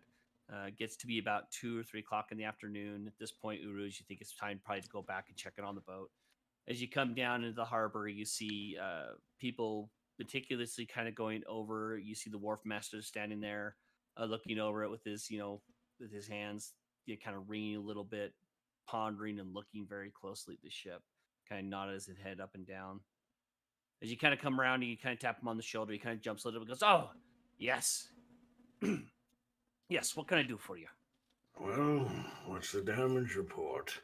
it gets to be about 2 or 3 o'clock in the afternoon. At this point, Uruj, you think it's time probably to go back and check it on the boat. As you come down into the harbor, you see people meticulously kind of going over. You see the wharf master standing there, looking over it with his, with his hands, kind of wringing a little bit, pondering and looking very closely at the ship. Kind of nodded his head up and down. As you kind of come around and you kind of tap him on the shoulder, he kind of jumps a little bit and goes, "Oh, yes. Yes, what can I do for you?" Well, what's the damage report?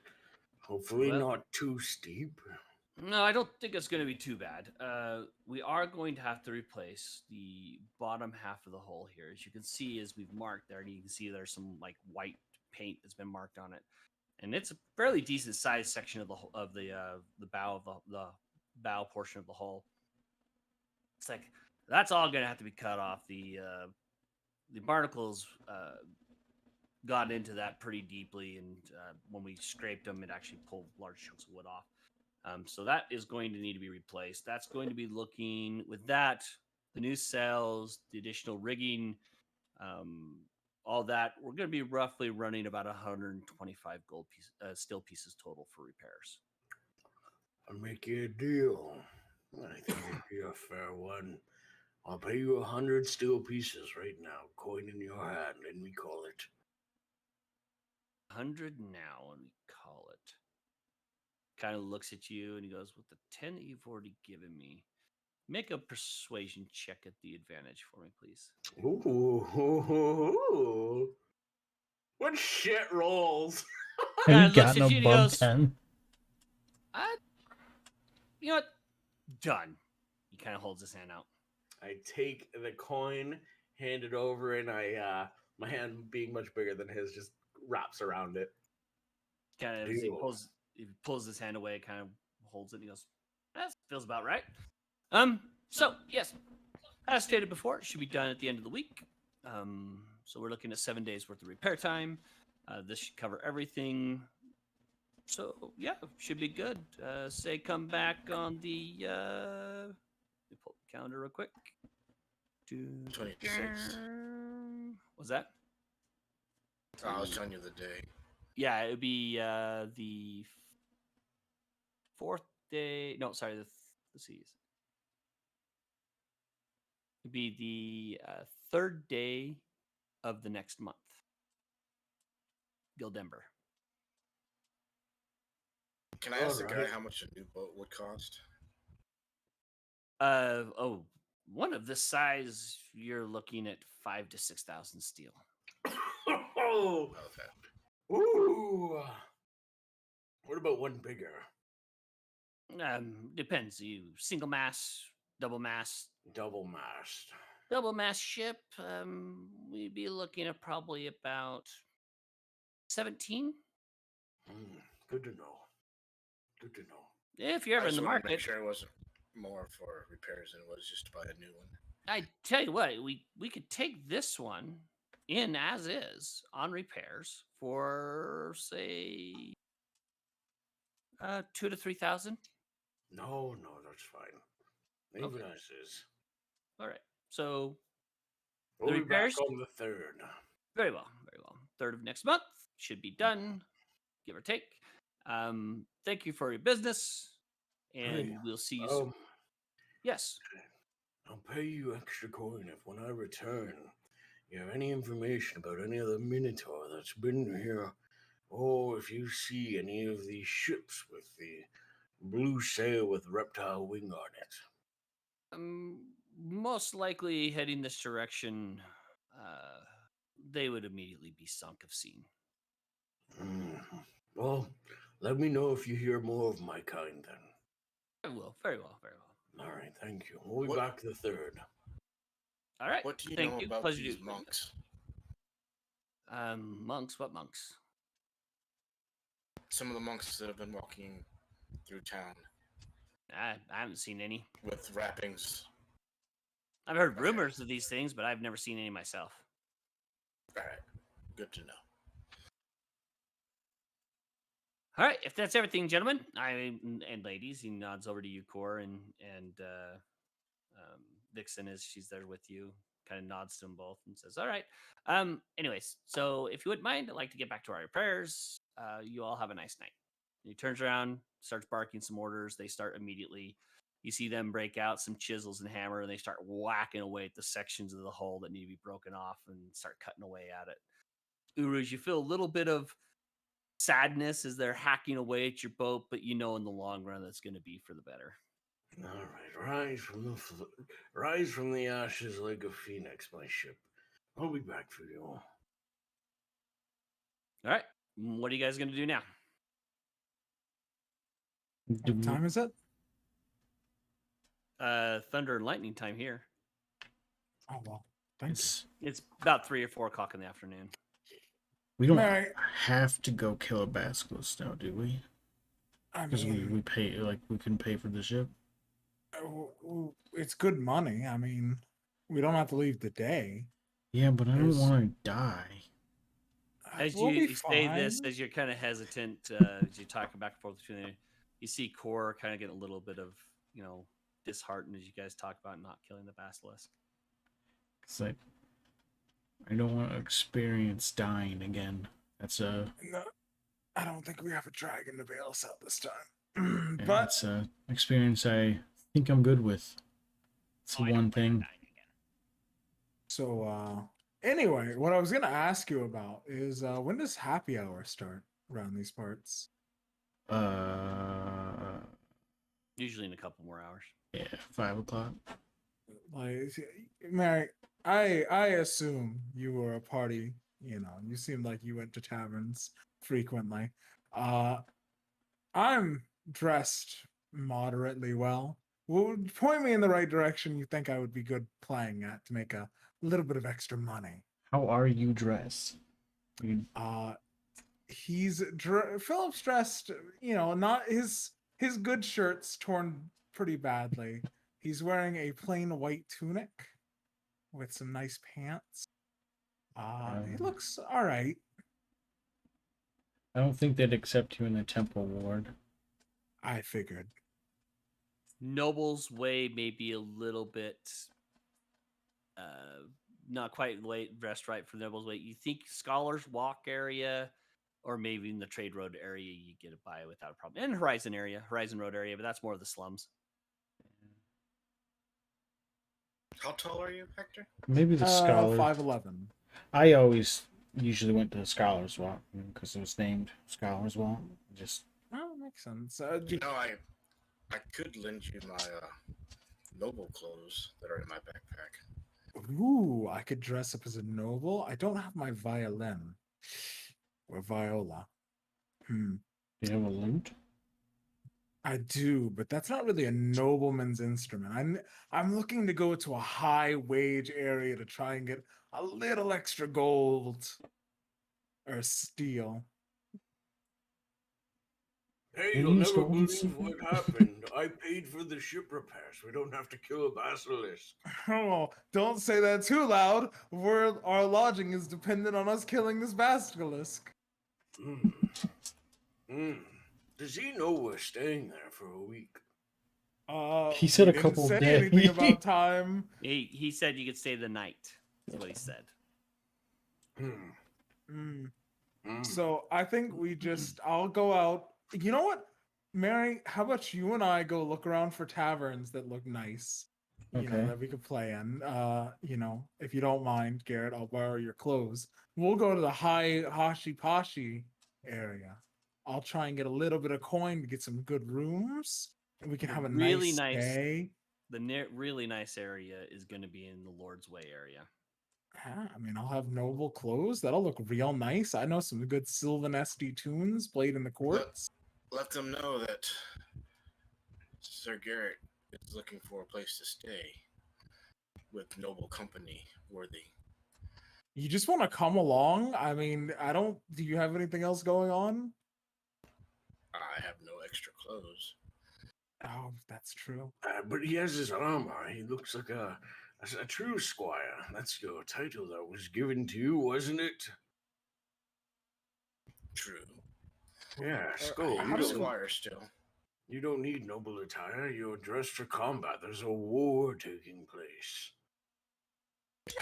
Hopefully Well- not too steep. No, I don't think it's going to be too bad. We are going to have to replace the bottom half of the hull here. As you can see, as we've marked there, and you can see there's some like white paint that's been marked on it, and it's a fairly decent sized section of the bow of the bow portion of the hull. It's like that's all going to have to be cut off. The barnacles got into that pretty deeply, and when we scraped them, it actually pulled large chunks of wood off. So that is going to need to be replaced. That's going to be looking with that, the new sails, the additional rigging, all that. We're going to be roughly running about 125 gold steel pieces total for repairs. I'll make you a deal. I think it'd be a fair one. I'll pay you 100 steel pieces right now, coin in your hand, and we call it. 100 now, and we call it. Kind of looks at you and he goes, "With the 10 that you've already given me, make a persuasion check at the advantage for me, please." Ooh. What shit rolls? Kinda Ain't looks gotten at you and he above goes, 10. "You know what? Done." He kind of holds his hand out. I take the coin, hand it over, and I, my hand being much bigger than his, just wraps around it. Kind of, he pulls his hand away, kind of holds it. And he goes, "That feels about right." So yes, as stated before, it should be done at the end of the week. So we're looking at 7 days worth of repair time. This should cover everything. So yeah, should be good. Say come back on the. Let me pull the calendar real quick. 26. What's that? I was telling you the day. Yeah, it would be the fourth day. No, sorry, let's see. It'd be the third day of the next month. Gildember. Can I ask the guy Alright. how much a new boat would cost? One of this size, you're looking at 5,000 to 6,000 steel. Oh, Okay. ooh. What about one bigger? Depends. You single mast, double mast. Double mast. Double mast ship. We'd be looking at probably about 17. Good to know. Good to know. If you're ever I in just the wanted to market. make sure it wasn't more for repairs than it was just to buy a new one. I tell you what, we could take this one in as is on repairs for say 2,000 to 3,000. No, that's fine. Leave Okay. it as is. All right. So We'll the be back repairs? on the 3rd. Very well, very well. 3rd of next month should be done, give or take. Thank you for your business, and Hey, we'll see you soon. Yes. I'll pay you extra coin if when I return, you have any information about any of the Minotaur that's been here, or if you see any of these ships with the blue sail with reptile wing on it. Most likely heading this direction, they would immediately be sunk if seen. Well, let me know if you hear more of my kind then. I will. Very well, very well. All right, thank you. We'll be What- back the 3rd. All right. What do you Thank know you. about Pleasure these to- monks? Monks? What monks? some of the monks that have been walking through town I haven't seen any. with wrappings. I've heard Okay. rumors of these things, but I've never seen any myself. All right, good to know. All right, if that's everything, gentlemen, and ladies, he nods over to you, Core, and Vixen, as she's there with you, kind of nods to them both and says, "All right. Anyways, so if you wouldn't mind, I'd like to get back to our repairs. You all have a nice night." And he turns around, starts barking some orders. They start immediately. You see them break out some chisels and hammer, and they start whacking away at the sections of the hull that need to be broken off and start cutting away at it. Uruz, you feel a little bit of sadness as they're hacking away at your boat, but you know in the long run that's going to be for the better. All right, rise from the ashes like a phoenix, my ship. I'll be back for you all. All right, what are you guys going to do now? What time is it? Thunder and lightning time here. Oh well, thanks. It's about 3 or 4 o'clock in the afternoon. We don't Alright. have to go kill a basilisk now, do we? I Because mean, we pay, like, we can pay for the ship. it's good money. I mean, we don't have to leave the day. Yeah, but I don't There's- want to die. As We'll you be say this, fine. as you're kind of hesitant, as you talk back and forth between them, you see Core kind of get a little bit of, disheartened as you guys talk about not killing the basilisk. It's like, I don't want to experience dying again. That's No, I don't think we have a dragon to bail us out this time. yeah, But it's a experience I think I'm good with. It's the one thing. so, anyway, what I was gonna ask you about is when does happy hour start around these parts? Usually in a couple more hours. Yeah, 5 o'clock. Like, Mary, I assume you were a party. You seem like you went to taverns frequently. I'm dressed moderately well. Well, point me in the right direction you think I would be good playing at to make a little bit of extra money. How are you dressed? Philip's dressed, not his good shirt's torn pretty badly. He's wearing a plain white tunic with some nice pants. He looks all right. I don't think they'd accept you in the temple ward. I figured. Noble's way may be a little bit not quite dressed right for Noble's way. You think Scholars Walk area, or maybe in the Trade Road area, you get it by without a problem. And Horizon Road area, but that's more of the slums. How tall are you, Hector? Maybe the scholar. 5'11". I always usually went to the Scholars Walk because it was named Scholars Walk. Just Makes sense. I could lend you my noble clothes that are in my backpack. Ooh, I could dress up as a noble. I don't have my violin or viola. do you have a lute? I do, but that's not really a nobleman's instrument. I'm looking to go to a high wage area to try and get a little extra gold or steel. Hey, Can you'll you never stole believe something? what happened. I paid for the ship repairs. We don't have to kill a basilisk. Oh, don't say that too loud. Our lodging is dependent on us killing this basilisk. Does he know we're staying there for a week? He said we a didn't couple say days. anything about time. He said you could stay the night. That's what he said. So I think I'll go out. You know what, Mary? How about you and I go look around for taverns that look nice, Okay. that we could play in. If you don't mind, Garrett, I'll borrow your clothes. We'll go to the high Hashi Pashi area. I'll try and get a little bit of coin to get some good rooms, and we can have a Really nice nice. day. The really nice area is going to be in the Lord's Way area. I mean, I'll have noble clothes. That'll look real nice. I know some good Sylvanesty tunes played in the courts. Let them know that Sir Garrett is looking for a place to stay with noble company worthy. You just want to come along? I mean, do you have anything else going on? clothes. Oh, that's true. But he has his armor. He looks like a true squire. That's your title that was given to you, wasn't it? True. Yeah, Skull. I'm a squire still. You don't need noble attire. You're dressed for combat. There's a war taking place.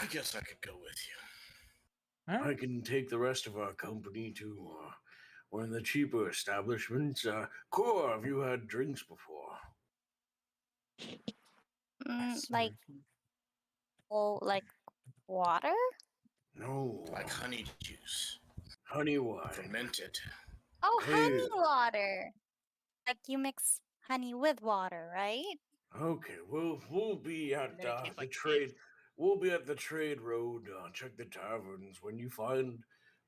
I guess I could go with you. I can take the rest of our company to one of the cheaper establishments. Core, have you had drinks before? Like, like water? No. Like honey juice. Honey wine. Fermented. Oh, honey water. Like you mix honey with water, right? Okay, we'll be at Then it tastes the like trade. We'll be at the trade road. Check the taverns when you find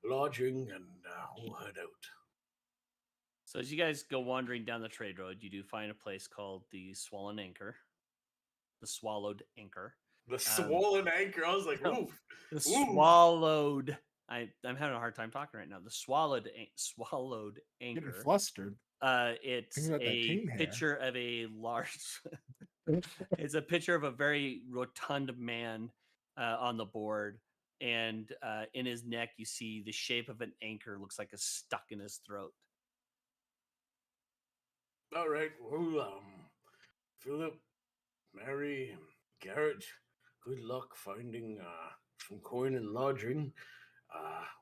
lodging, and we'll head out. So as you guys go wandering down the trade road, you do find a place called the Swollen Anchor. The Swallowed Anchor. The Swollen Anchor. I was like, no, oof. The Swallowed. I'm having a hard time talking right now. The Swallowed Anchor. Getting flustered. It's a picture of a large. It's a picture of a very rotund man on the board, and in his neck you see the shape of an anchor. Looks like it's stuck in his throat. All right. Well, Philip, Mary, Garrett, good luck finding some coin and lodging.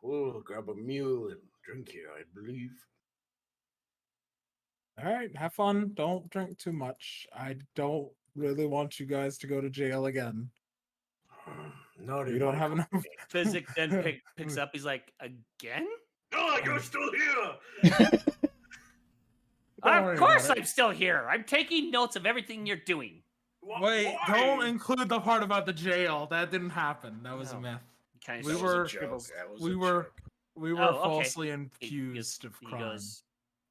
We'll grab a meal and drink here, I believe. All right, have fun. Don't drink too much. I don't really want you guys to go to jail again. Not we don't have enough. Physic then picks up. He's like, again? Oh, you're still here. Of course I'm still here. I'm taking notes of everything you're doing. Wait, don't include the part about the jail. That didn't happen. That was a myth. We were falsely accused of crime. Goes,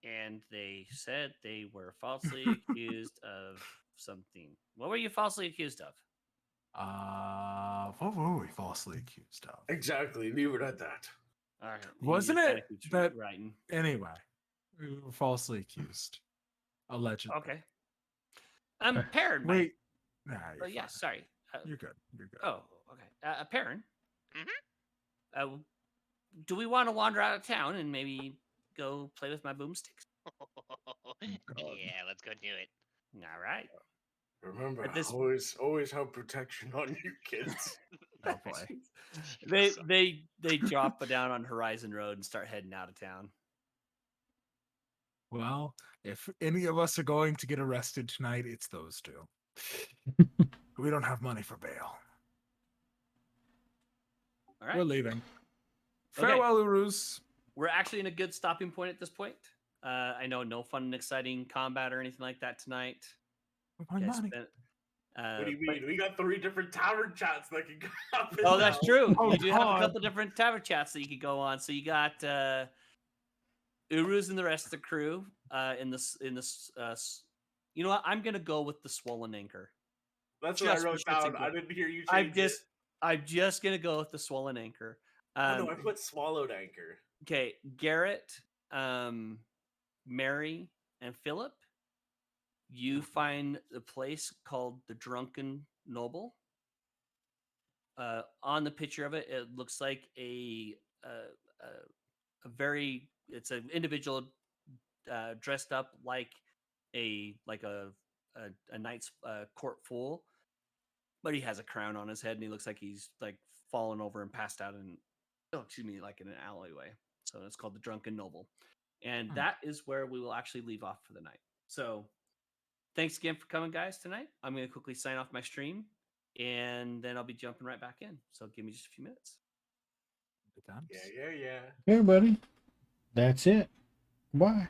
and they said they were falsely accused of something. What were you falsely accused of? What were we falsely accused of? Exactly. Leave it at that. All right. Wasn't it that? Writing. Anyway, we were falsely accused. Allegedly. Okay. Perrin. Wait. Nah, yeah, sorry. You're good. You're good. Oh, okay. Perrin. Do we want to wander out of town and maybe go play with my boomsticks? Yeah, let's go do it. All right. Remember, always have protection on you, kids. Oh boy. They drop down on Horizon Road and start heading out of town. Well, if any of us are going to get arrested tonight, it's those two. We don't have money for bail. All right. We're leaving. Farewell, Urus. We're actually in a good stopping point at this point. I know no fun and exciting combat or anything like that tonight. Money. What do you mean? We got 3 different tavern chats that can go up. Oh, that's true. You do have a couple different tavern chats that you could go on. So you got Urus and the rest of the crew in this. You know what? I'm gonna go with the Swollen Anchor. That's what I wrote down. I didn't hear you. I'm just gonna go with the Swollen Anchor. No, I put Swallowed Anchor. Okay, Garrett, Mary, and Philip. You find a place called the Drunken Noble. On the picture of it, it looks like it's an individual dressed up like a knight's court fool, but he has a crown on his head and he looks like he's like fallen over and passed out like in an alleyway. So it's called the Drunken Noble, and that is where we will actually leave off for the night. So thanks again for coming, guys, tonight. I'm going to quickly sign off my stream, and then I'll be jumping right back in. So give me just a few minutes. Yeah. Hey, buddy. That's it. Bye.